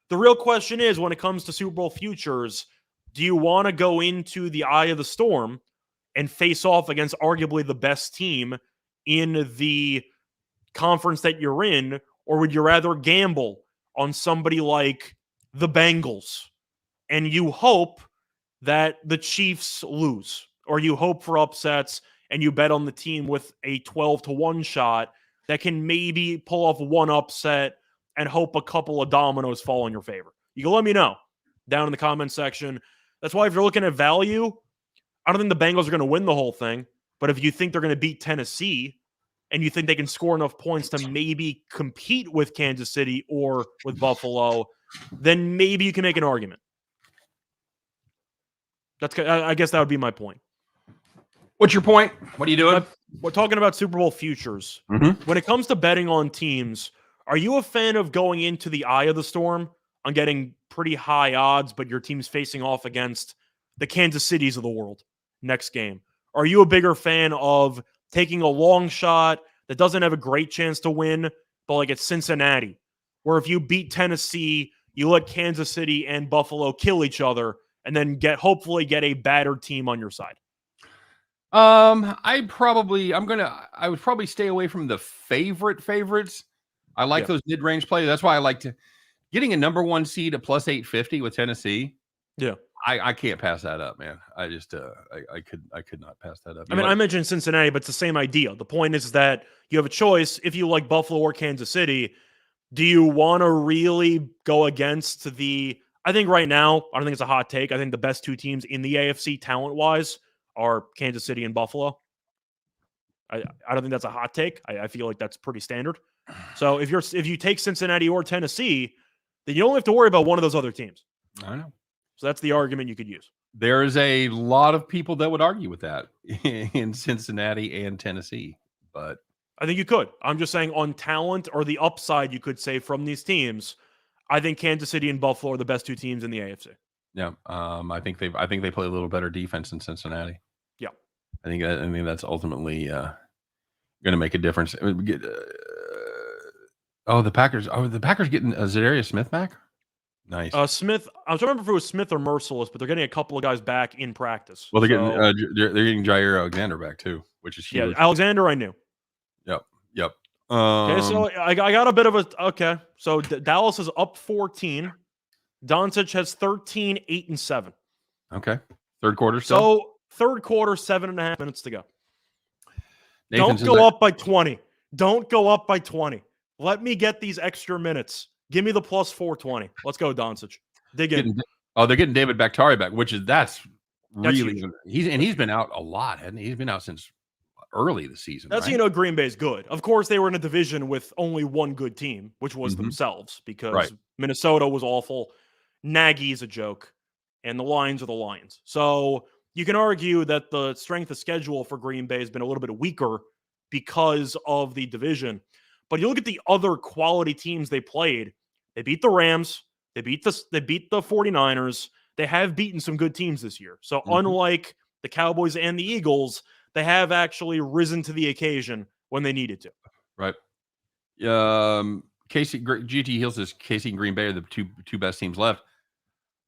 the real question is, when it comes to Super Bowl futures, do you want to go into the eye of the storm and face off against arguably the best team in the conference that you're in, or would you rather gamble on somebody like the Bengals and you hope that the Chiefs lose, or you hope for upsets and you bet on the team with a 12-1 shot that can maybe pull off one upset and hope a couple of dominoes fall in your favor? You can let me know down in the comment section. That's why if you're looking at value, I don't think the Bengals are going to win the whole thing. But if you think they're going to beat Tennessee and you think they can score enough points to maybe compete with Kansas City or with Buffalo, then maybe you can make an argument. I guess that would be my point. What's your point? What are you doing? We're talking about Super Bowl futures. Mm-hmm. When it comes to betting on teams, are you a fan of going into the eye of the storm on getting pretty high odds, but your team's facing off against the Kansas Cities of the world next game? Are you a bigger fan of taking a long shot that doesn't have a great chance to win, but like it's Cincinnati, where if you beat Tennessee, you let Kansas City and Buffalo kill each other and then hopefully get a battered team on your side? I would probably stay away from the favorites. I like those mid-range plays. That's why I like getting a number one seed at plus 850 with Tennessee. Yeah. I can't pass that up, man. I just I could not pass that up. I mentioned Cincinnati, but it's the same idea. The point is that you have a choice. If you like Buffalo or Kansas City, do you want to really go against I think right now, I don't think it's a hot take. I think the best two teams in the AFC talent-wise are Kansas City and Buffalo. I don't think that's a hot take. I feel like that's pretty standard. So if you take Cincinnati or Tennessee, then you only have to worry about one of those other teams. I know. So that's the argument you could use. There is a lot of people that would argue with that in Cincinnati and Tennessee, but I think you could. I'm just saying on talent or the upside, you could say from these teams, I think Kansas City and Buffalo are the best two teams in the AFC. Yeah, I think they play a little better defense than Cincinnati. Yeah, I think that's ultimately going to make a difference. The Packers. Oh, the Packers getting Zadarius Smith back. Nice. Smith. I was trying to remember if it was Smith or Merciless, but they're getting a couple of guys back in practice. Well, they're getting Jair Alexander back too, which is huge. Yeah, Alexander, I knew. Yep. Okay, so I got a bit of a okay. So Dallas is up 14. Doncic has 13, 8, and 7. Okay. Third quarter. Still? So third quarter, 7.5 minutes to go. Nathan Don't go up by 20. Don't go up by 20. Let me get these extra minutes. Give me the plus 420. Let's go, Doncic. Dig in. They're getting David Bakhtiari back, that's really huge. He's been out a lot, hasn't he? He's been out since early the season. That's right? Green Bay's good. Of course, they were in a division with only one good team, which was themselves, because Minnesota was awful. Nagy's a joke, and the Lions are the Lions. So you can argue that the strength of schedule for Green Bay has been a little bit weaker because of the division. But you look at the other quality teams they played. They beat the Rams. They beat the 49ers. They have beaten some good teams this year. So unlike the Cowboys and the Eagles, they have actually risen to the occasion when they needed to. Right. GT Heels says Casey and Green Bay are the two best teams left.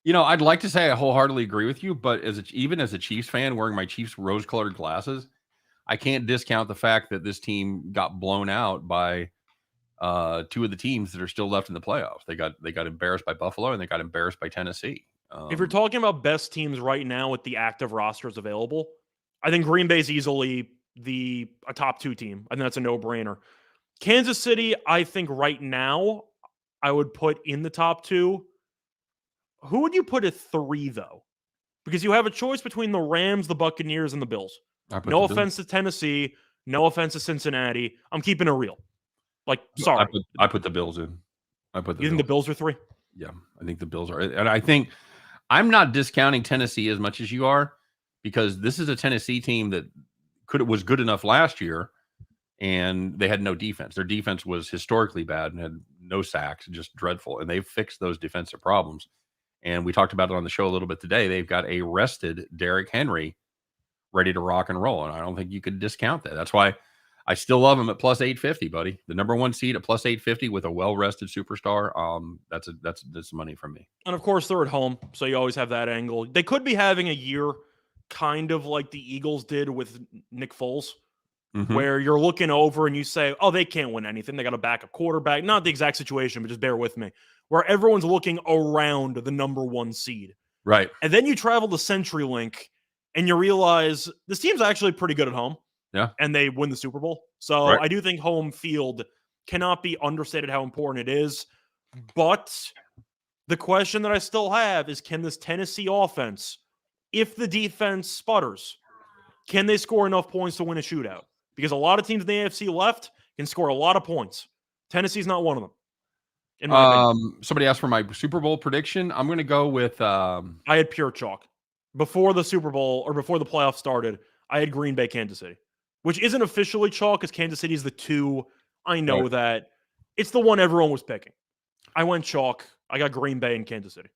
I'd like to say I wholeheartedly agree with you, but even as a Chiefs fan wearing my Chiefs rose-colored glasses, I can't discount the fact that this team got blown out by two of the teams that are still left in the playoffs. They got embarrassed by Buffalo and they got embarrassed by Tennessee. If you're talking about best teams right now with the active rosters available, I think Green Bay's easily a top two team. I think that's a no-brainer. Kansas City, I think right now, I would put in the top two. Who would you put at 3, though? Because you have a choice between the Rams, the Buccaneers, and the Bills. No offense to Tennessee. No offense to Cincinnati. I'm keeping it real. Sorry. I put the Bills in. You think the Bills are 3? Yeah, I think the Bills are. And I think I'm not discounting Tennessee as much as you are, because this is a Tennessee team that was good enough last year, and they had no defense. Their defense was historically bad and had no sacks, just dreadful. And they've fixed those defensive problems. And we talked about it on the show a little bit today. They've got a rested Derrick Henry ready to rock and roll. And I don't think you could discount that. That's why I still love him at plus 850, buddy. The number one seed at plus 850 with a well-rested superstar. That's money from me. And of course, they're at home, so you always have that angle. They could be having a year kind of like the Eagles did with Nick Foles, where you're looking over and you say, oh, they can't win anything. They got a backup quarterback. Not the exact situation, but just bear with me. Where everyone's looking around the number one seed. Right. And then you travel to CenturyLink and you realize this team's actually pretty good at home. and they win the Super Bowl. So Right. I do think home field cannot be understated how important it is. But the question that I still have is, can this Tennessee offense, if the defense sputters, can they score enough points to win a shootout? Because a lot of teams in the AFC left can score a lot of points. Tennessee's not one of them, in my opinion. Somebody asked for my Super Bowl prediction. I'm going to go with. I had pure chalk. Before the Super Bowl or before the playoffs started, I had Green Bay, Kansas City, which isn't officially chalk because Kansas City is the 2. I know Right. that. It's the one everyone was picking. I went chalk. I got Green Bay and Kansas City.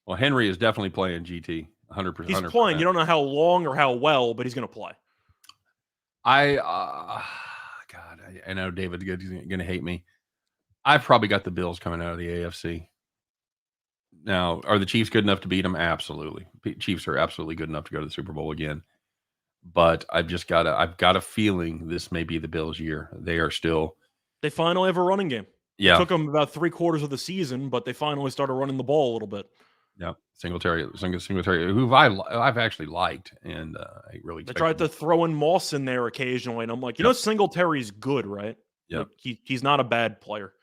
Well, Henry is definitely playing GT 100%. He's playing. You don't know how long or how well, but he's going to play. God, I know David's going to hate me. I've probably got the Bills coming out of the AFC. Now, are the Chiefs good enough to beat them? Absolutely. Chiefs are absolutely good enough to go to the Super Bowl again. But I've got a feeling this may be the Bills' year. They are still. They finally have a running game. Yeah. It took them about 3/4 of the season, but they finally started running the ball a little bit. Yeah, Singletary, who I've actually liked, and I really. They tried to throw in Moss in there occasionally, and I'm like, you know, Singletary's good, right? Yeah, like, he's not a bad player.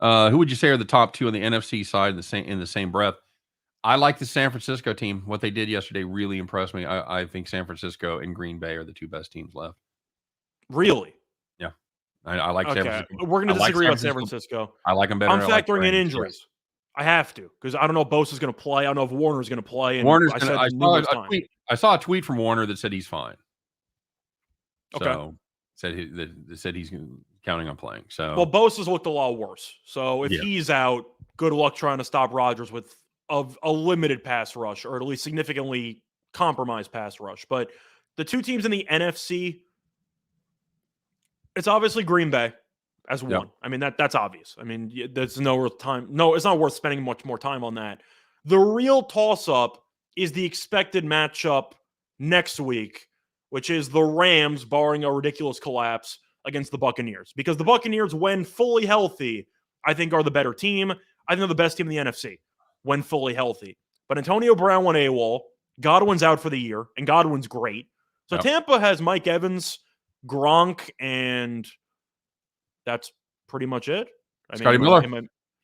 Who would you say are the top 2 on the NFC side in the same breath? I like the San Francisco team. What they did yesterday really impressed me. I think San Francisco and Green Bay are the 2 best teams left. Really? Yeah, I like San Francisco. We're going to disagree about San Francisco. I like them better. I'm factoring in injuries. I have to, because I don't know if Bosa's going to play. I don't know if Warner's going to play. And I saw a tweet from Warner that said he's fine. Okay. So said he's counting on playing. So well, Bosa's looked a lot worse. So if he's out, good luck trying to stop Rodgers with a limited pass rush, or at least significantly compromised pass rush. But the 2 teams in the NFC, it's obviously Green Bay as one. I mean, that's obvious. I mean, there's no real time. No, it's not worth spending much more time on that. The real toss-up is the expected matchup next week, which is the Rams, barring a ridiculous collapse, against the Buccaneers. Because the Buccaneers, when fully healthy, I think are the better team. I think they're the best team in the NFC when fully healthy. But Antonio Brown went AWOL. Godwin's out for the year, and Godwin's great. So Tampa has Mike Evans, Gronk, and that's pretty much it. Scotty Miller.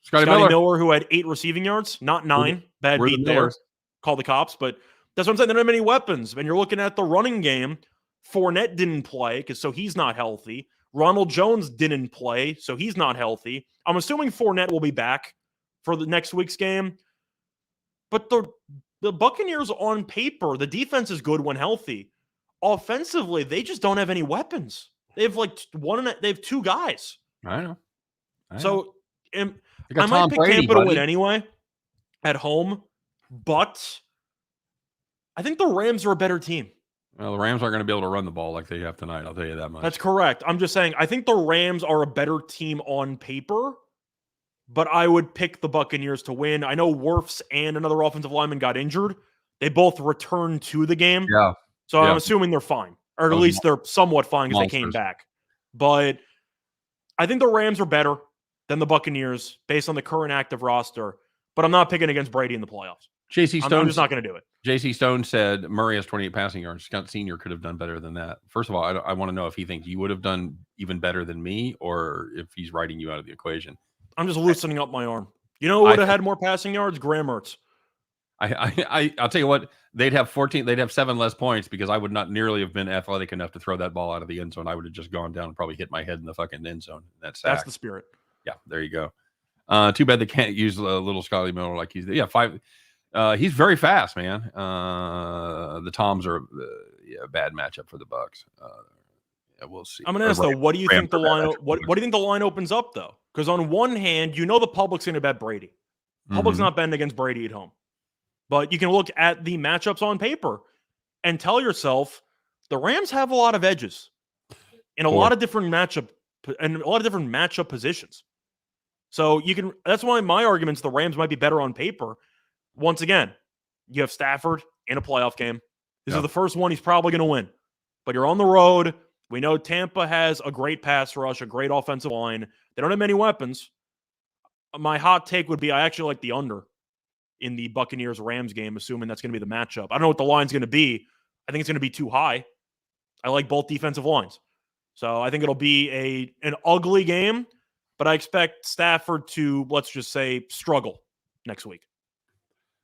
Scotty Miller, who had 8 receiving yards, not 9. Bad beat there. Call the cops. But that's what I'm saying. They don't have many weapons. When you're looking at the running game, Fournette didn't play so he's not healthy. Ronald Jones didn't play, so he's not healthy. I'm assuming Fournette will be back for the next week's game. But the Buccaneers on paper, the defense is good when healthy. Offensively, they just don't have any weapons. They have they have 2 guys. I know. So I might pick Tampa to win anyway at home, but I think the Rams are a better team. Well, the Rams aren't going to be able to run the ball like they have tonight. I'll tell you that much. That's correct. I'm just saying, I think the Rams are a better team on paper, but I would pick the Buccaneers to win. I know Wirfs and another offensive lineman got injured. They both returned to the game. Yeah. So I'm assuming they're fine, or at least they're somewhat fine because they came back. But I think the Rams are better than the Buccaneers based on the current active roster, but I'm not picking against Brady in the playoffs. J.C. Stone. I'm just not going to do it. J.C. Stone said Murray has 28 passing yards. Scott Sr. could have done better than that. First of all, I want to know if he thinks you would have done even better than me, or if he's writing you out of the equation. I'm just loosening up my arm. You know who would have had more passing yards? Graham Mertz. I'll tell you what, they'd have 7 less points because I would not nearly have been athletic enough to throw that ball out of the end zone. I would have just gone down and probably hit my head in the fucking end zone. That's the spirit. Yeah, there you go. Too bad they can't use a little Scotty Miller like he's 5. He's very fast, man. The Toms are a bad matchup for the Bucks. We'll see. I'm going to ask though, what do you think the line? What do you think the line opens up though? Because on one hand, the public's going to bet Brady. Public's not betting against Brady at home, but you can look at the matchups on paper and tell yourself the Rams have a lot of edges in a lot of different matchup positions. So that's why my argument's the Rams might be better on paper. Once again, you have Stafford in a playoff game. This is the first one he's probably going to win. But you're on the road. We know Tampa has a great pass rush, a great offensive line. They don't have many weapons. My hot take would be I actually like the under in the Buccaneers-Rams game, assuming that's going to be the matchup. I don't know what the line's going to be. I think it's going to be too high. I like both defensive lines. So I think it'll be an ugly game, but I expect Stafford to, let's just say, struggle next week.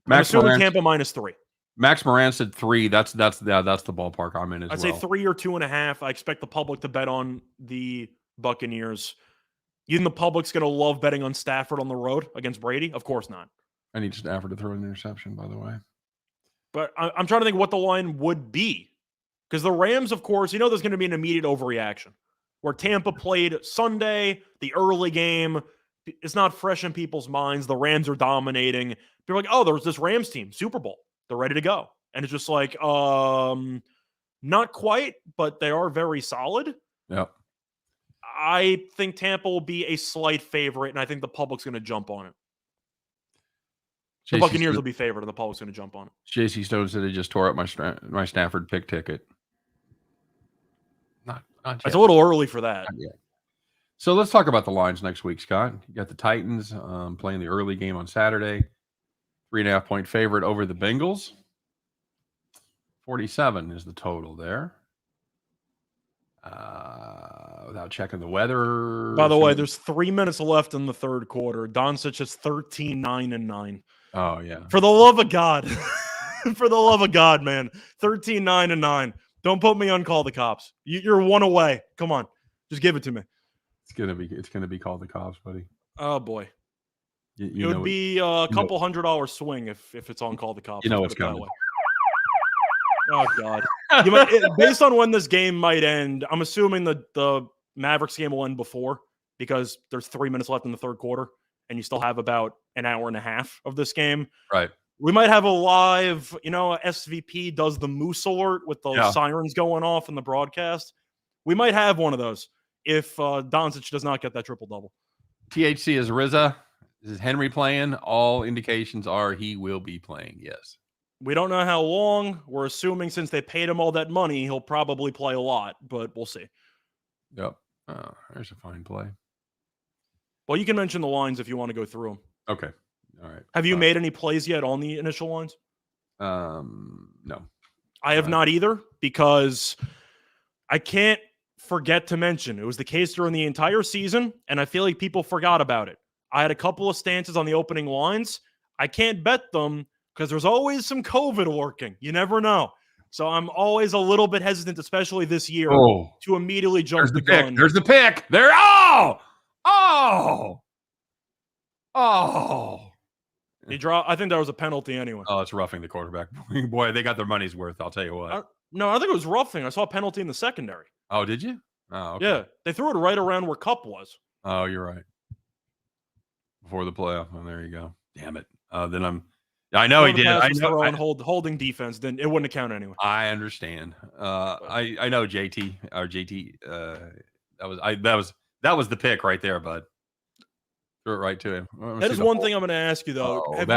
I'm assuming Tampa -3. Max Moran said 3. That's the ballpark I'm in as well. I'd say 3 or 2.5. I expect the public to bet on the Buccaneers. You think the public's going to love betting on Stafford on the road against Brady? Of course not. I need Stafford to throw an interception, by the way. But I'm trying to think what the line would be. Because the Rams, of course, there's going to be an immediate overreaction. Where Tampa played Sunday, the early game, it's not fresh in people's minds. The Rams are dominating. They're like, oh, there's this Rams team, Super Bowl. They're ready to go. And it's just like, not quite, but they are very solid. Yep. I think Tampa will be a slight favorite, and I think the public's going to jump on it. The Buccaneers will be favored, and the public's going to jump on it. JC Stone said he just tore up my Stafford pick ticket. Not yet. It's a little early for that. Not yet. So let's talk about the lines next week, Scott. You got the Titans playing the early game on Saturday. 3.5-point favorite over the Bengals. 47 is the total there. Without checking the weather. By the way, there's 3 minutes left in the third quarter. Doncic is 13-9-9. Oh, yeah. For the love of God. For the love of God, man. 13-9-9. Don't put me on Call the Cops. You're one away. Come on. Just give it to me. It's gonna be Called the Cops, buddy. Oh, boy. It would be a couple $100 swing if it's on Call the Cops. You know what's coming. Oh, God. Based on when this game might end, I'm assuming the Mavericks game will end before because there's 3 minutes left in the third quarter, and you still have about an hour and a half of this game. Right. We might have a live, SVP does the moose alert with the sirens going off in the broadcast. We might have one of those if Doncic does not get that triple-double. THC is Rizza. Is Henry playing? All indications are he will be playing, yes. We don't know how long. We're assuming since they paid him all that money, he'll probably play a lot, but we'll see. Yep. There's a fine play. Well, you can mention the lines if you want to go through them. Okay. All right. Have you made any plays yet on the initial lines? No. I have not either because I can't forget to mention it was the case during the entire season, and I feel like people forgot about it. I had a couple of stances on the opening lines. I can't bet them because there's always some COVID lurking. You never know. So I'm always a little bit hesitant, especially this year, to immediately jump the gun. There's the pick. There. Oh! He dropped. I think that was a penalty anyway. Oh, it's roughing the quarterback. Boy, they got their money's worth. I'll tell you what. No, I think it was roughing. I saw a penalty in the secondary. Oh, did you? Oh, okay. Yeah. They threw it right around where Cup was. Oh, you're right. Before the playoff. Oh, there you go. Damn it. I know he did. I know. Holding defense. Then it wouldn't count anyway. I understand. I know JT or JT. That was the pick right there, bud. Threw it right to him. That is one thing I'm going to ask you though. Have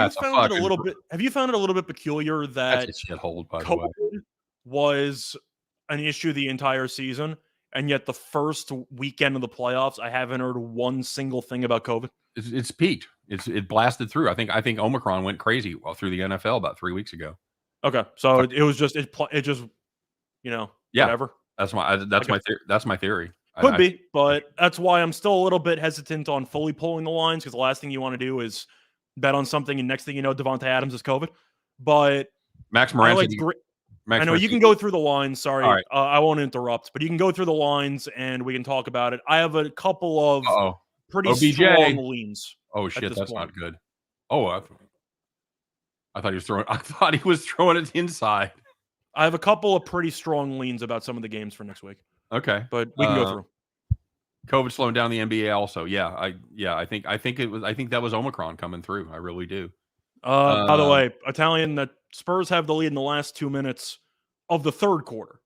you found it a little bit peculiar that that's a shithold, by the COVID way, was an issue the entire season, and yet the first weekend of the playoffs, I haven't heard one single thing about COVID. It's peaked. It blasted through. I think Omicron went crazy through the NFL about 3 weeks ago. Okay, so it was just whatever. That's my theory. Could be, but that's why I'm still a little bit hesitant on fully pulling the lines because the last thing you want to do is bet on something and next thing you know, Devontae Adams is COVID. But Max Moran. I know you can go through the lines. Sorry, right. I won't interrupt, but you can go through the lines and we can talk about it. I have a couple of pretty strong leans. Oh shit, that's not good. Oh, I thought he was throwing it inside. I have a couple of pretty strong leans about some of the games for next week. Okay, but we can go through. COVID slowing down the NBA also. I think that was Omicron coming through. I really do. By the way, Italian, the Spurs have the lead in the last 2 minutes of the third quarter.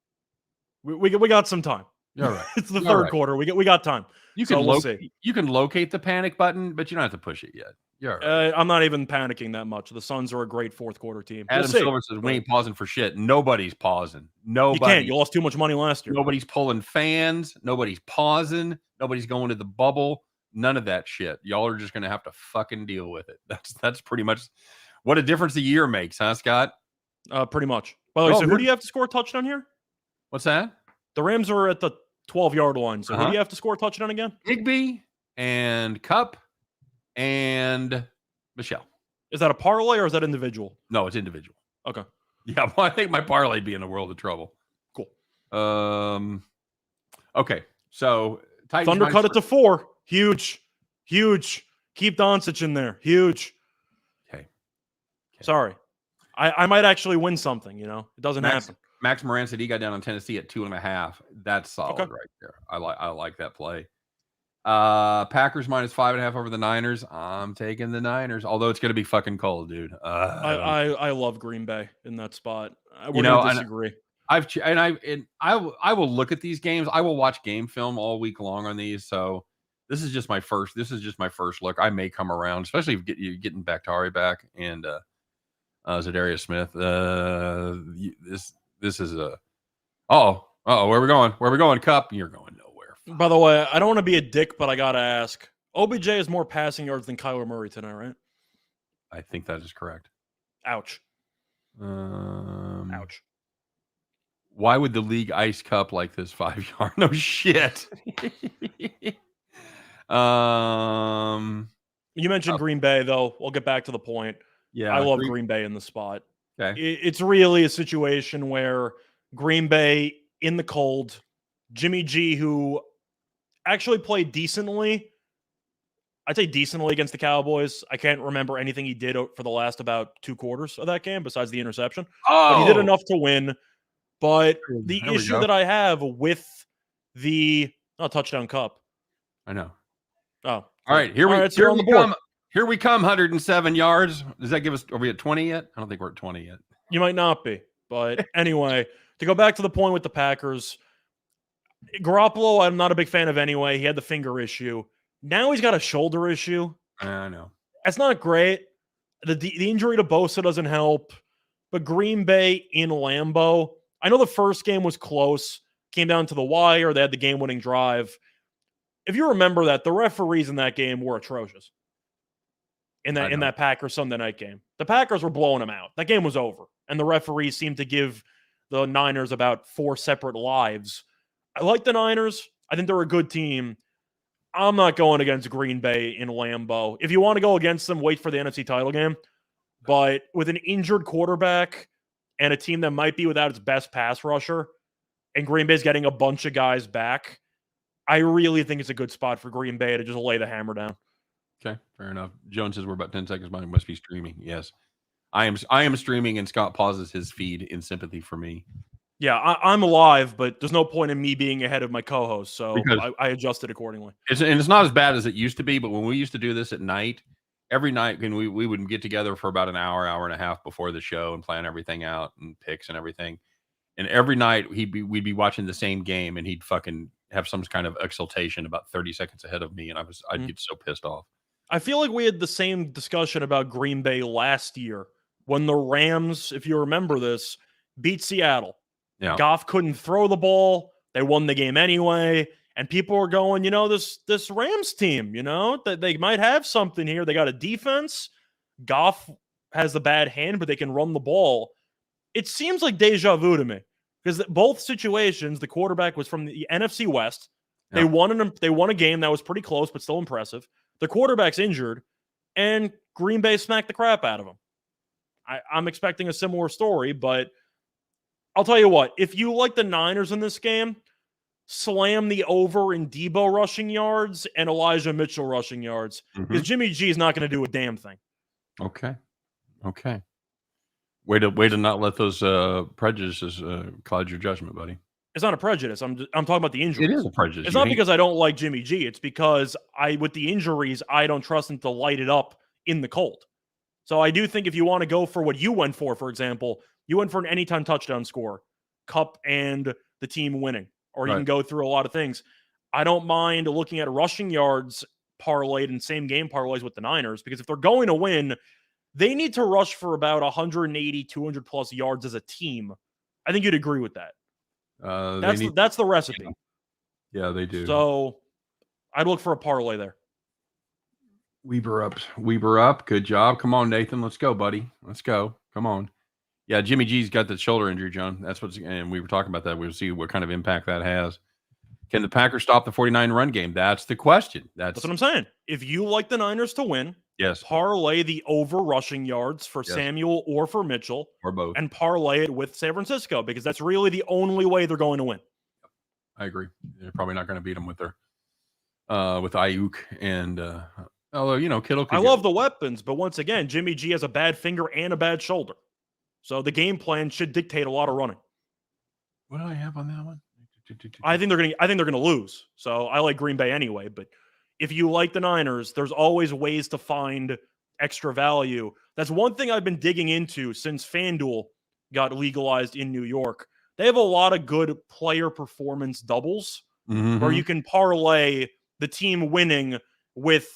We got some time. All right. It's the third quarter. We got time. You can locate the panic button, but you don't have to push it yet. Right. I'm not even panicking that much. The Suns are a great fourth quarter team. Adam Silver says we ain't pausing for shit. Nobody's pausing. Nobody. You can't. You lost too much money last year. Nobody's pulling fans. Nobody's pausing. Nobody's going to the bubble. None of that shit. Y'all are just going to have to fucking deal with it. That's pretty much what a difference a year makes, huh, Scott? Pretty much. By the way, so who do you have to score a touchdown here? What's that? The Rams are at the 12-yard line. So who do you have to score a touchdown again? Higbee and Cup and Michelle. Is that a parlay or is that individual? No, it's individual. Okay. Yeah, well, I think my parlay be in a world of trouble. Cool. Okay, so Titans Thunder cut it to 4. Huge. Keep Doncic in there. Huge. Okay. Sorry. I might actually win something, you know. It doesn't happen. Max Moran said he got down on Tennessee at 2.5. That's solid right there. I like that play. Packers minus 5.5 over the Niners. I'm taking the Niners, although it's going to be fucking cold, dude. I love Green Bay in that spot. We're going to disagree. I will look at these games. I will watch game film all week long on these. So this is just my first look. I may come around, especially if you're getting Bakhtiari back and Zadarius Smith. This is a where are we going? Where are we going? Cup, you're going nowhere. By the way, I don't want to be a dick, but I gotta ask: OBJ has more passing yards than Kyler Murray tonight, right? I think that is correct. Ouch. Ouch. Why would the league ice Cup like this 5-yard? No shit. You mentioned Green Bay, though. We'll get back to the point. Yeah, I love Green Bay in the spot. Okay. It's really a situation where Green Bay in the cold, Jimmy G, who actually played decently. I'd say decently against the Cowboys. I can't remember anything he did for the last about 2 quarters of that game besides the interception. But he did enough to win. But the issue that I have with the touchdown Cup. I know. Oh. All right. Here we come. Here we come, 107 yards. Does that give us, are we at 20 yet? I don't think we're at 20 yet. You might not be. But anyway, to go back to the point with the Packers, Garoppolo, I'm not a big fan of anyway. He had the finger issue. Now he's got a shoulder issue. I know. That's not great. The injury to Bosa doesn't help. But Green Bay in Lambeau, I know the first game was close. Came down to the wire. They had the game-winning drive. If you remember that, the referees in that game were atrocious. In that Packers Sunday night game. The Packers were blowing them out. That game was over. And the referees seemed to give the Niners about 4 separate lives. I like the Niners. I think they're a good team. I'm not going against Green Bay in Lambeau. If you want to go against them, wait for the NFC title game. But with an injured quarterback and a team that might be without its best pass rusher, and Green Bay's getting a bunch of guys back, I really think it's a good spot for Green Bay to just lay the hammer down. Okay, fair enough. Jones says we're about 10 seconds behind. Must be streaming. Yes, I am streaming, and Scott pauses his feed in sympathy for me. Yeah, I'm live, but there's no point in me being ahead of my co-host, so I adjusted accordingly. It's not as bad as it used to be, but when we used to do this at night, every night, and we would get together for about an hour and a half before the show and plan everything out and picks and everything. And every night we'd be watching the same game, and he'd fucking have some kind of exultation about 30 seconds ahead of me, and I'd get so pissed off. I feel like we had the same discussion about Green Bay last year when the Rams, if you remember this, beat Seattle. Yeah. Goff couldn't throw the ball. They won the game anyway. And people were going, this Rams team, that they might have something here. They got a defense. Goff has the bad hand, but they can run the ball. It seems like deja vu to me because both situations, the quarterback was from the NFC West. Yeah. They won a game that was pretty close, but still impressive. The quarterback's injured, and Green Bay smacked the crap out of him. I'm expecting a similar story, but I'll tell you what. If you like the Niners in this game, slam the over in Debo rushing yards and Elijah Mitchell rushing yards because Jimmy G is not going to do a damn thing. Okay. Way to not let those prejudices cloud your judgment, buddy. It's not a prejudice. I'm talking about the injuries. It is a prejudice. It's not because I don't like Jimmy G. It's because with the injuries, I don't trust him to light it up in the cold. So I do think if you want to go for what you went for example, you went for an anytime touchdown score, Cup and the team winning, or you can go through a lot of things. I don't mind looking at rushing yards parlayed and same game parlays with the Niners because if they're going to win, they need to rush for about 180, 200 plus yards as a team. I think you'd agree with that. That's the recipe. Yeah, they do. So I'd look for a parlay there. Weber up. Good job. Come on, Nathan. Let's go, buddy. Let's go. Come on. Yeah, Jimmy G's got the shoulder injury, John. That's and we were talking about that. We'll see what kind of impact that has. Can the Packers stop the 49 run game? That's the question. That's what I'm saying. If you like the Niners to win, yes, parlay the over rushing yards for Samuel or for Mitchell, or both, and parlay it with San Francisco, because that's really the only way they're going to win. I agree. They're probably not going to beat them with their with Ayuk and although Kittle. I love the weapons, but once again, Jimmy G has a bad finger and a bad shoulder, so the game plan should dictate a lot of running. What do I have on that one? I think they're gonna lose. So I like Green Bay anyway. But if you like the Niners, there's always ways to find extra value. That's one thing I've been digging into since FanDuel got legalized in New York. They have a lot of good player performance doubles where you can parlay the team winning with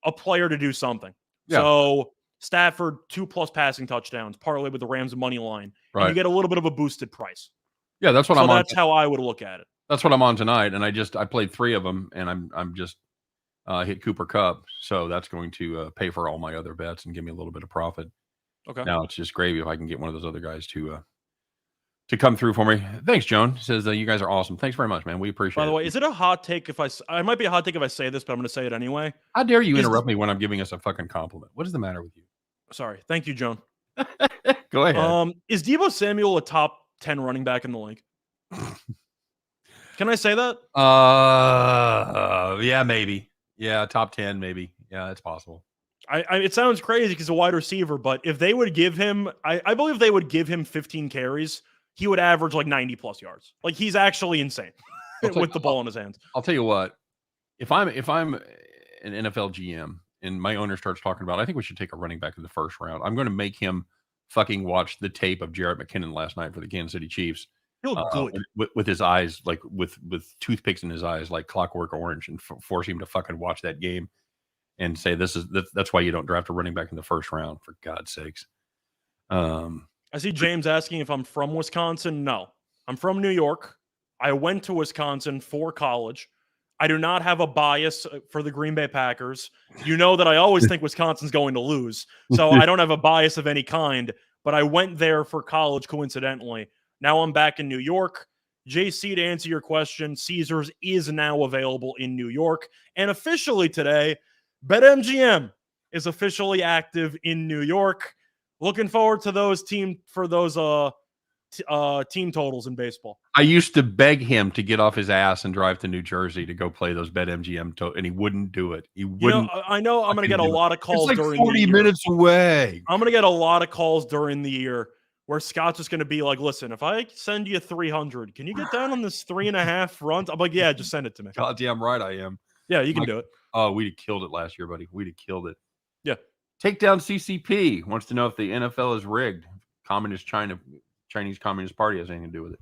a player to do something. Yeah. So Stafford 2+ passing touchdowns, parlay with the Rams money line, and you get a little bit of a boosted price. Yeah, that's what I'm on. That's how I would look at it. That's what I'm on tonight, and I played 3 of them, and I'm just hit Cooper Kupp, so that's going to pay for all my other bets and give me a little bit of profit. Okay. Now it's just gravy if I can get one of those other guys to come through for me. Thanks, Joan. Says you guys are awesome. Thanks very much, man. We appreciate it. By the way, is it a hot take if I might be a hot take if I say this, but I'm going to say it anyway. How dare you interrupt me when I'm giving us a fucking compliment? What is the matter with you? Sorry. Thank you, Joan. Go ahead. Is Deebo Samuel a top 10 running back in the league? Can I say that? Yeah, maybe. Yeah, top 10, maybe. Yeah, it's possible. It sounds crazy because he's a wide receiver, but if they would give him, I believe they would give him 15 carries, he would average like 90+ yards. Like, he's actually insane with the ball in his hands. I'll tell you what, if I'm an NFL GM and my owner starts talking about, I think we should take a running back in the first round, I'm going to make him fucking watch the tape of Jarrett McKinnon last night for the Kansas City Chiefs. Good. With his eyes, like with toothpicks in his eyes, like Clockwork Orange, and force him to fucking watch that game and say that's why you don't draft a running back in the first round, for God's sakes. I see James asking if I'm from Wisconsin. No, I'm from New York. I went to Wisconsin for college. I do not have a bias for the Green Bay Packers. You know that I always think Wisconsin's going to lose, so I don't have a bias of any kind, but I went there for college coincidentally. Now I'm back in New York. JC, to answer your question, Caesars is now available in New York. And officially today, BetMGM is officially active in New York. Looking forward to those team totals in baseball. I used to beg him to get off his ass and drive to New Jersey to go play those BetMGM and he wouldn't do it. He wouldn't. I know I'm going to get a lot of calls it's like during 40 minutes away. I'm going to get a lot of calls during the year where Scott's just going to be like, listen, if I send you 300, can you get down on this 3.5 runs? I'm like, yeah, just send it to me. Goddamn right I am. Yeah, you can do it. Oh, we'd have killed it last year, buddy. We'd have killed it. Yeah. Takedown CCP wants to know if the NFL is rigged. Chinese Communist Party has anything to do with it.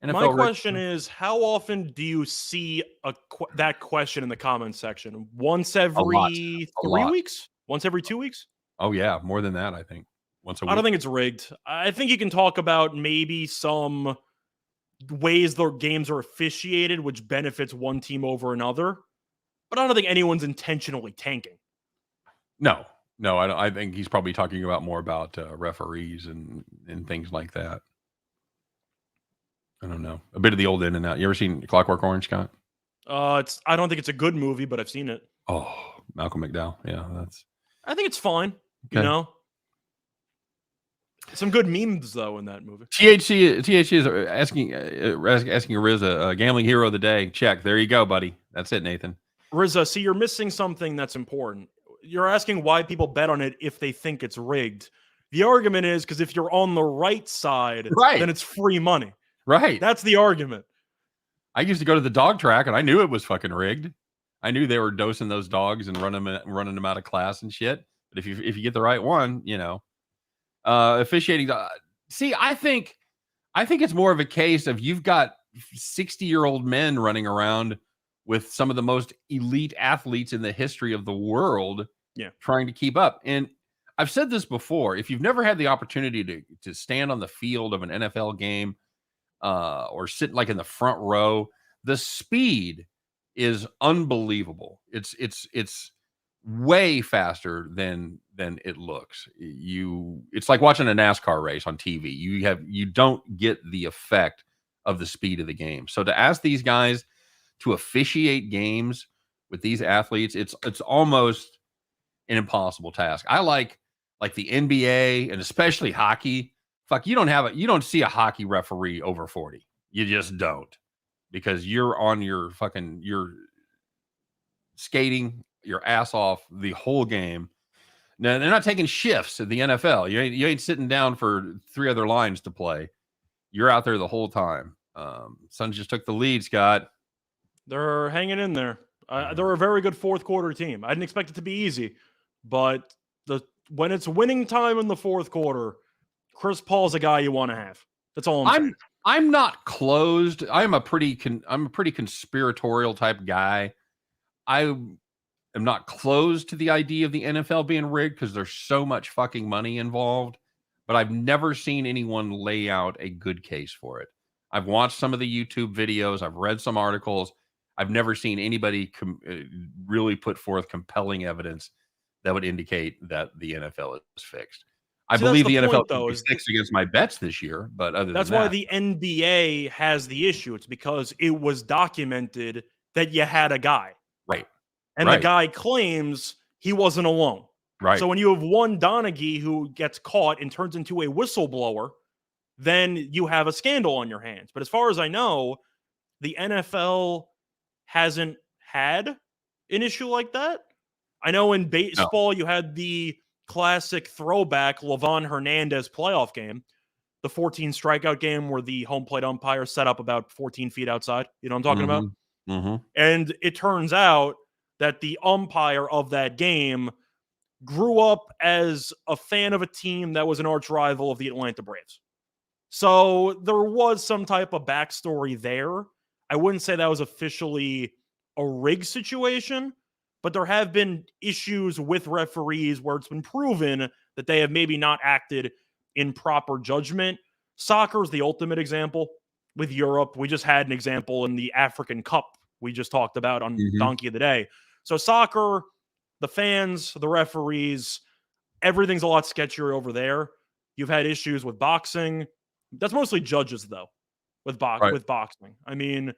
NFL My question is, how often do you see that question in the comments section? Once every 3 weeks? Once every 2 weeks? Oh, yeah. More than that, I think. Once a week. I don't think it's rigged. I think you can talk about maybe some ways the games are officiated, which benefits one team over another. But I don't think anyone's intentionally tanking. No, I think he's probably talking about more about referees and things like that. I don't know. A bit of the old in and out. You ever seen Clockwork Orange, Scott? I don't think it's a good movie, but I've seen it. Oh, Malcolm McDowell. Yeah, I think it's fine. Okay. You know, some good memes though in that movie. THC is asking Riz a gambling hero of the day. Check. There you go, buddy. That's it, Nathan. Rizza, see, you're missing something that's important. You're asking why people bet on it if they think it's rigged. The argument is because if you're on the right side, then it's free money. Right. That's the argument. I used to go to the dog track, and I knew it was fucking rigged. I knew they were dosing those dogs and running them out of class and shit. But if you get the right one, you know, officiating. See, I think it's more of a case of you've got 60-year-old men running around with some of the most elite athletes in the history of the world, trying to keep up. And I've said this before: if you've never had the opportunity to stand on the field of an NFL game, or sit like in the front row, the speed is unbelievable. It's way faster than it looks. It's like watching a NASCAR race on TV. You don't get the effect of the speed of the game. So to ask these guys to officiate games with these athletes, it's almost an impossible task. I like the NBA and especially hockey. Fuck, you don't see a hockey referee over 40. You just don't, because you're on your skating your ass off the whole game. Now, they're not taking shifts in the NFL. You ain't sitting down for 3 other lines to play. You're out there the whole time. Suns just took the lead, Scott. They're hanging in there. They're a very good fourth quarter team. I didn't expect it to be easy, but when it's winning time in the fourth quarter, Chris Paul's a guy you want to have. That's all I'm saying. I'm not closed. I'm a pretty conspiratorial type guy. I am not closed to the idea of the NFL being rigged because there's so much fucking money involved, but I've never seen anyone lay out a good case for it. I've watched some of the YouTube videos. I've read some articles. I've never seen anybody really put forth compelling evidence that would indicate that the NFL is fixed. I believe the NFL is fixed against my bets this year, but that's why the NBA has the issue. It's because it was documented that you had a guy. Right. And the guy claims he wasn't alone. Right. So when you have one Donaghy who gets caught and turns into a whistleblower, then you have a scandal on your hands. But as far as I know, the NFL hasn't had an issue like that. I know in baseball, you had the classic throwback Livan Hernandez playoff game, the 14 strikeout game where the home plate umpire set up about 14 feet outside. You know what I'm talking about? Mm-hmm. And it turns out that the umpire of that game grew up as a fan of a team that was an arch rival of the Atlanta Braves. So there was some type of backstory there. I wouldn't say that was officially a rig situation, but there have been issues with referees where it's been proven that they have maybe not acted in proper judgment. Soccer is the ultimate example with Europe. We just had an example in the African Cup we just talked about on Donkey of the Day. So soccer, the fans, the referees, everything's a lot sketchier over there. You've had issues with boxing. That's mostly judges, though, with boxing. I mean,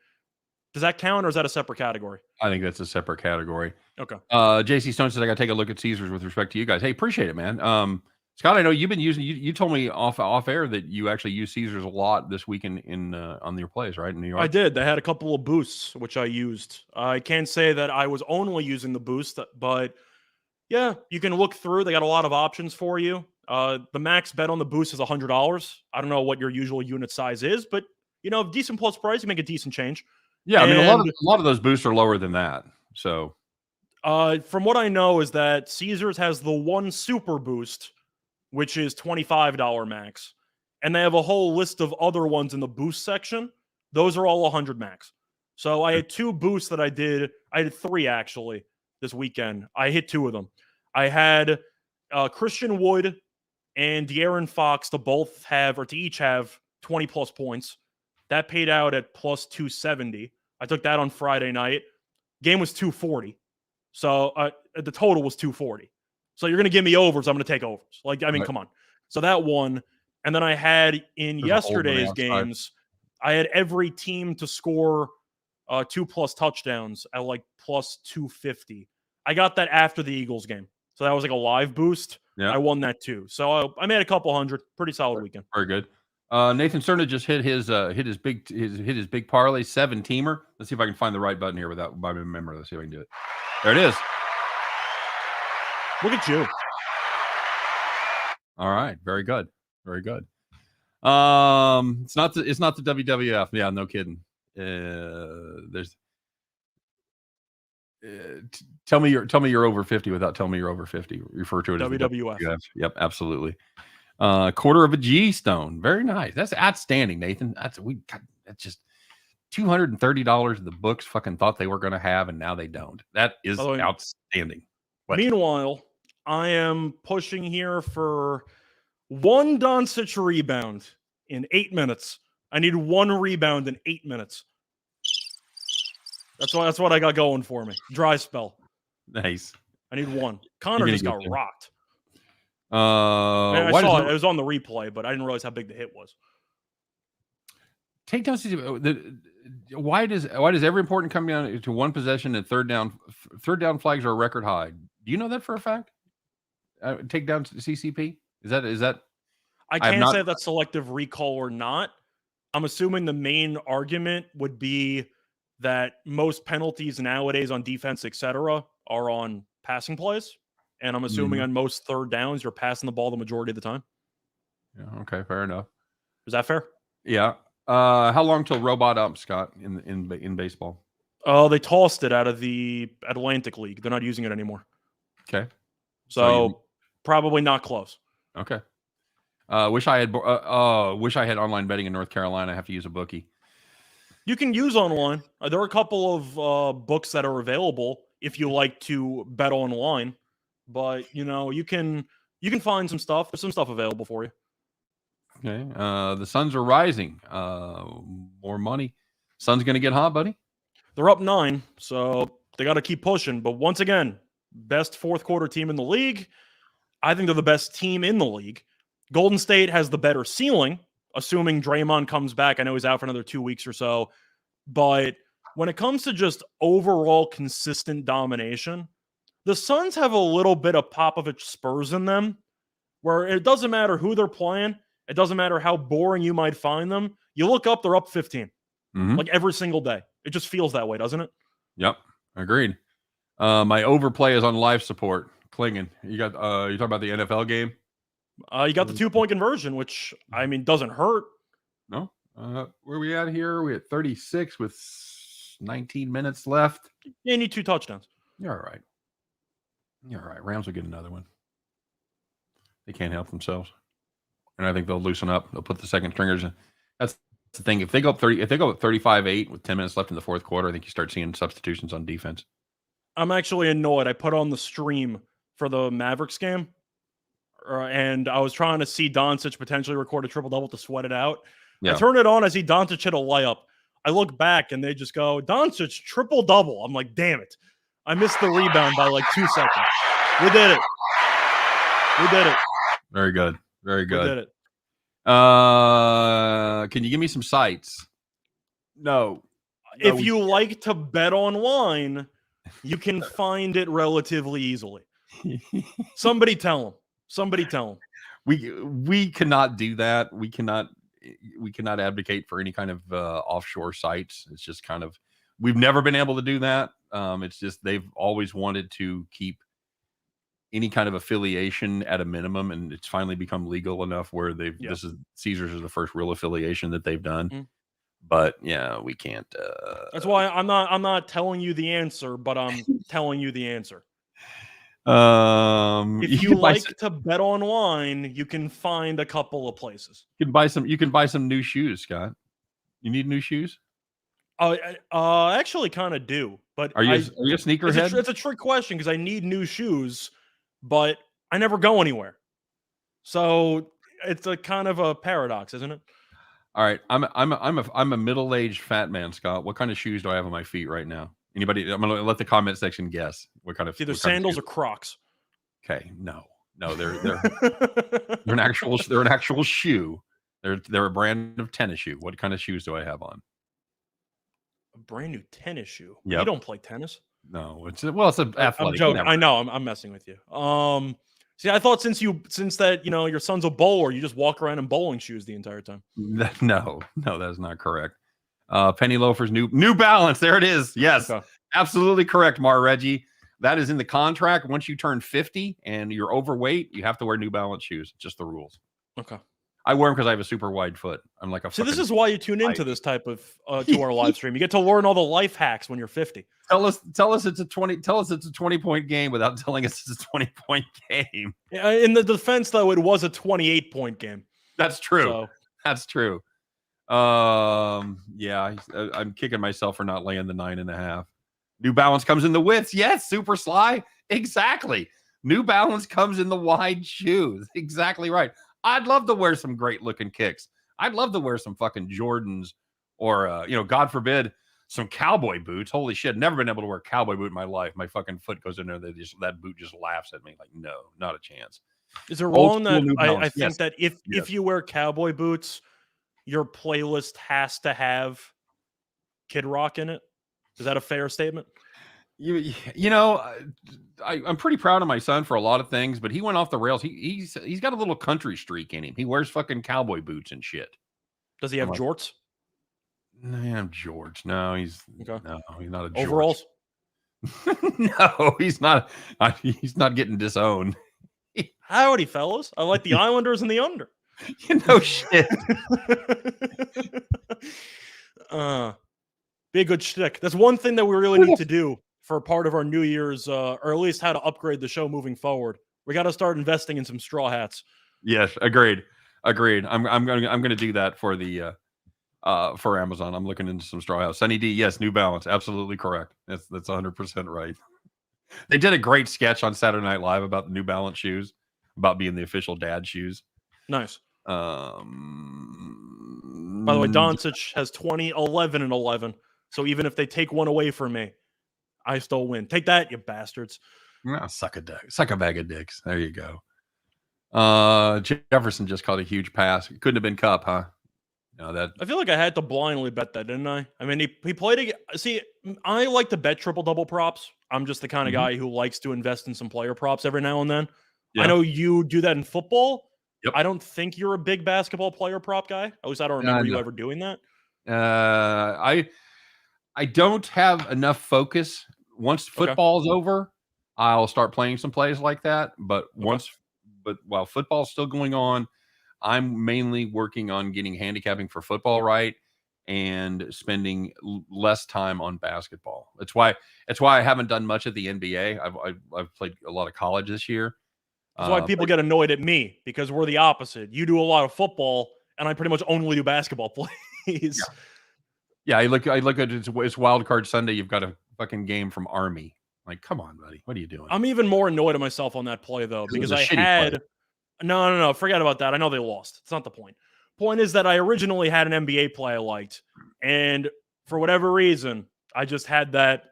does that count, or is that a separate category? I think that's a separate category. Okay. JC Stone said I got to take a look at Caesars with respect to you guys. Hey, appreciate it, man. Scott, I know you've been using. You told me off air that you actually use Caesars a lot this week in on your plays, right, in New York. I did. They had a couple of boosts which I used. I can't say that I was only using the boost, but yeah, you can look through. They got a lot of options for you. The max bet on the boost is $100. I don't know what your usual unit size is, but decent plus price, you make a decent change. Yeah, I mean, a lot of those boosts are lower than that. So, from what I know is that Caesars has the one super boost, which is $25 max, and they have a whole list of other ones in the boost section. Those are all 100 max. So I had 2 boosts that I did. I did 3 actually this weekend. I hit 2 of them. I had Christian Wood and De'Aaron Fox to each have 20 plus points. That paid out at plus 270. I took that on Friday night. Game was 240. So the total was 240. So you're going to give me overs. I'm going to take overs. Come on. So that one. And then I had in yesterday's games, I had every team to score 2+ touchdowns at plus 250. I got that after the Eagles game. So that was a live boost. Yeah. I won that too. So I made a couple hundred. Pretty solid weekend. Very good. Nathan Cerna just hit his big parlay 7-teamer. Let's see if I can find the right button here by remember. Let's see if I can do it. There it is. Look at you. All right, very good, very good. It's not the WWF. Yeah, no kidding. Tell me you're over 50 without telling me you're over 50. Refer to it as WWF. Yep, absolutely. Quarter of a G Stone. Very nice. That's outstanding, Nathan. That's just $230 in the books fucking thought they were going to have, and now they don't. That is outstanding. Meanwhile, I am pushing here for 1 Doncic rebound in 8 minutes. I need 1 rebound in 8 minutes. That's what I got going for me. Dry spell. Nice. I need one. Connor gonna just get got there. rocked. Man, I Why saw does it. It was on the replay, but I didn't realize how big the hit was. takedowns? Why does every important come down to one possession and third down flags are a record high? Do you know that for a fact? Takedown to CCP? Is that? I have can't not- say if that's selective recall or not. I'm assuming the main argument would be that most penalties nowadays on defense, etc., are on passing plays. And I'm assuming on most third downs, you're passing the ball the majority of the time. Yeah, okay, fair enough. Is that fair? Yeah. How long till robot up, Scott, in baseball? Oh, they tossed it out of the Atlantic League. They're not using it anymore. Okay. So probably not close. Okay. Wish I had online betting in North Carolina. I have to use a bookie. You can use online. There are a couple of books that are available if you like to bet online. But you can find some stuff. There's some stuff available for you. Okay. The Suns are rising. More money. Suns gonna get hot, buddy. They're up 9, so they got to keep pushing. But once again, best fourth quarter team in the league. I think they're the best team in the league. Golden State has the better ceiling, assuming Draymond comes back. I know he's out for another 2 weeks or so. But when it comes to just overall consistent domination, the Suns have a little bit of Popovich Spurs in them, where it doesn't matter who they're playing. It doesn't matter how boring you might find them. You look up, they're up 15. Like every single day. It just feels that way, doesn't it? Yep. Agreed. My overplay is on live support. Klingen. You got you talking about the NFL game? You got the 2-point conversion, which doesn't hurt. No. Where are we at here? We're at 36 with 19 minutes left. You need 2 touchdowns. You're all right. You're all right. Rams will get another one. They can't help themselves. And I think they'll loosen up. They'll put the second stringers in. That's the thing. If they go up 35-8 with 10 minutes left in the fourth quarter, I think you start seeing substitutions on defense. I'm actually annoyed. I put on the stream for the Mavericks game, and I was trying to see Doncic potentially record a triple-double to sweat it out. Yeah. I turn it on. I see Doncic hit a layup. I look back, and they just go, Doncic, triple-double. I'm like, damn it. I missed the rebound by like 2 seconds. We did it. Very good. Very good. We did it. Can you give me some sites? No. If you like to bet online, you can find it relatively easily. Somebody tell them. We cannot do that. We cannot advocate for any kind of offshore sites. It's just kind of, we've never been able to do that. It's just they've always wanted to keep any kind of affiliation at a minimum, and it's finally become legal enough where this is Caesars is the first real affiliation that they've done. But yeah, we can't. That's why I'm not telling you the answer, but I'm telling you the answer. If you like to bet online, you can find a couple of places. You can buy some new shoes, Scott. You need new shoes? I actually kind of do. But are you a sneakerhead? It's a trick question because I need new shoes, but I never go anywhere. So it's a kind of a paradox, isn't it? All right, I'm a middle-aged fat man, Scott. What kind of shoes do I have on my feet right now? Anybody? I'm gonna let the comment section guess what kind of. Either sandals or Crocs. Okay, no, they're an actual shoe. They're a brand of tennis shoe. What kind of shoes do I have on? A brand new tennis shoe. Yep. You don't play tennis. No, it's an athletic. I'm joking. Whatever. I know. I'm messing with you. See, I thought since that your son's a bowler, you just walk around in bowling shoes the entire time. No, that is not correct. Penny loafers, New Balance. There it is. Yes, okay. Absolutely correct, Mar Reggie. That is in the contract. Once you turn 50 and you're overweight, you have to wear New Balance shoes. Just the rules. Okay. I wear them because I have a super wide foot. I'm like a. So this is why you tune into this type of to our live stream. You get to learn all the life hacks when you're 50. Tell us it's a 20-point game without telling us it's a 20-point game. In the defense, though, it was a 28-point game. That's true. So. That's true. Yeah, I'm kicking myself for not laying the 9.5. New Balance comes in the widths. Yes, super sly. Exactly. New Balance comes in the wide shoes. Exactly right. I'd love to wear some great looking kicks. I'd love to wear some fucking Jordans or, God forbid, some cowboy boots. Holy shit! Never been able to wear a cowboy boot in my life. My fucking foot goes in there. That boot just laughs at me. Like, no, not a chance. Is it Old wrong school that New I Balance. think Yes. that if you wear cowboy boots, your playlist has to have Kid Rock in it? Is that a fair statement? You know, I'm pretty proud of my son for a lot of things, but he went off the rails. He's got a little country streak in him. He wears fucking cowboy boots and shit. Does he have jorts? Nah, George. No, he's Okay. no, he's not a George. Overalls? No, he's not. He's not getting disowned. Howdy, fellas. I like the Islanders and the under. You know, shit. Be a good shtick. That's one thing that we really need to do for part of our New Year's, or at least how to upgrade the show moving forward. We got to start investing in some straw hats. Yes, agreed. I'm gonna do that for the for Amazon. I'm looking into some straw hats. Sunny D, yes, New Balance, absolutely correct. That's 100% right. They did a great sketch on Saturday Night Live about the New Balance shoes, about being the official dad shoes. Nice. By the way, Doncic has 20, 11, and 11. So even if they take one away from me, I still win. Take that, you bastards. Suck a bag of dicks. There you go. Jefferson just caught a huge pass. It couldn't have been Cup, huh? No, that I feel like I had to blindly bet that, didn't I? I mean, he played. See, I like to bet triple-double props. I'm just the kind of guy who likes to invest in some player props every now and then. Yeah. I know you do that in football. Yep. I don't think you're a big basketball player prop guy. At least I don't remember you ever doing that. I don't have enough focus. Once football's over, I'll start playing some plays like that. But while football's still going on, I'm mainly working on getting handicapping for football right and spending less time on basketball. That's why I haven't done much of the NBA. I've played a lot of college this year. That's why people get annoyed at me, because we're the opposite. You do a lot of football, and I pretty much only do basketball plays. Yeah, I look at it's Wild Card Sunday. You've got a fucking game from Army. Like, come on, buddy, what are you doing? I'm even more annoyed at myself on that play though, because I had play. No, forget about that. I know they lost. It's not the point. Point is that I originally had an NBA play I liked, and for whatever reason, I just had that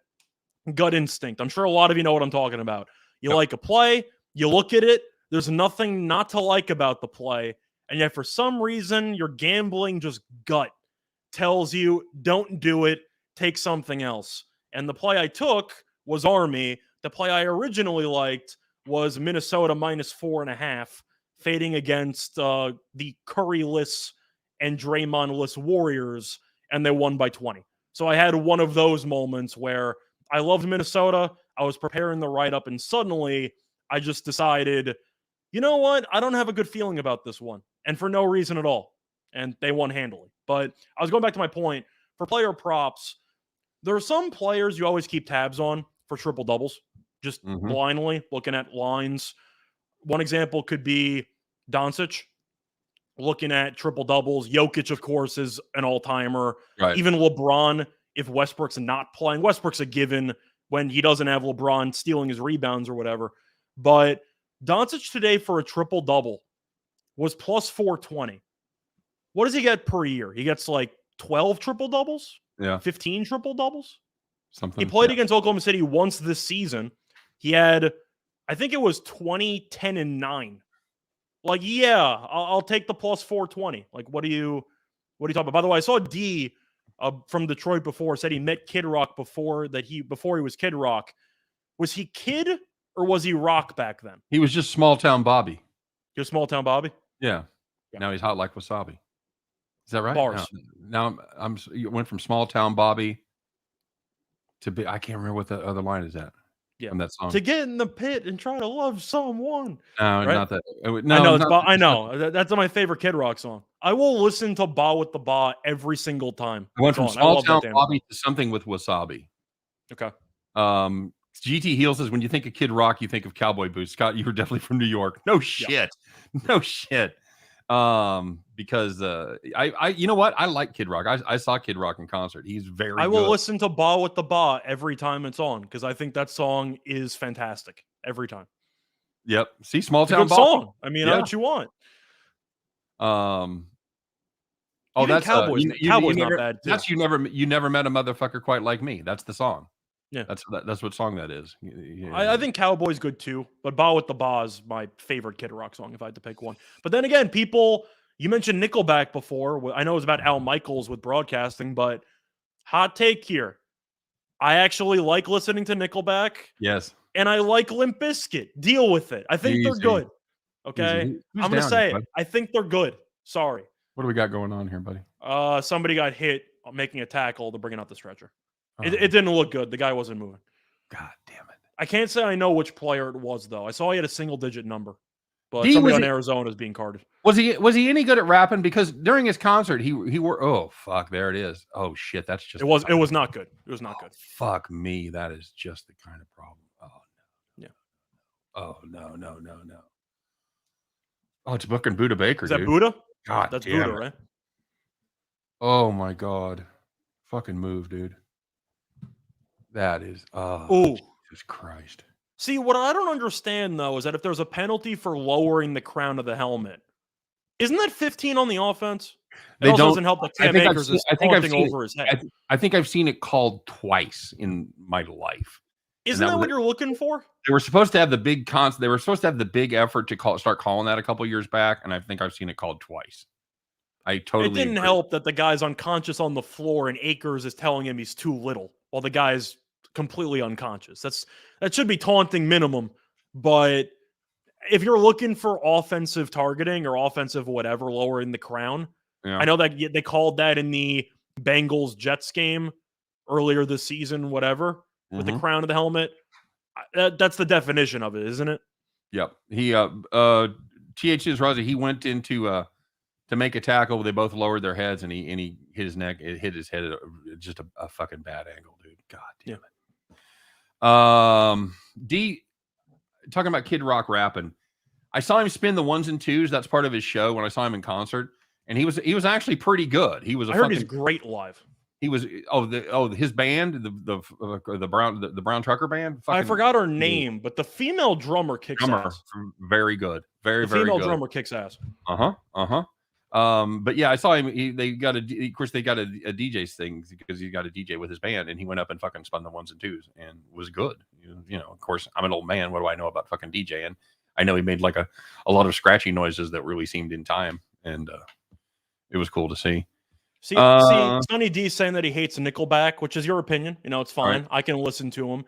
gut instinct. I'm sure a lot of you know what I'm talking about. You like a play, you look at it, there's nothing not to like about the play, and yet for some reason, your gambling just gut tells you don't do it, take something else. And the play I took was Army. The play I originally liked was Minnesota -4.5, fading against the Curry-less and Draymond-less Warriors, and they won by 20. So I had one of those moments where I loved Minnesota, I was preparing the write-up, and suddenly I just decided, you know what? I don't have a good feeling about this one, and for no reason at all. And they won handily. But I was going back to my point. For player props, there are some players you always keep tabs on for triple doubles, just blindly looking at lines. One example could be Doncic, looking at triple doubles. Jokic, of course, is an all-timer. Right. Even LeBron, if Westbrook's not playing. Westbrook's a given when he doesn't have LeBron stealing his rebounds or whatever. But Doncic today for a triple double was plus 420. What does he get per year? He gets like 12 triple doubles? Yeah. 15 triple doubles? Something. He played against Oklahoma City once this season. He had, I think it was 20, 10, and 9. Like, yeah, I'll take the plus 420. Like, what are you talking about? By the way, I saw D from Detroit before said he met Kid Rock before he was Kid Rock. Was he Kid or was he Rock back then? He was just small town Bobby. You're small town Bobby? Yeah. Now he's hot like wasabi. Is that right? Bars. Now you went from small town Bobby to be. I can't remember what the other line is at. Yeah, from that song. To get in the pit and try to love someone. No, right? Not that. No, I know it's I know that's my favorite Kid Rock song. I will listen to Ba with the Ba every single time. I went from small town Bobby to something with wasabi. Okay. GT Heel says, when you think of Kid Rock, you think of cowboy boots. Scott, you were definitely from New York. No shit. Yeah. No shit. Because I you know what? I like Kid Rock. I saw Kid Rock in concert. He's very good. I will listen to Ba with the Ba every time it's on because I think that song is fantastic every time. Yep. See, small town song. I mean, what you want. Oh, Even that's Cowboys. Cowboys not never, bad too. that's you never met a motherfucker quite like me. That's the song. Yeah. That's what song that is. I think Cowboys good too, but Ba with the Ba is my favorite Kid Rock song if I had to pick one. But then again, you mentioned Nickelback before. I know it was about Al Michaels with broadcasting, but hot take here. I actually like listening to Nickelback. Yes. And I like Limp Bizkit. Deal with it. I think they're good. Okay? I'm going to say it. I think they're good. Sorry. What do we got going on here, buddy? Somebody got hit making a tackle to bring out the stretcher. It didn't look good. The guy wasn't moving. God damn it. I can't say I know which player it was, though. I saw he had a single-digit number. But somebody on Arizona is being carded. Was he any good at rapping? Because during his concert, he wore. Oh fuck! There it is. Oh shit! That's just. It was not good. It was not good. Fuck me. That is just the kind of problem. Oh no. Yeah. Oh no. Oh, it's booking Buddha Baker. Is that dude. Buddha? God, that's damn Buddha, it. right? Oh my god! Fucking move, dude. That is. Oh, Jesus Christ. See, what I don't understand, though, is that if there's a penalty for lowering the crown of the helmet, isn't that 15 on the offense? It also doesn't help that Cam Akers is taunting over his head. I think I've seen it called twice in my life. Isn't that what you're looking for? They were supposed to have the big They were supposed to have the big effort to start calling that a couple years back, and I think I've seen it called twice. I totally. It didn't help that the guy's unconscious on the floor, and Akers is telling him he's too little, while the guy's completely unconscious. That should be taunting minimum, but if you're looking for offensive targeting or offensive whatever, lowering the crown, I know that they called that in the Bengals Jets game earlier this season, whatever, with the crown of the helmet. That's the definition of it, isn't it? Yep. He TH's Rosie, he went into to make a tackle. They both lowered their heads, and he hit his neck. It hit his head at just a fucking bad angle, dude. God damn it. Talking about Kid Rock rapping, I saw him spin the ones and twos. That's part of his show when I saw him in concert, and he was actually pretty good. He was. I heard he's great live. He was. His band, the Brown Trucker Band. I forgot her name, but the female drummer kicks ass. Very good. Very very good. Female drummer kicks ass. But yeah, I saw him. They got a DJ thing because he got a DJ with his band, and he went up and fucking spun the ones and twos and was good. Of course, I'm an old man. What do I know about fucking DJing? I know he made like a lot of scratchy noises that really seemed in time, and it was cool to see. See, Sonny D saying that he hates Nickelback, which is your opinion. It's fine. Right. I can listen to him.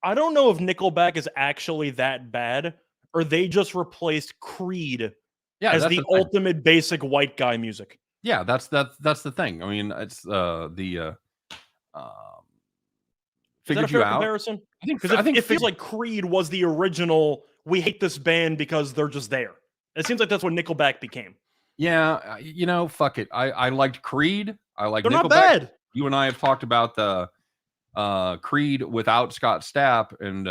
I don't know if Nickelback is actually that bad, or they just replaced Creed. Yeah, as the ultimate basic white guy music. Yeah, that's the thing. I mean, it's figured you out. Comparison? I think it feels like Creed was the original. We hate this band because they're just there. It seems like that's what Nickelback became. Yeah, fuck it. I liked Creed. I like Nickelback. Not bad. You and I have talked about the Creed without Scott Stapp and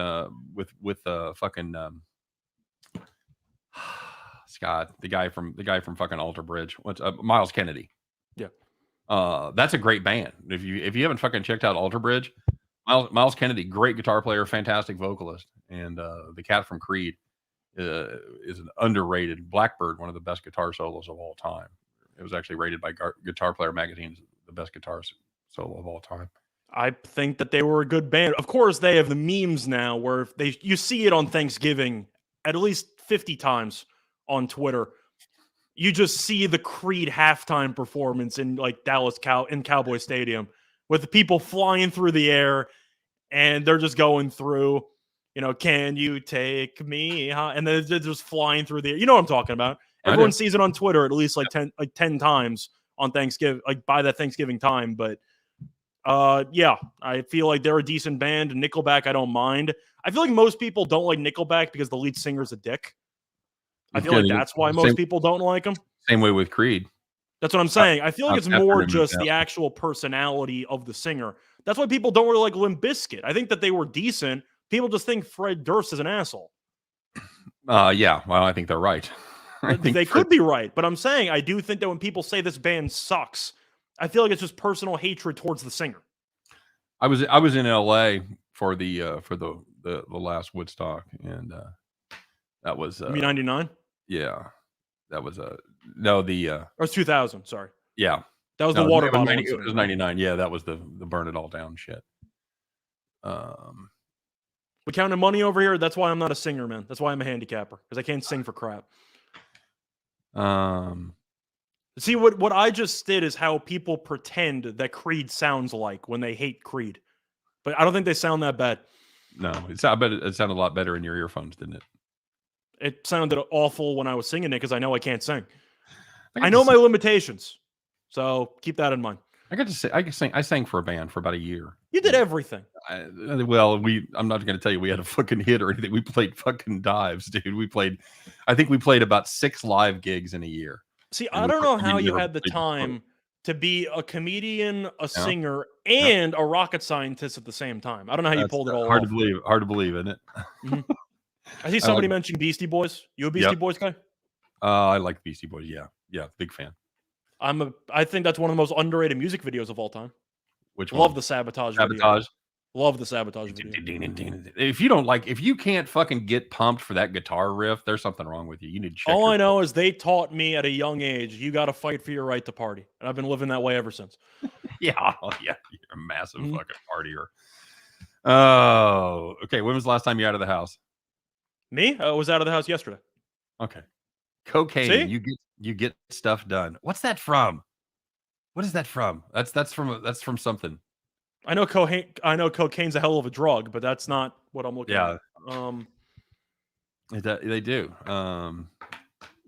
with fucking. Scott, the guy from fucking Alter Bridge. What's Miles Kennedy? Yeah, that's a great band. If you haven't fucking checked out Alter Bridge, Miles Kennedy, great guitar player, fantastic vocalist, and the cat from Creed is an underrated Blackbird, one of the best guitar solos of all time. It was actually rated by Guitar Player magazine as the best guitar solo of all time. I think that they were a good band. Of course, they have the memes now where you see it on Thanksgiving at least 50 times. On Twitter, you just see the Creed halftime performance in like Dallas in Cowboy Stadium with the people flying through the air, and they're just going through, can you take me? And then they're just flying through the air. You know what I'm talking about? Everyone sees it on Twitter at least like 10 times on Thanksgiving, like by that Thanksgiving time. But yeah, I feel like they're a decent band. Nickelback, I don't mind. I feel like most people don't like Nickelback because the lead singer's a dick. I feel like that's why most people don't like him. Same way with Creed. That's what I'm saying. I feel like it's more just the actual personality of the singer. That's why people don't really like Limp Bizkit. I think that they were decent. People just think Fred Durst is an asshole. Yeah, well, I think they're right. They could be right, but I'm saying I do think that when people say this band sucks, I feel like it's just personal hatred towards the singer. I was in LA for the last Woodstock, and that was you mean 99? Yeah, that was no the. Or it's 2000. Sorry. Yeah. That was the water bottle. It was 99. Yeah, that was the burn it all down shit. We counting money over here. That's why I'm not a singer, man. That's why I'm a handicapper, because I can't sing for crap. See, what I just did is how people pretend that Creed sounds like when they hate Creed. But I don't think they sound that bad. No, I bet it sounded a lot better in your earphones, didn't it? It sounded awful when I was singing it because I know I can't sing. I know my limitations. So keep that in mind. I sang for a band for about a year. You did everything. I'm not going to tell you we had a fucking hit or anything. We played fucking dives, dude. I think we played about 6 live gigs in a year. See, I don't know how you had the time to be a comedian, a singer, and a rocket scientist at the same time. I don't know how you pulled it all off. Hard to believe, isn't it? Mm-hmm. I see somebody mentioning Beastie Boys. You a Beastie Boys guy? I like Beastie Boys. Yeah, big fan. I think that's one of the most underrated music videos of all time. Which one? Love the Sabotage video. Love the Sabotage video. If you can't fucking get pumped for that guitar riff, there's something wrong with you. You need to check. All I know is they taught me at a young age, you got to fight for your right to party. And I've been living that way ever since. Yeah, you're a massive fucking partier. Oh, okay. When was the last time you're out of the house? Me? I was out of the house yesterday. Okay. Cocaine. See? You get stuff done. What's that from? What is that from? That's from something. I know cocaine's a hell of a drug, but that's not what I'm looking at. They do.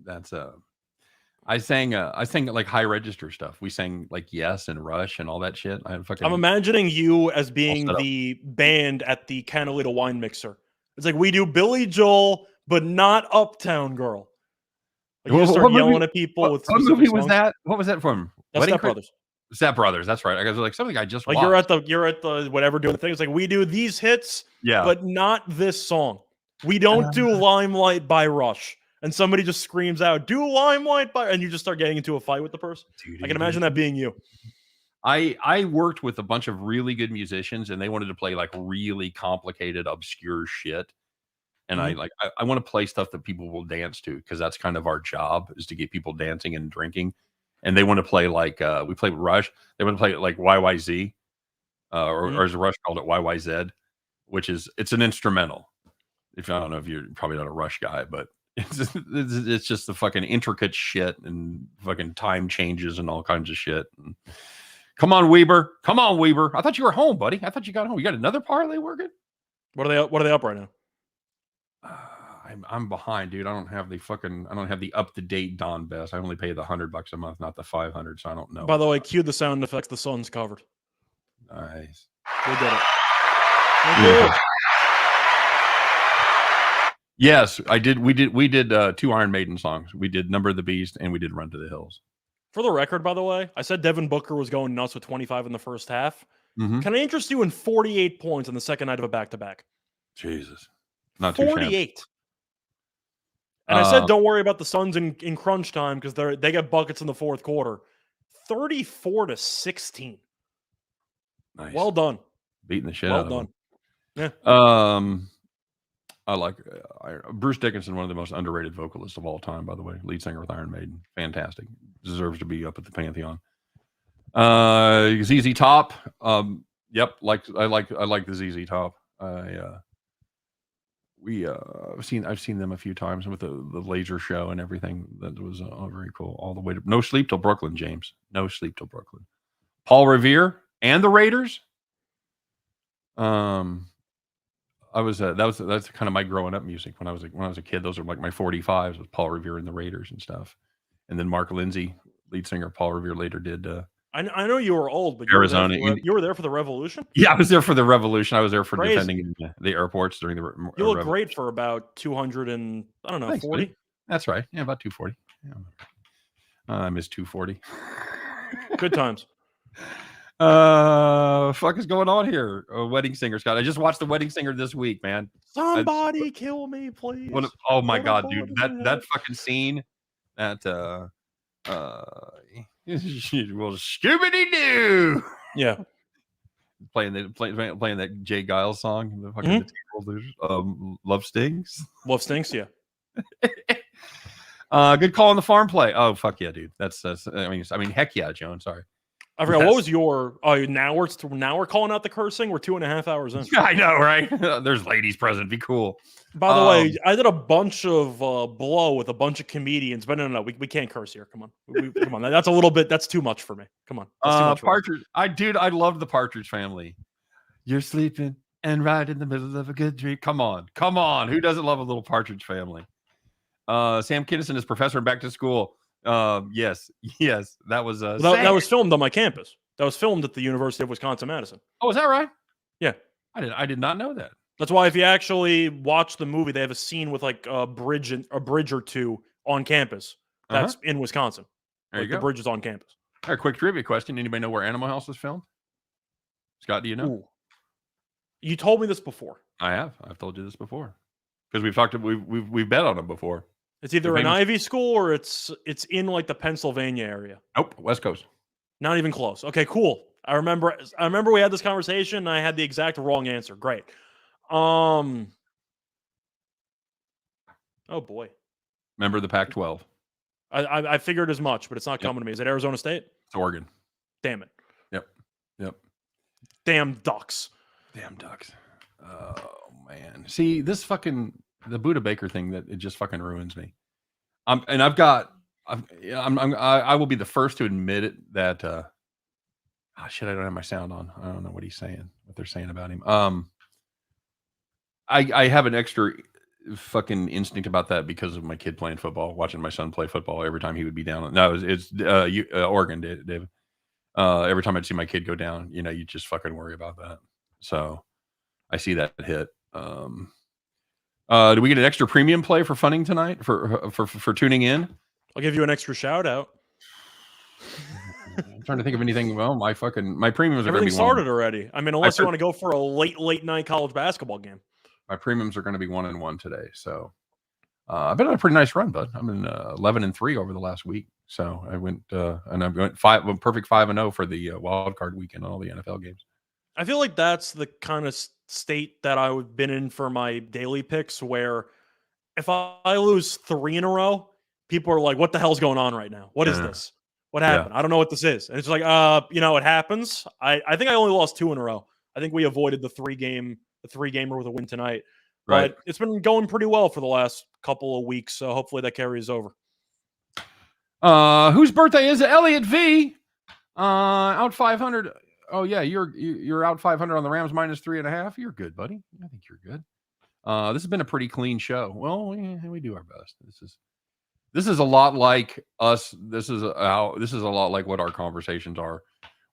That's I sang like high register stuff. We sang like Yes and Rush and all that shit. I'm imagining you as being the band at the Canalita wine mixer. It's like we do Billy Joel, but not Uptown Girl. Like you start yelling at people with what movie was that? What was that from? That's Step Brothers. Step Brothers, that's right. I was like something I just like watched. You're at the whatever doing the thing. It's like we do these hits, but not this song. We don't do Limelight by Rush. And somebody just screams out, "Do Limelight by," and you just start getting into a fight with the person. I can imagine that being you. I worked with a bunch of really good musicians, and they wanted to play like really complicated, obscure shit. And I want to play stuff that people will dance to, because that's kind of our job, is to get people dancing and drinking. And they want to play like we play Rush. They want to play like YYZ, or as Rush called it, YYZ, which it's an instrumental. I don't know if you're probably not a Rush guy, but it's just the fucking intricate shit and fucking time changes and all kinds of shit. And, come on, Weber. I thought you were home, buddy. I thought you got home. You got another parlay working? What are they up right now? I'm behind, dude. I don't have the up-to-date Don Best. I only pay the $100 a month, not the $500, so I don't know. By the way, cue the sound effects. The sun's covered. Nice. We did it. Yeah. Yes, I did. We did 2 Iron Maiden songs. We did Number of the Beast and we did Run to the Hills. For the record, by the way, I said Devin Booker was going nuts with 25 in the first half. Mm-hmm. Can I interest you in 48 points on the second night of a back-to-back? Jesus. Not 48. And I said, don't worry about the Suns in crunch time, because they get buckets in the fourth quarter. 34-16. Nice. Well done. Beating the shit out of them. Yeah. I like Bruce Dickinson, one of the most underrated vocalists of all time, by the way. Lead singer with Iron Maiden. Fantastic. Deserves to be up at the Pantheon. ZZ Top. Yep. I like the ZZ Top. I've seen them a few times with the laser show and everything. That was very cool. All the way to No Sleep Till Brooklyn, James. No Sleep Till Brooklyn. Paul Revere and the Raiders. That's kind of my growing up music when I was a kid. Those are like my 45s with Paul Revere and the Raiders and stuff. And then Mark Lindsay, lead singer of Paul Revere, later did. I know you were old, but Arizona. You were there for the Revolution? Yeah, I was there for the Revolution. I was there for defending the airports during the. You look great for about 200 and Thanks, 40. Buddy. That's right. Yeah, about 240. Yeah. I miss 240. Good times. Fuck is going on here? Wedding Singer, Scott. I just watched The Wedding Singer this week, man. Somebody kill me, please. Oh my god, dude! That fucking scene. That well, Scooby Doo. Yeah. Playing that Jay Giles song. The fucking Love Stings. Love Stinks. Yeah. Good call on the farm play. Oh, fuck yeah, dude. That's I mean, heck yeah, Joan. Sorry. I forgot what was your. Oh, now we're calling out the cursing. We're 2.5 hours in. I know, right? There's ladies present. Be cool. By the way, I did a bunch of blow with a bunch of comedians, but no, we can't curse here. Come on, come on. That's a little bit. That's too much for me. Come on. Partridge. I loved the Partridge Family. You're sleeping and right in the middle of a good dream. Come on. Who doesn't love a little Partridge Family? Sam Kinison is professor and back to school. Yes, that was that was filmed on my campus. That was filmed at the University of Wisconsin-Madison. Oh, is that right? Yeah, I did not know that. That's why if you actually watch the movie, they have a scene with like a bridge or two on campus. That's in Wisconsin. There you go. The bridge is on campus. All right, quick trivia question: anybody know where Animal House was filmed? Scott, do you know? Ooh. You told me this before. I have. I've told you this before because we've bet on them before. It's either an Ivy school or it's in like the Pennsylvania area. Nope, West Coast. Not even close. Okay, cool. I remember we had this conversation and I had the exact wrong answer. Great. Oh boy. Remember the Pac-12. I figured as much, but it's not coming to me. Is it Arizona State? It's Oregon. Damn it. Yep. Damn Ducks. Oh man. See, this the Buda Baker thing that it just fucking ruins me. I will be the first to admit it that shit, I don't have my sound on. I don't know what they're saying about him. I have an extra fucking instinct about that because of my kid playing football, watching my son play football every time he would be down. No, it's Oregon, David. Every time I'd see my kid go down, you just fucking worry about that. So I see that hit. Do we get an extra premium play for funning tonight for tuning in? I'll give you an extra shout out. I'm trying to think of anything. Well, my premiums are going to be started already. I mean, unless you want to go for a late night college basketball game. My premiums are going to be 1-1 today. So I've been on a pretty nice run, bud. I'm in 11-3 over the last week. So I went and I went perfect 5-0 for the wild card weekend on all the NFL games. I feel like that's the kind of state that I've been in for my daily picks, where if I lose 3 in a row, people are like, "What the hell's going on right now? What is this? What happened? I don't know what this is." And it's like, it happens. I think I only lost 2 in a row. I think we avoided the 3-gamer with a win tonight. Right. But it's been going pretty well for the last couple of weeks, so hopefully that carries over. Whose birthday is it? Elliot V. Out 500. Oh yeah, you're out 500 on the Rams minus 3.5. You're good, buddy. I think you're good. This has been a pretty clean show. Well, we do our best. This is a lot like us. This is a lot like what our conversations are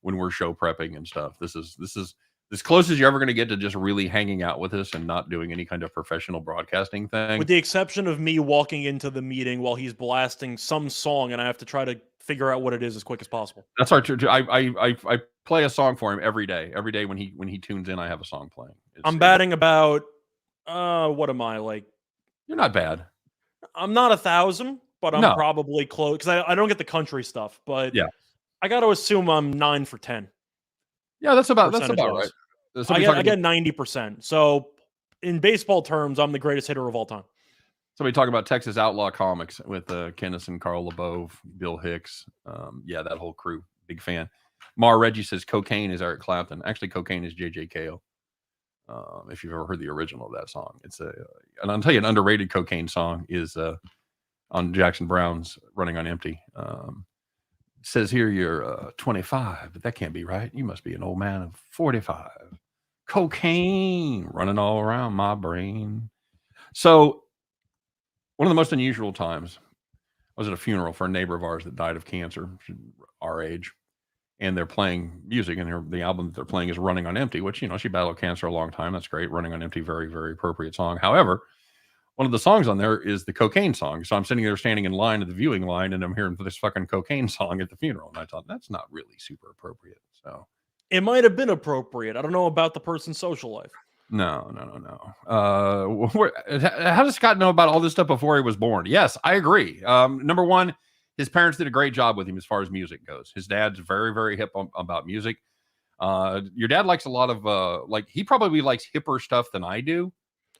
when we're show prepping and stuff. This is as close as you're ever going to get to just really hanging out with us and not doing any kind of professional broadcasting thing. With the exception of me walking into the meeting while he's blasting some song and I have to try to figure out what it is as quick as possible. That's our I play a song for him every day. Every day when he tunes in, I have a song playing. I'm batting about what am I like? You're not bad. I'm not 1,000, but I'm probably close because I don't get the country stuff. But yeah, I got to assume I'm 9 for 10. Yeah, that's about right. I get 90%. So in baseball terms, I'm the greatest hitter of all time. Somebody talk about Texas Outlaw Comics with Kennison, Carl LeBeau, Bill Hicks. That whole crew. Big fan. Mar Reggie says cocaine is Eric Clapton. Actually, cocaine is J.J. Cale. If you've ever heard the original of that song, it's and I'll tell you an underrated cocaine song is on Jackson Brown's "Running on Empty." Says here you're 25, but that can't be right. You must be an old man of 45. Cocaine running all around my brain. So one of the most unusual times, I was at a funeral for a neighbor of ours that died of cancer, our age, and they're playing music, and the album that they're playing is Running on Empty, which, she battled cancer a long time. That's great. Running on Empty, very, very appropriate song. However, one of the songs on there is the cocaine song. So I'm sitting there standing in line at the viewing line, and I'm hearing this fucking cocaine song at the funeral. And I thought, that's not really super appropriate. So it might have been appropriate. I don't know about the person's social life. No. How does Scott know about all this stuff before he was born? Yes, I agree. Number one, his parents did a great job with him as far as music goes. His dad's very, very hip about music. Your dad likes a lot of he probably likes hipper stuff than I do.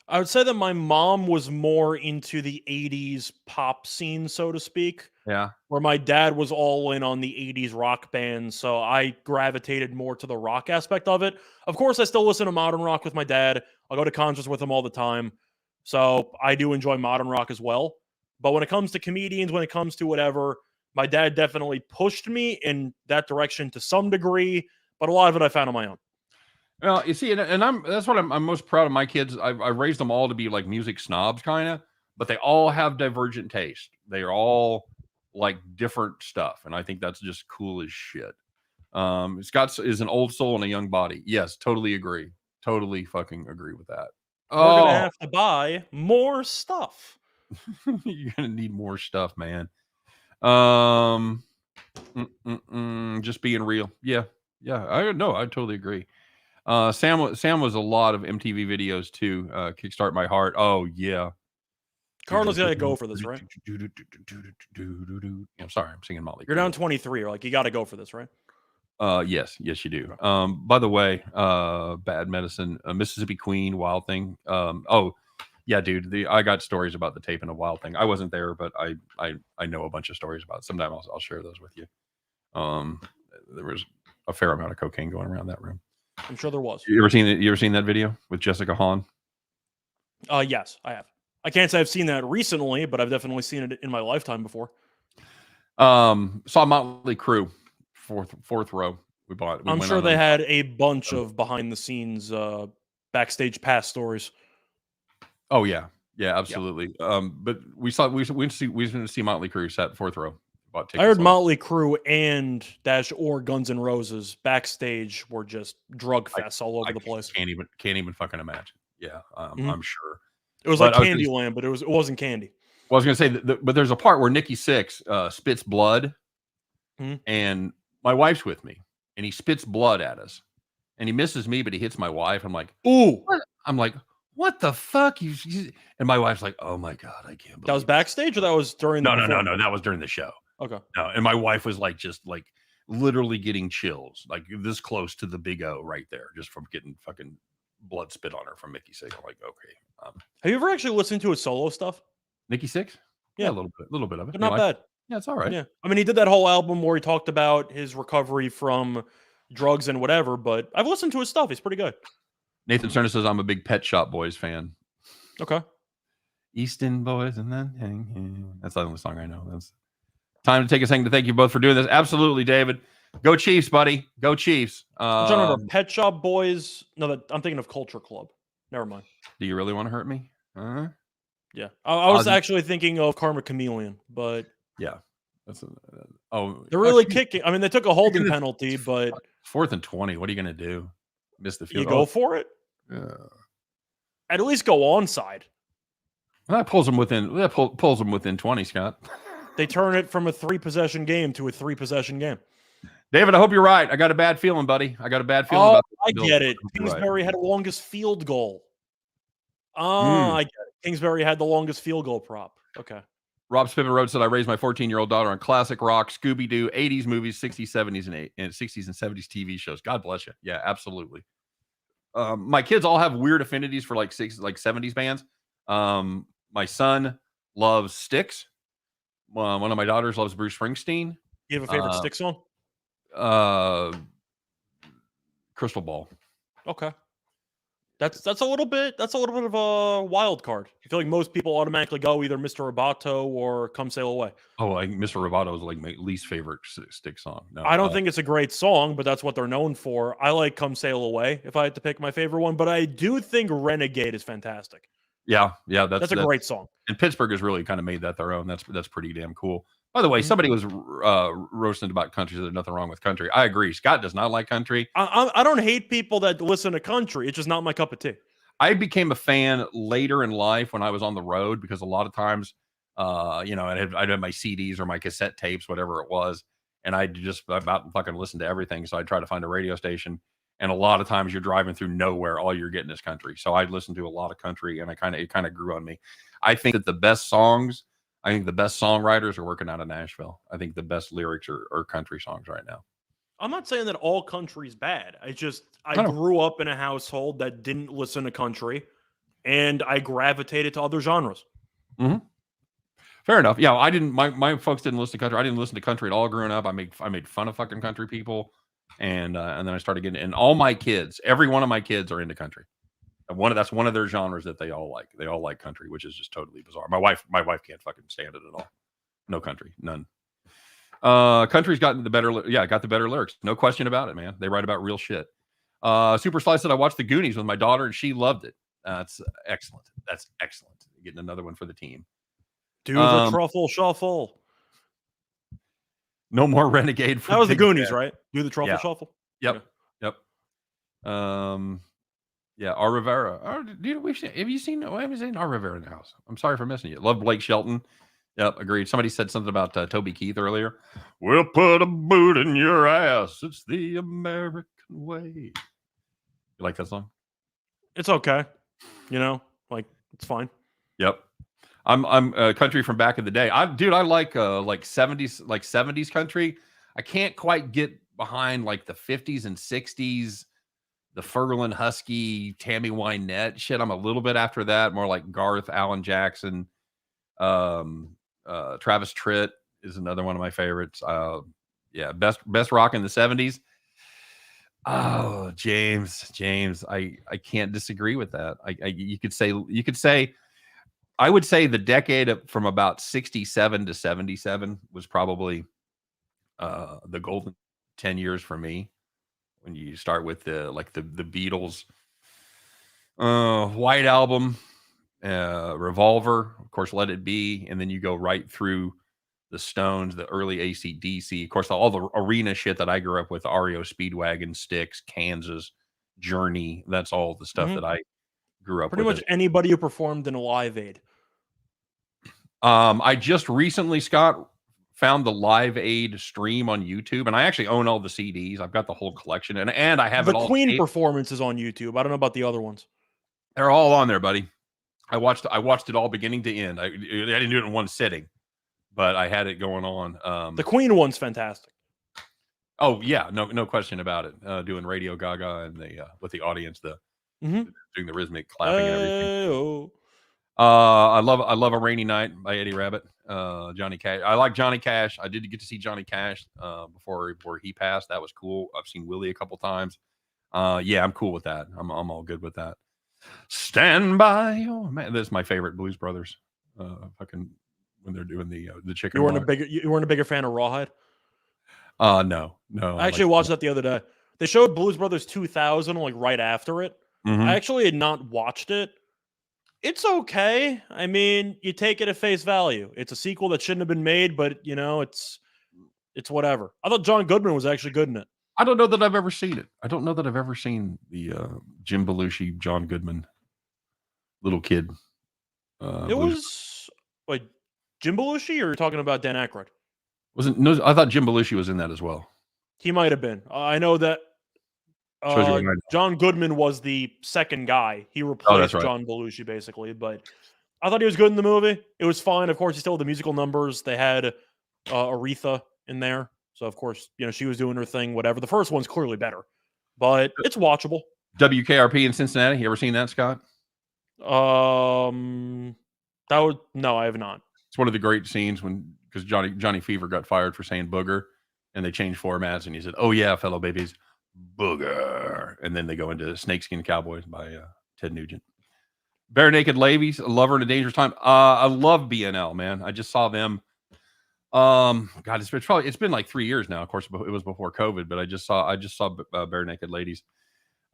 I would say that my mom was more into the 80s pop scene, so to speak, Yeah. where my dad was all in on the 80s rock bands. So I gravitated more to the rock aspect of it. Of course, I still listen to modern rock with my dad. I'll go to concerts with him all the time. So I do enjoy modern rock as well. But when it comes to comedians, when it comes to whatever, my dad definitely pushed me in that direction to some degree. But a lot of it I found on my own. Well, you see, and that's what I'm most proud of my kids. I raised them all to be like music snobs, kind of, but they all have divergent taste. They are all like different stuff, and I think that's just cool as shit. Scott is an old soul in a young body. Yes, totally agree. Totally fucking agree with that. We're going to Oh, have to buy more stuff. you're gonna need more stuff, man. Um, just being real. Yeah, I know. I totally agree. Sam was a lot of MTV videos too. Kickstart My Heart. Oh yeah. Cardinals got to go for this, right? I'm sorry, I'm singing Motley Crue. You're down 23. You're like, you got to go for this, right? Yes, you do. By the way, Bad Medicine, Mississippi Queen, Wild Thing. Oh yeah, dude. I got stories about the taping of Wild Thing. I wasn't there, but I know a bunch of stories about it. Sometime I'll share those with you. There was a fair amount of cocaine going around that room. I'm sure there was. You ever seen that video with Jessica Hahn? Yes, I have. I can't say I've seen that recently, but I've definitely seen it in my lifetime before. Saw Motley Crue, fourth row. I'm sure they had a bunch of behind the scenes, backstage pass stories. Oh yeah, absolutely. Yeah. But we went to see Motley Crue sat fourth row. I heard Motley Crue and or Guns N' Roses backstage were just drug fests all over the place. Can't even fucking imagine. Yeah, I'm sure. It was like Candyland, but it wasn't candy. Well, I was going to say, but there's a part where Nikki Sixx spits blood, and my wife's with me, and he spits blood at us, and he misses me, but he hits my wife. I'm like, ooh! What? I'm like, what the fuck? And my wife's like, oh my god, I can't believe that was backstage, or that was during? No, that was during the show. Okay. No, and my wife was like, just like literally getting chills, like this close to the big O right there, just from getting fucking blood spit on her from Nikki Sixx. I'm like, okay. Have you ever actually listened to his solo stuff? Nikki Sixx? Yeah, a little bit of it. But not bad. Yeah, it's all right. Yeah. I mean, he did that whole album where he talked about his recovery from drugs and whatever, but I've listened to his stuff. He's pretty good. Nathan Cerner says, I'm a big Pet Shop Boys fan. Okay. Easton Boys and then that's the only song I know. That's time to take a second to thank you both for doing this. Absolutely, David. Go Chiefs, buddy. Go Chiefs. I'm trying to remember Pet Shop Boys. No, I'm thinking of Culture Club. Never mind. Do you really want to hurt me? Yeah. I was actually thinking of Karma Chameleon, but yeah. They're really kicking. I mean, they took a holding penalty, but 4th and 20. What are you going to do? Miss the field. You go for it? Yeah. At least go onside. Well, that pulls them within 20, Scott. They turn it from a 3-possession game to a 3-possession game. David, I hope you're right. I got a bad feeling, buddy. I got a bad feeling about I get it. Kingsbury had the longest field goal. I get it. Kingsbury had the longest field goal prop. Okay. Rob Spiven Road said, I raised my 14-year-old daughter on classic rock, Scooby-Doo, 80s movies, 60s, 70s, and 60s and 70s TV shows. God bless you. Yeah, absolutely. My kids all have weird affinities for like 70s bands. My son loves Styx. One of my daughters loves Bruce Springsteen. You have a favorite Styx song? Crystal Ball. Okay. That's a little bit of a wild card. I feel like most people automatically go either Mr. Roboto or Come Sail Away. Oh, Mr. Roboto is like my least favorite Styx song. No, I don't think it's a great song, but that's what they're known for. I like Come Sail Away if I had to pick my favorite one, but I do think Renegade is fantastic. Yeah, that's a great song. And Pittsburgh has really kind of made that their own. That's pretty damn cool. By the way, somebody was roasting about country. There's nothing wrong with country. I agree. Scott does not like country. I don't hate people that listen to country. It's just not my cup of tea. I became a fan later in life when I was on the road because a lot of times, I'd have my CDs or my cassette tapes, whatever it was, and I'd just about fucking listen to everything. So I'd try to find a radio station. And a lot of times you're driving through nowhere, all you're getting is country. So I'd listen to a lot of country, and it kind of grew on me. I think that the best songwriters are working out of Nashville. I think the best lyrics are country songs right now. I'm not saying that all country's bad. I grew up in a household that didn't listen to country, and I gravitated to other genres. Mm-hmm. Fair enough. Yeah, I didn't. My folks didn't listen to country. I didn't listen to country at all growing up. I made fun of fucking country people, and then I started getting. And all my kids, every one of my kids, are into country. And that's one of their genres that they all like. They all like country, which is just totally bizarre. My wife can't fucking stand it at all. No country, none. Country's got the better lyrics. No question about it, man. They write about real shit. Super Slice said I watched The Goonies with my daughter and she loved it. That's excellent. That's excellent. Getting another one for the team. Do the truffle shuffle. No more renegade. That was the Goonies, right? Do the truffle shuffle. Yep. Yeah. Yep. Yeah, R. Rivera. Have you seen R. Rivera in the house? I'm sorry for missing you. Love Blake Shelton. Yep, agreed. Somebody said something about Toby Keith earlier. We'll put a boot in your ass. It's the American way. You like that song? It's okay. It's fine. Yep. I'm country from back in the day. I like 70s country. I can't quite get behind like the 50s and 60s, the Fergalin Husky, Tammy Wynette shit. I'm a little bit after that, more like Garth, Alan Jackson, Travis Tritt is another one of my favorites. Best rock in the 70s. Oh, James, I can't disagree with that. You could say I would say the decade from about 67 to 77 was probably the golden 10 years for me. When you start with the Beatles, White Album, Revolver, of course, Let It Be, and then you go right through the Stones, the early AC/DC, of course, all the arena shit that I grew up with, REO Speedwagon, Styx, Kansas, Journey. That's all the stuff that I grew up with. Pretty much anybody who performed in a Live Aid. I just recently, Scott, found the Live Aid stream on YouTube, and I actually own all the CDs. I've got the whole collection, and I have the it all. Queen performances on YouTube. I don't know about the other ones. They're all on there, buddy. I watched it all beginning to end. I didn't do it in one sitting, but I had it going on. The Queen one's fantastic. Oh yeah, no question about it. Doing Radio Gaga and with the audience, doing the rhythmic clapping and everything. I love A Rainy Night by Eddie Rabbitt. Johnny Cash. I like Johnny Cash. I did get to see Johnny Cash before he passed. That was cool. I've seen Willie a couple times. Yeah, I'm cool with that. I'm all good with that. Stand by. Oh man, that's my favorite Blues Brothers. Fucking when they're doing the chicken. You weren't a bigger fan of Rawhide? No. I actually watched that the other day. They showed Blues Brothers 2000 right after it. I actually had not watched it. It's okay. I mean, you take it at face value. It's a sequel that shouldn't have been made, but it's whatever. I thought John Goodman was actually good in it. I don't know that I've ever seen it. I don't know that I've ever seen the Jim Belushi, John Goodman little kid. It was Jim Belushi, or you're talking about Dan Aykroyd? No, I thought Jim Belushi was in that as well. He might have been. I know that John Goodman was the second guy. He replaced John Belushi, basically. But I thought he was good in the movie. It was fine. Of course, he still had the musical numbers. They had Aretha in there. So, of course, she was doing her thing, whatever. The first one's clearly better. But it's watchable. WKRP in Cincinnati. You ever seen that, Scott? No, I have not. It's one of the great scenes because Johnny Fever got fired for saying booger, and they changed formats, and he said, "Oh yeah, fellow babies, booger," and then they go into Snakeskin Cowboys by Ted Nugent. Bare Naked Ladies, A Lover in a Dangerous Time. I love BNL, man. I just saw them. God, it's been like 3 years now. Of course, it was before COVID, but I just saw Bare Naked Ladies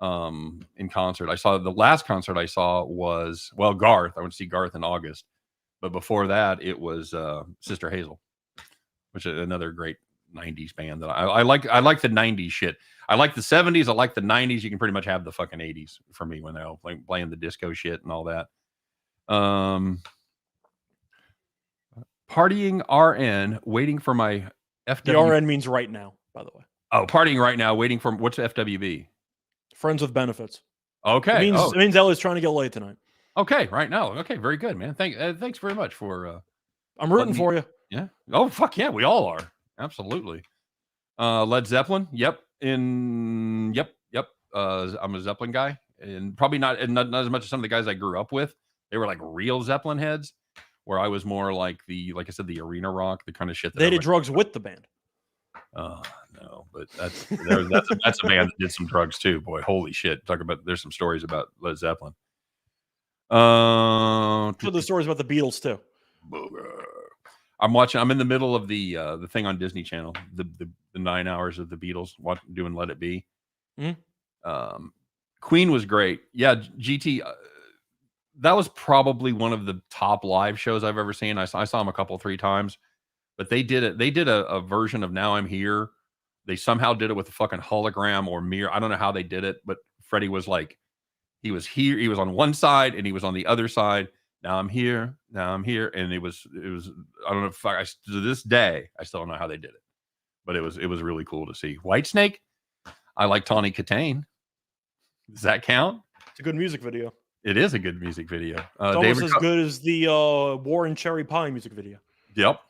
in concert. The last concert I saw was Garth. I went to see Garth in August, but before that it was Sister Hazel, which is another great 90s band that I like. I like the 90s shit. I like the 70s. I like the 90s. You can pretty much have the fucking 80s for me when they're all playing the disco shit and all that. Partying RN, waiting for my FW. The RN means right now, by the way. Oh, partying right now, waiting for what's FWB? Friends with benefits. Okay. It means Ellie's trying to get laid tonight. Okay, right now. Okay, very good, man. Thanks very much for. I'm rooting for you. Yeah. Oh fuck yeah, we all are. Absolutely. Led Zeppelin. Yep. I'm a Zeppelin guy. and probably not as much as some of the guys I grew up with. They were like real Zeppelin heads, where I was more like like I said, the arena rock, the kind of shit that they did drugs with the band. No, but that's a band that did some drugs too. Boy, holy shit! There's some stories about Led Zeppelin. So the stories about the Beatles too. I'm in the middle of the thing on Disney Channel, the 9 hours of the Beatles doing Let It Be. Mm-hmm. Queen was great. Yeah, GT. That was probably one of the top live shows I've ever seen. I saw them 3 times, but they did it. They did a version of Now I'm Here. They somehow did it with a fucking hologram or mirror. I don't know how they did it, but Freddie was like, he was here. He was on one side and he was on the other side. Now I'm here. Now I'm here. And it was, I don't know if to this day, I still don't know how they did it, but it was really cool to see. Whitesnake. I like Tawny Katane. Does that count? It's a good music video. It is a good music video. It's almost as good as the War and Cherry Pie music video. Yep.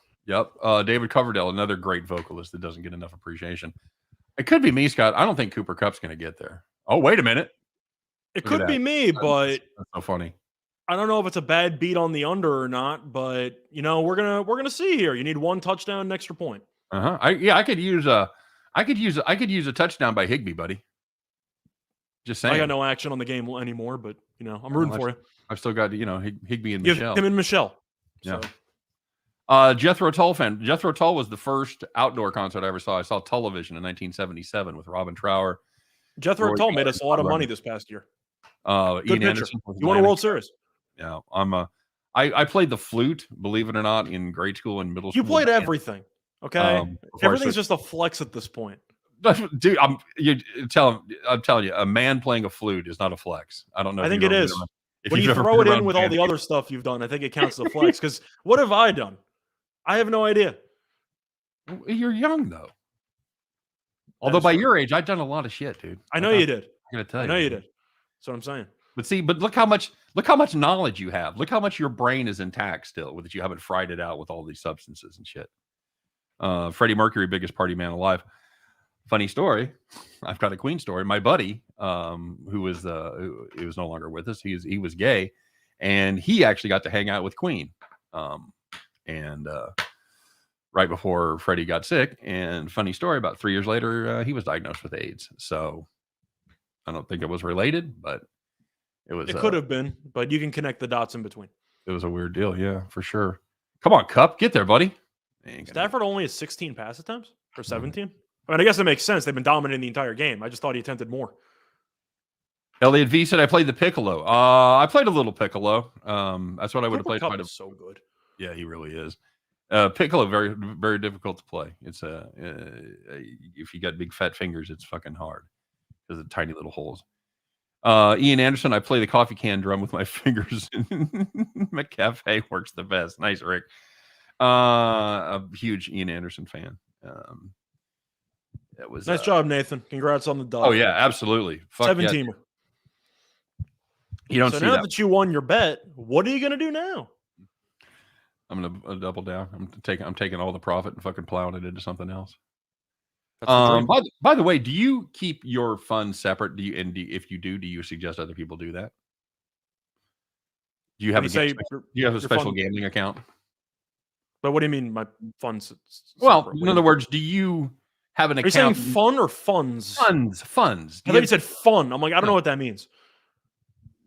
David Coverdale, another great vocalist that doesn't get enough appreciation. It could be me, Scott. I don't think Cooper Kupp's going to get there. Oh, wait a minute. It could be me, but that's so funny. I don't know if it's a bad beat on the under or not, but we're gonna see here. You need 1 touchdown, an extra point. I could use a touchdown by Higbee, buddy. Just saying. I got no action on the game anymore, but I'm rooting for you. I've still got Higbee and Michelle. Him and Michelle. Yeah. So. Jethro Tull fan. Jethro Tull was the first outdoor concert I ever saw. I saw Television in 1977 with Robin Trower. Jethro Tull made us a lot of money this past year. Ian Anderson. You won a World Series. Yeah, I played the flute, believe it or not, in grade school and middle school. You played everything. Okay, everything's just a flex at this point. Dude, I'm telling you, a man playing a flute is not a flex. I don't know. I think it is. When you throw it in with all the other stuff you've done, I think it counts as a flex. Because what have I done? I have no idea. You're young though. Although by your age, I've done a lot of shit, dude. I know you did. I'm gonna tell you. I know you did. That's what I'm saying. But look how much knowledge you have. Look how much your brain is intact still, that you haven't fried it out with all these substances and shit. Freddie Mercury, biggest party man alive. Funny story. I've got a Queen story. My buddy, who was no longer with us, he was gay, and he actually got to hang out with Queen. Right before Freddie got sick. And funny story, about 3 years later, he was diagnosed with AIDS. So I don't think it was related, but it could have been, but you can connect the dots in between. It was a weird deal. Yeah, for sure. Come on, Cup, get there, buddy. Stafford only has 16 pass attempts or 17. I mean, I guess it makes sense. They've been dominating the entire game. I just thought he attempted more. Elliot V said, I played the piccolo. I played a little piccolo. That's what I would have played. Cup is so good. Yeah, he really is. Piccolo, very, very difficult to play. It's if you got big fat fingers, it's fucking hard because of tiny little holes. Ian Anderson, I play the coffee can drum with my fingers. McCafe works the best. Nice, Rick. A huge Ian Anderson fan. That was nice job, Nathan. Congrats on the dub. Oh yeah, absolutely. 7-teamer. Yeah. You don't. So see now that you won your bet, what are you gonna do now? I'm gonna double down. I'm taking all the profit and fucking plowing it into something else. By the way, do you keep your funds separate? If you do you suggest other people do that? Do you have a special gambling account? But what do you mean, my funds? Well, in other words, do you have an account? Are you saying fun or funds? Funds. I thought you said fun. I'm like, I don't know what that means.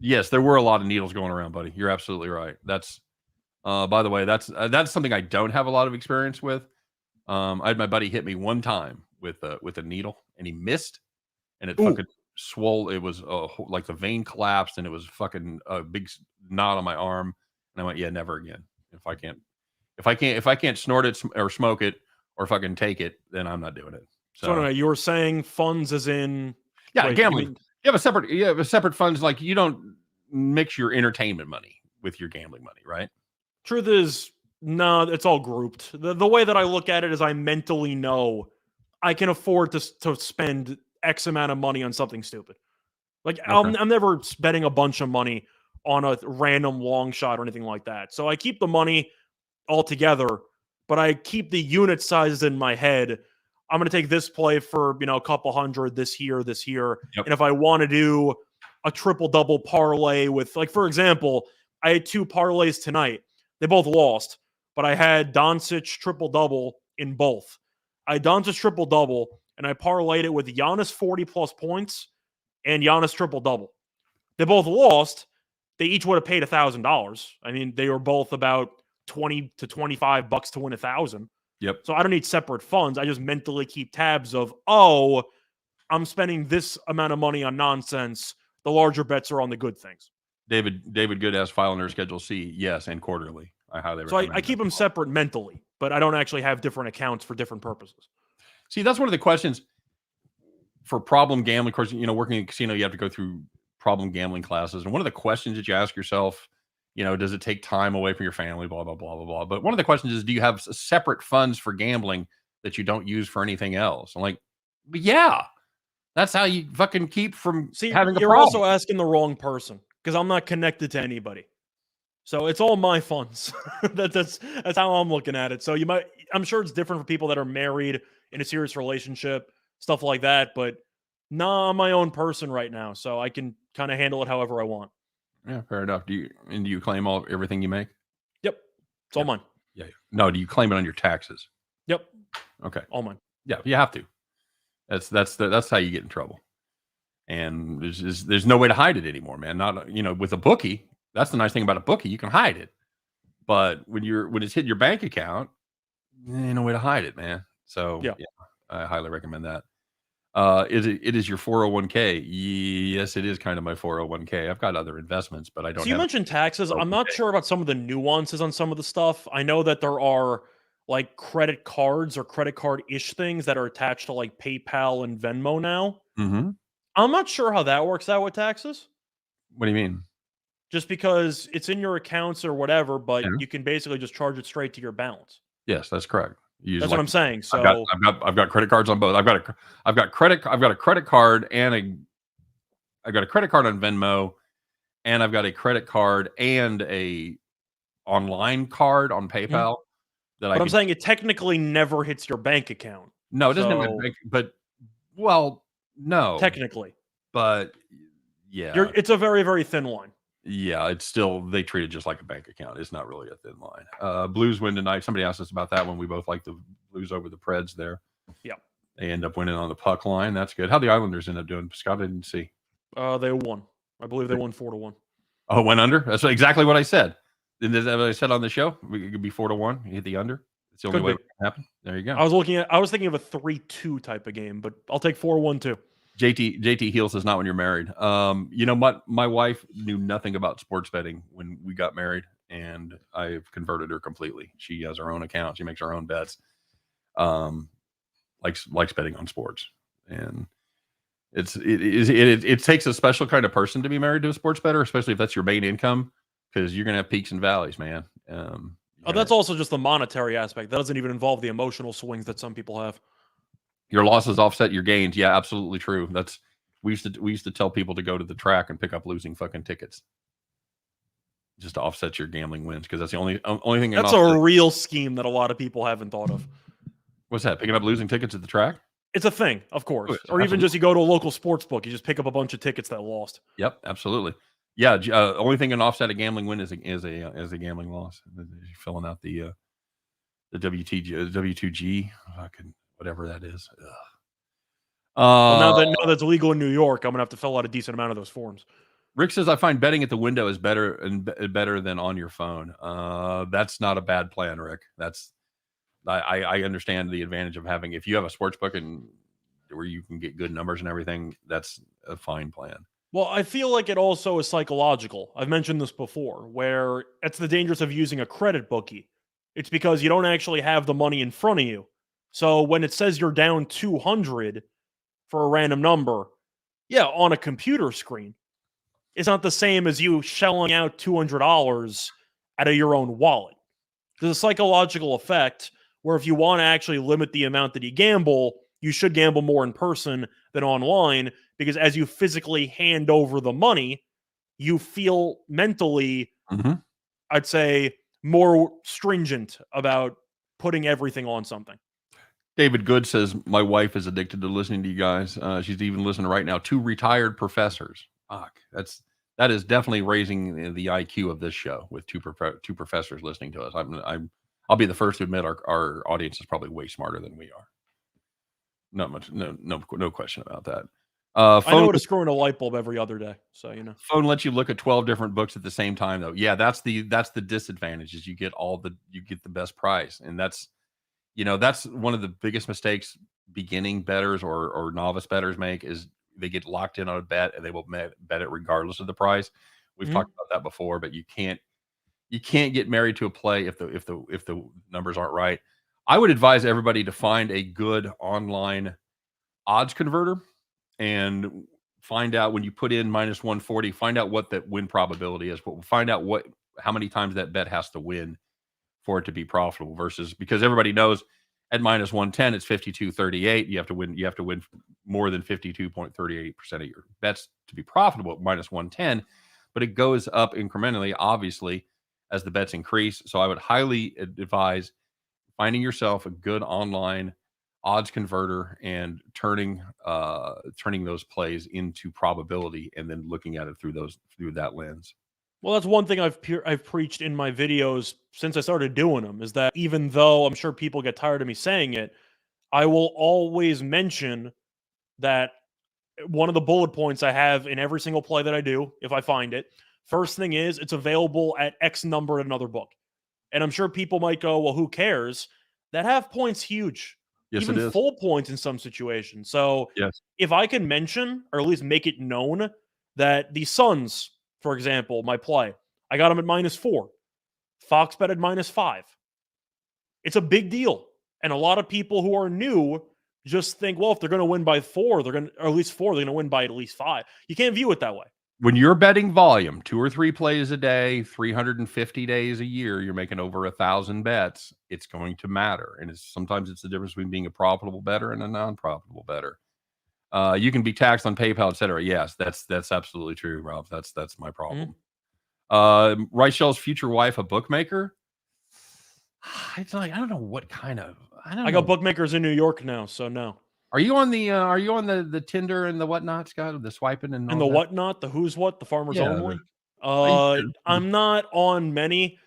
Yes, there were a lot of needles going around, buddy. You're absolutely right. That's, by the way, that's something I don't have a lot of experience with. I had my buddy hit me one time with a needle, and he missed, and it fucking swole. It was like the vein collapsed, and it was fucking a big knot on my arm. And I went, yeah, never again. If I can't snort it or smoke it or fucking take it, then I'm not doing it. So no, you were saying funds as in gambling. You have a separate funds, like you don't mix your entertainment money with your gambling money, right? Truth is, no, it's all grouped. The way that I look at it is I mentally know I can afford to spend X amount of money on something stupid. Like okay. I'm never spending a bunch of money on a random long shot or anything like that. So I keep the money all together, but I keep the unit sizes in my head. I'm going to take this play for, a couple hundred this here. Yep. And if I want to do a triple-double parlay with, like, for example, I had 2 parlays tonight. They both lost, but I had Doncic triple-double in both. I had Doncic triple-double, and I parlayed it with Giannis 40-plus points and Giannis triple-double. They both lost. They each would have paid $1,000. I mean, they were both about $20 to $25 to win 1,000. Yep. So I don't need separate funds. I just mentally keep tabs of, oh, I'm spending this amount of money on nonsense. The larger bets are on the good things. David Good asked file under Schedule C. Yes, and quarterly. I highly recommend. So I keep them separate mentally, but I don't actually have different accounts for different purposes. See, that's one of the questions for problem gambling. Of course, working in a casino, you have to go through problem gambling classes. And one of the questions that you ask yourself, does it take time away from your family, blah, blah, blah, blah, blah. But one of the questions is, do you have separate funds for gambling that you don't use for anything else? I'm like, yeah, that's how you fucking keep from having a problem. You're also asking the wrong person because I'm not connected to anybody. So it's all my funds. that's how I'm looking at it. So I'm sure it's different for people that are married in a serious relationship, stuff like that. But I'm my own person right now, so I can kind of handle it however I want. Yeah, fair enough. Do you claim everything you make? Yep, it's all mine. Yeah. No, do you claim it on your taxes? Yep. Okay. All mine. Yeah, you have to. That's how you get in trouble. And there's no way to hide it anymore, man. Not with a bookie. That's the nice thing about a bookie. You can hide it. But when it's hitting your bank account, ain't no way to hide it, man. So yeah, I highly recommend that. It is your 401k. Yes, it is kind of my 401k. I've got other investments, but I don't. So you mentioned taxes. I'm not sure about some of the nuances on some of the stuff. I know that there are like credit cards or credit card-ish things that are attached to like PayPal and Venmo now. Mm-hmm. I'm not sure how that works out with taxes. What do you mean? Just because it's in your accounts or whatever, but you can basically just charge it straight to your balance. Yes, that's correct. That's what I'm saying. So I've got credit cards on both. I've got a credit card I've got a credit card on Venmo, and I've got a credit card and a online card on PayPal. But I'm saying it technically never hits your bank account. No, it doesn't hit my bank, but no. Technically. But yeah. It's a very, very thin line. Yeah, it's still, they treat it just like a bank account. It's not really a thin line. Blues win tonight. Somebody asked us about that when we both like the Blues over the Preds there. Yeah. They end up winning on the puck line. That's good. How the Islanders end up doing? Scott, I didn't see. They won. I believe they won 4-1. Oh, went under? That's exactly what I said. Is that what I said on the show? It could be 4-1. You hit the under. It's the only way it can happen. There you go. I was thinking of a 3-2 type of game, but I'll take 4-1 too. JT Heel says not when you're married. My wife knew nothing about sports betting when we got married, and I've converted her completely. She has her own account. She makes her own bets. Likes betting on sports, and it takes a special kind of person to be married to a sports bettor, especially if that's your main income, because you're gonna have peaks and valleys, man. That's also just the monetary aspect. That doesn't even involve the emotional swings that some people have. Your losses offset your gains. Yeah, absolutely true. We used to tell people to go to the track and pick up losing fucking tickets just to offset your gambling wins, because that's the only thing. That's a real scheme that a lot of people haven't thought of. What's that? Picking up losing tickets at the track? It's a thing, of course. Or absolutely. Even just you go to a local sports book, you just pick up a bunch of tickets that lost. Yep, absolutely. Yeah, only thing can offset a gambling win is a gambling loss. You're filling out the W2G, fucking whatever that is. Well, now that's legal in New York, I'm gonna have to fill out a decent amount of those forms. Rick says, I find betting at the window is better than on your phone. That's not a bad plan, Rick. I understand the advantage of having, if you have a sports book and where you can get good numbers and everything, that's a fine plan. Well, I feel like it also is psychological. I've mentioned this before, where it's the dangers of using a credit bookie. It's because you don't actually have the money in front of you. So when it says you're down 200 for a random number, on a computer screen, it's not the same as you shelling out $200 out of your own wallet. There's a psychological effect where if you want to actually limit the amount that you gamble, you should gamble more in person than online, because as you physically hand over the money, you feel mentally, I'd say, more stringent about putting everything on something. David Good says, my wife is addicted to listening to you guys. She's even listening right now. 2 retired professors. Fuck, that is definitely raising the IQ of this show with two professors listening to us. I'll be the first to admit our audience is probably way smarter than we are. Not much, no question about that. I know what to screw in a light bulb every other day, so you know. Phone lets you look at 12 different books at the same time, though. Yeah, that's the disadvantage is you get the best price, and that's one of the biggest mistakes beginning bettors or novice bettors make is they get locked in on a bet and they will bet it regardless of the price. We've talked about that before, but you can't get married to a play if the numbers aren't right. I would advise everybody to find a good online odds converter and find out when you put in minus 140, find out what that win probability is, but find out how many times that bet has to win for it to be profitable versus, because everybody knows at minus 110, it's 52.38. You have to win more than 52.38% of your bets to be profitable at minus 110, but it goes up incrementally, obviously, as the bets increase. So I would highly advise finding yourself a good online odds converter and turning those plays into probability and then looking at it through that lens. Well, that's one thing I've preached in my videos since I started doing them, is that even though I'm sure people get tired of me saying it, I will always mention that one of the bullet points I have in every single play that I do, if I find it, first thing is it's available at X number at another book. And I'm sure people might go, well, who cares? That half point's huge. Yes, even it is. Full points in some situations. So yes, if I can mention or at least make it known that the Suns, for example, my play, I got them at -4. Fox bet at -5. It's a big deal. And a lot of people who are new just think, well, if they're going to win by 4, or at least 4, they're going to win by at least 5. You can't view it that way. When you're betting volume, 2 or 3 plays a day, 350 days a year, you're making over 1,000 bets. It's going to matter. And sometimes it's the difference between being a profitable bettor and a non-profitable bettor. You can be taxed on PayPal, et cetera. Yes, that's absolutely true, Ralph. That's my problem. Reichel's future wife, a bookmaker. It's like, I don't know what kind of. I got bookmakers in New York now, so no. Are you on the Tinder and the whatnot, Scott? The swiping and the whatnot, the who's what, the farmers only? I'm not on many.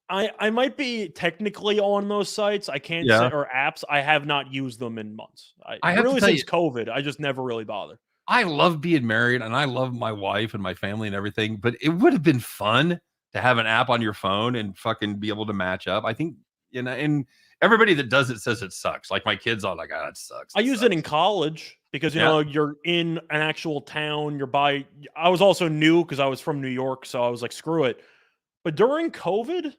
I might be technically on those sites. I can't say, or apps. I have not used them in months. I have really since COVID. I just never really bothered. I love being married and I love my wife and my family and everything, but it would have been fun to have an app on your phone and fucking be able to match up. I think, and everybody that does it says it sucks. Like my kids are like, oh, it sucks. I used it in college because, you know, you're in an actual town. I was also new because I was from New York. So I was like, screw it. But during COVID,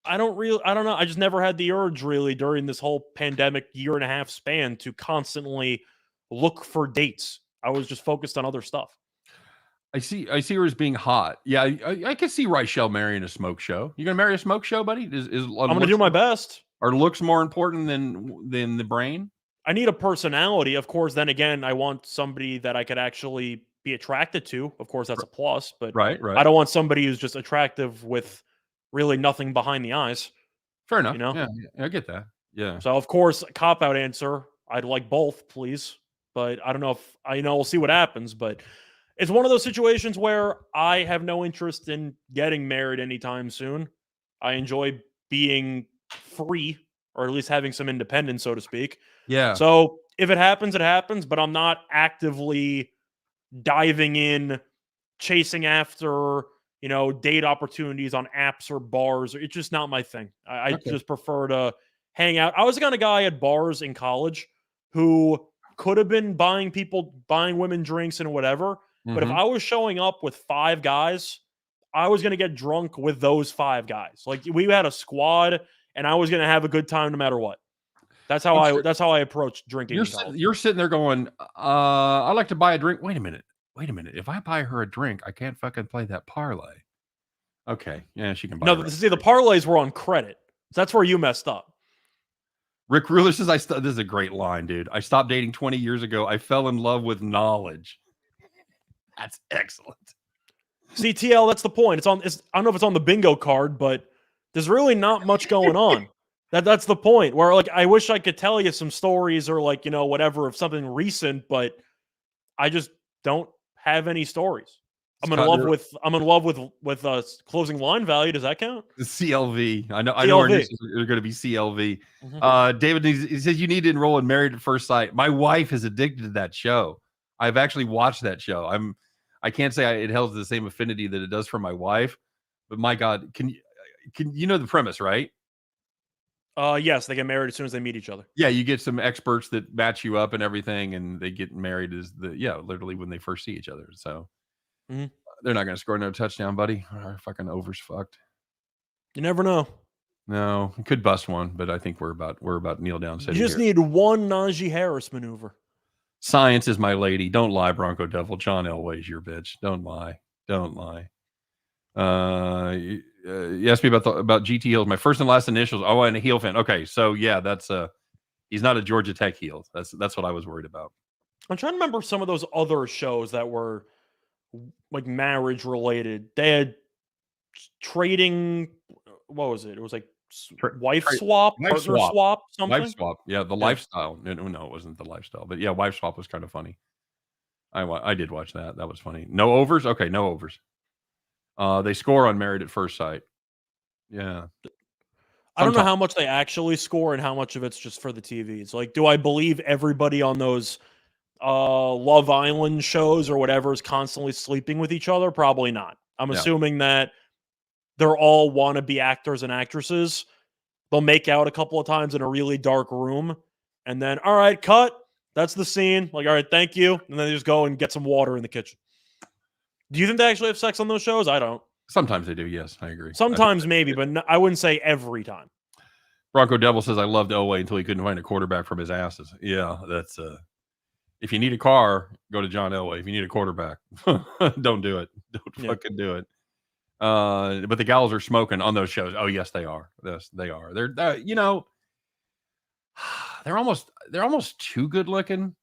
I don't know. I just never had the urge really during this whole pandemic 1.5 year span to constantly look for dates. I was just focused on other stuff. I see her as being hot. Yeah, I can see Reichel marrying a smoke show. You gonna marry a smoke show, buddy? I'm gonna do my best. Are looks more important than the brain? I need a personality, of course. Then again, I want somebody that I could actually be attracted to. Of course, that's a plus. But right. I don't want somebody who's just attractive with really nothing behind the eyes. Fair enough. You know? Yeah, I get that. Yeah. So of course, cop out answer. I'd like both, please. But I don't know if we'll see what happens. But it's one of those situations where I have no interest in getting married anytime soon. I enjoy being free, or at least having some independence, so to speak. Yeah. So if it happens, it happens. But I'm not actively diving in, chasing after, date opportunities on apps or bars. It's just not my thing. I just prefer to hang out. I was the kind of guy at bars in college who could have been buying women drinks and whatever. But if I was showing up with 5 guys, I was going to get drunk with those 5 guys. Like we had a squad and I was going to have a good time no matter what. That's how I approached drinking. You're sitting there going, I like to buy a drink. Wait a minute. If I buy her a drink, I can't fucking play that parlay. Okay. Yeah, she can buy it. No, see, the parlays were on credit. So that's where you messed up. Rick Ruler says, this is a great line, dude. I stopped dating 20 years ago. I fell in love with knowledge. That's excellent. See, TL, that's the point. I don't know if it's on the bingo card, but there's really not much going on. That's the point where, like, I wish I could tell you some stories or, like, whatever of something recent, but I just don't have any stories. I'm in Scott, love with closing line value. Does that count? the CLV. I know our CLV. initials are going to be CLV. Mhm. David, he says you need to enroll in Married at First Sight. My wife is addicted to that show. I've actually watched that show. I can't say it holds the same affinity that it does for my wife, but my God, can you know the premise, right? Yes, they get married as soon as they meet each other. Yeah, you get some experts that match you up and everything, and they get married literally when they first see each other. So Mhm. they're not going to score no touchdown, buddy. Our fucking over's fucked. You never know. No, it could bust one, but I think we're about kneel down You city just here. need one Najee Harris maneuver. Science is my lady. Don't lie, Bronco Devil. John Elway's your bitch. Don't lie. Don't lie. You asked me about GT Heels. My first and last initials. Oh, and a heel fan. Okay, so yeah, that's he's not a Georgia Tech heel. That's what I was worried about. I'm trying to remember some of those other shows that were like marriage related. They had trading. What was it? It was like wife swap, partner swap, something. Wife swap. Yeah, the lifestyle. No, it wasn't the lifestyle, but yeah, wife swap was kind of funny. I did watch that. That was funny. No overs. Okay, no overs. They score on Married at First Sight. Yeah. I don't know how much they actually score and how much of it's just for the TVs. Like, do I believe everybody on those Love Island shows or whatever is constantly sleeping with each other? Probably not. I'm assuming that they're all wannabe actors and actresses. They'll make out a couple of times in a really dark room, and then, all right, cut. That's the scene. Like, all right, thank you. And then they just go and get some water in the kitchen. Do you think they actually have sex on those shows? I don't. Sometimes they do. Yes, I agree. Sometimes maybe, but I wouldn't say every time. Bronco Devil says I loved Elway until he couldn't find a quarterback from his asses. Yeah, that's if you need a car, go to John Elway. If you need a quarterback, don't do it. Don't fucking do it. But the gals are smoking on those shows. Oh yes, they are. Yes, they are. They're they're almost too good looking.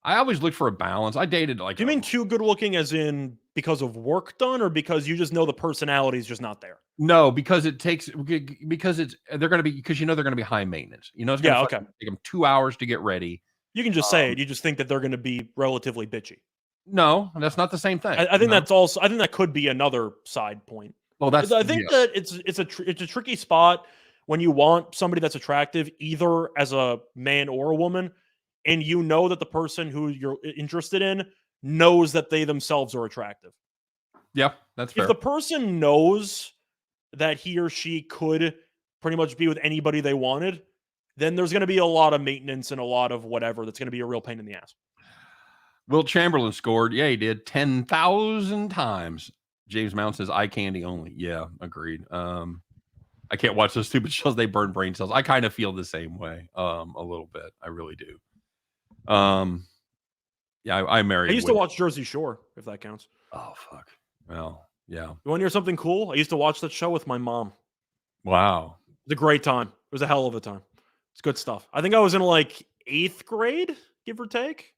I always look for a balance. I dated like. Do you mean too good looking, as in because of work done, or because you just know the personality is just not there? No, because they're going to be because they're going to be high maintenance. It's going to take them 2 hours to get ready. You can just say it. You just think that they're going to be relatively bitchy. No, that's not the same thing. I think that's also. I think that could be another side point. Well, I think that it's a tricky spot when you want somebody that's attractive, either as a man or a woman, and you know that the person who you're interested in knows that they themselves are attractive. Yeah, that's fair. If the person knows that he or she could pretty much be with anybody they wanted, then there's going to be a lot of maintenance and a lot of whatever that's going to be a real pain in the ass. Will Chamberlain scored. Yeah, he did 10,000 times. James Mount says eye candy only. Yeah, agreed. I can't watch those stupid shows. They burn brain cells. I kind of feel the same way a little bit. I really do. Yeah, I married. I used to watch Jersey Shore, if that counts. Oh, fuck. Well, yeah. You want to hear something cool? I used to watch that show with my mom. Wow. It was a great time. It was a hell of a time. It's good stuff. I think I was in like 8th grade, give or take.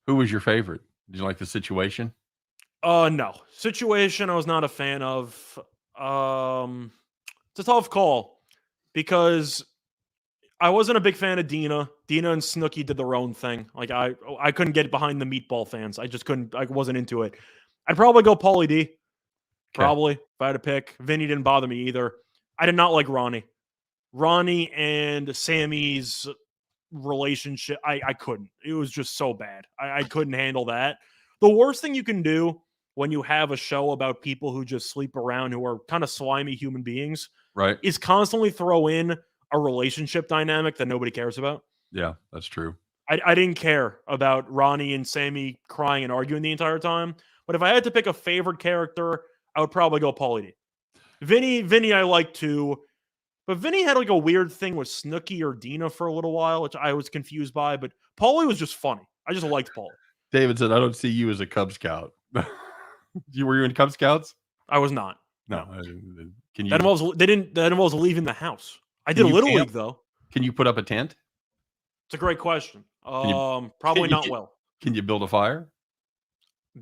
Who was your favorite? Did you like The Situation? No. Situation I was not a fan of. It's a tough call because I wasn't a big fan of Dina. Dina and Snooki did their own thing. Like I couldn't get behind the Meatball fans. I just couldn't. I wasn't into it. I'd probably go Pauly D. Probably if I had to pick. Vinny didn't bother me either. I did not like Ronnie. Ronnie and Sammy's relationship, I couldn't. It was just so bad. I couldn't handle that. The worst thing you can do when you have a show about people who just sleep around, who are kind of slimy human beings, right, is constantly throw in a relationship dynamic that nobody cares about. Yeah, that's true. I didn't care about Ronnie and Sammy crying and arguing the entire time. But if I had to pick a favorite character, I would probably go Pauly D. Vinny I like too. But Vinny had like a weird thing with Snooki or Dina for a little while, which I was confused by. But Pauly was just funny. I just liked Pauly. David said, I don't see you as a Cub Scout. Were you in Cub Scouts? I was not. No. Can you? That involves leaving the house. I did Little League though. Can you put up a tent? It's a great question. Probably not well. Can you build a fire?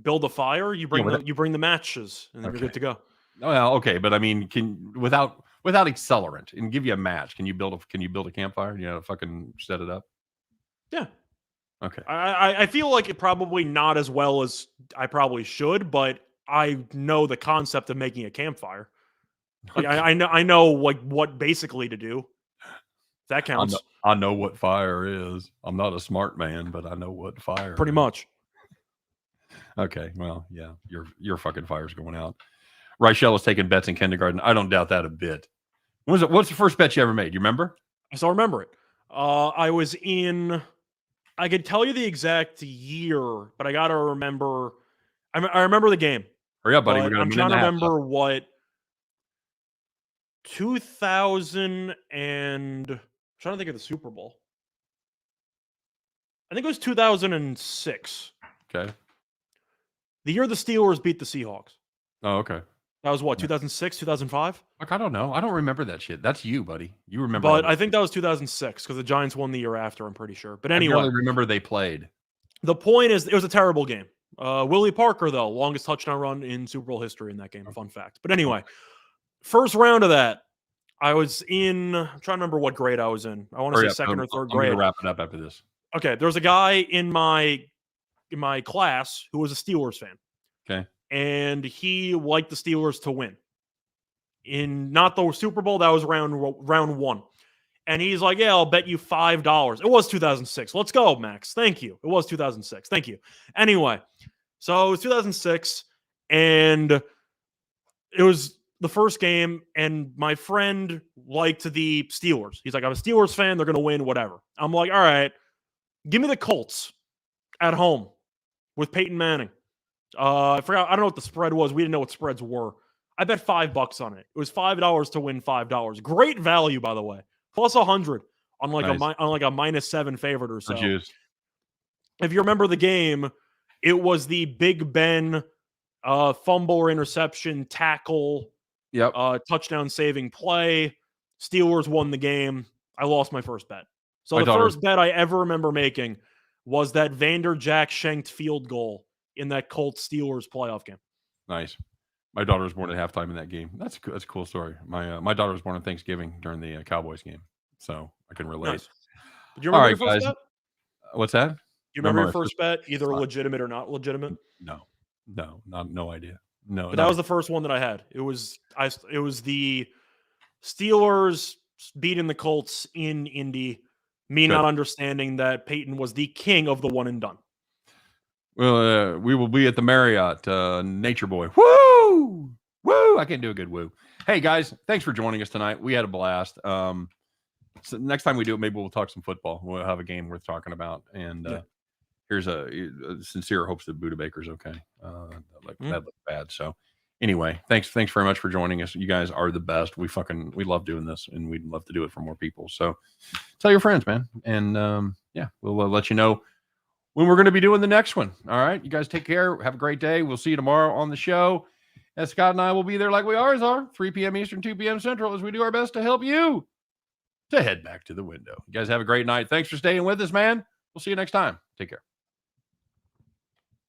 Build a fire? You bring the matches, and then you're good to go. Well, okay, but I mean, without accelerant and give you a match, can you build a campfire? You know, fucking set it up. Yeah. Okay. I feel like it probably not as well as I probably should, but I know the concept of making a campfire. Like Okay. I know like what basically to do. That counts. I know what fire is. I'm not a smart man, but I know what fire Pretty is. much. Okay. Well, yeah, your fucking fire's going out. Reichel was taking bets in kindergarten. I don't doubt that a bit. What's the first bet you ever made? You remember? I still remember it. I was in. I could tell you the exact year, but I gotta remember. I remember the game. Hurry up, buddy. We But got a I'm minute trying and to a half left. remember what 2000 and I'm trying to think of the Super Bowl. I think it was 2006. Okay. The year the Steelers beat the Seahawks. Oh, okay. That was what, 2006, 2005? Look, I don't know. I don't remember that shit. That's you, buddy. You remember. But I think that was 2006 because the Giants won the year after, I'm pretty sure. But anyway, I barely remember they played. the point is, it was a terrible game. Willie Parker, though, longest touchdown run in Super Bowl history in that game. Fun fact. But anyway, first round of that, I was in. I'm trying to remember what grade I was in. I want to say second or third grade. I'm gonna wrap it up after this. Okay, there's a guy in my class who was a Steelers fan. Okay. And he liked the Steelers to win. In not the Super Bowl, that was round one. And he's like, yeah, I'll bet you $5. It was 2006. Let's go, Max. Thank you. It was 2006. Thank you. Anyway, so it was 2006, and it was the first game, and my friend liked the Steelers. He's like, I'm a Steelers fan. They're going to win, whatever. I'm like, all right, give me the Colts at home with Peyton Manning. I forgot. I don't know what the spread was. We didn't know what spreads were. I bet $5 on it. It was $5 to win $5. Great value, by the way. Plus 100 on like Nice. a -7 favorite or so. Juice. If you remember the game, it was the Big Ben fumble or interception, tackle, Yep. touchdown saving play. Steelers won the game. I lost my first bet. So My the daughter- first bet I ever remember making was that Vander Jack shanked field goal in that Colts Steelers playoff game. Nice. My daughter was born at halftime in that game. That's a cool story. My daughter was born on Thanksgiving during the Cowboys game, so I can relate. Nice. Do you remember All your right, first guys. bet? What's that? Do you remember your my first bet, either spot. legitimate or not legitimate? No, no idea. No, But that was the first one that I had. It was the Steelers beating the Colts in Indy. Me Good. not understanding that Peyton was the king of the one and done. Well, we will be at the Marriott, Nature Boy. Woo! Woo! I can't do a good woo. Hey, guys, thanks for joining us tonight. We had a blast. So next time we do it, maybe we'll talk some football. We'll have a game worth talking about. And here's a sincere hopes that Buda Baker's okay. That looked bad. So anyway, thanks very much for joining us. You guys are the best. We love doing this, and we'd love to do it for more people. So tell your friends, man. And we'll let you know when we're going to be doing the next one. All right. You guys take care. Have a great day. We'll see you tomorrow on the show. And Scott and I will be there like we always are, 3 p.m. Eastern, 2 p.m. Central, as we do our best to help you to head back to the window. You guys have a great night. Thanks for staying with us, man. We'll see you next time. Take care.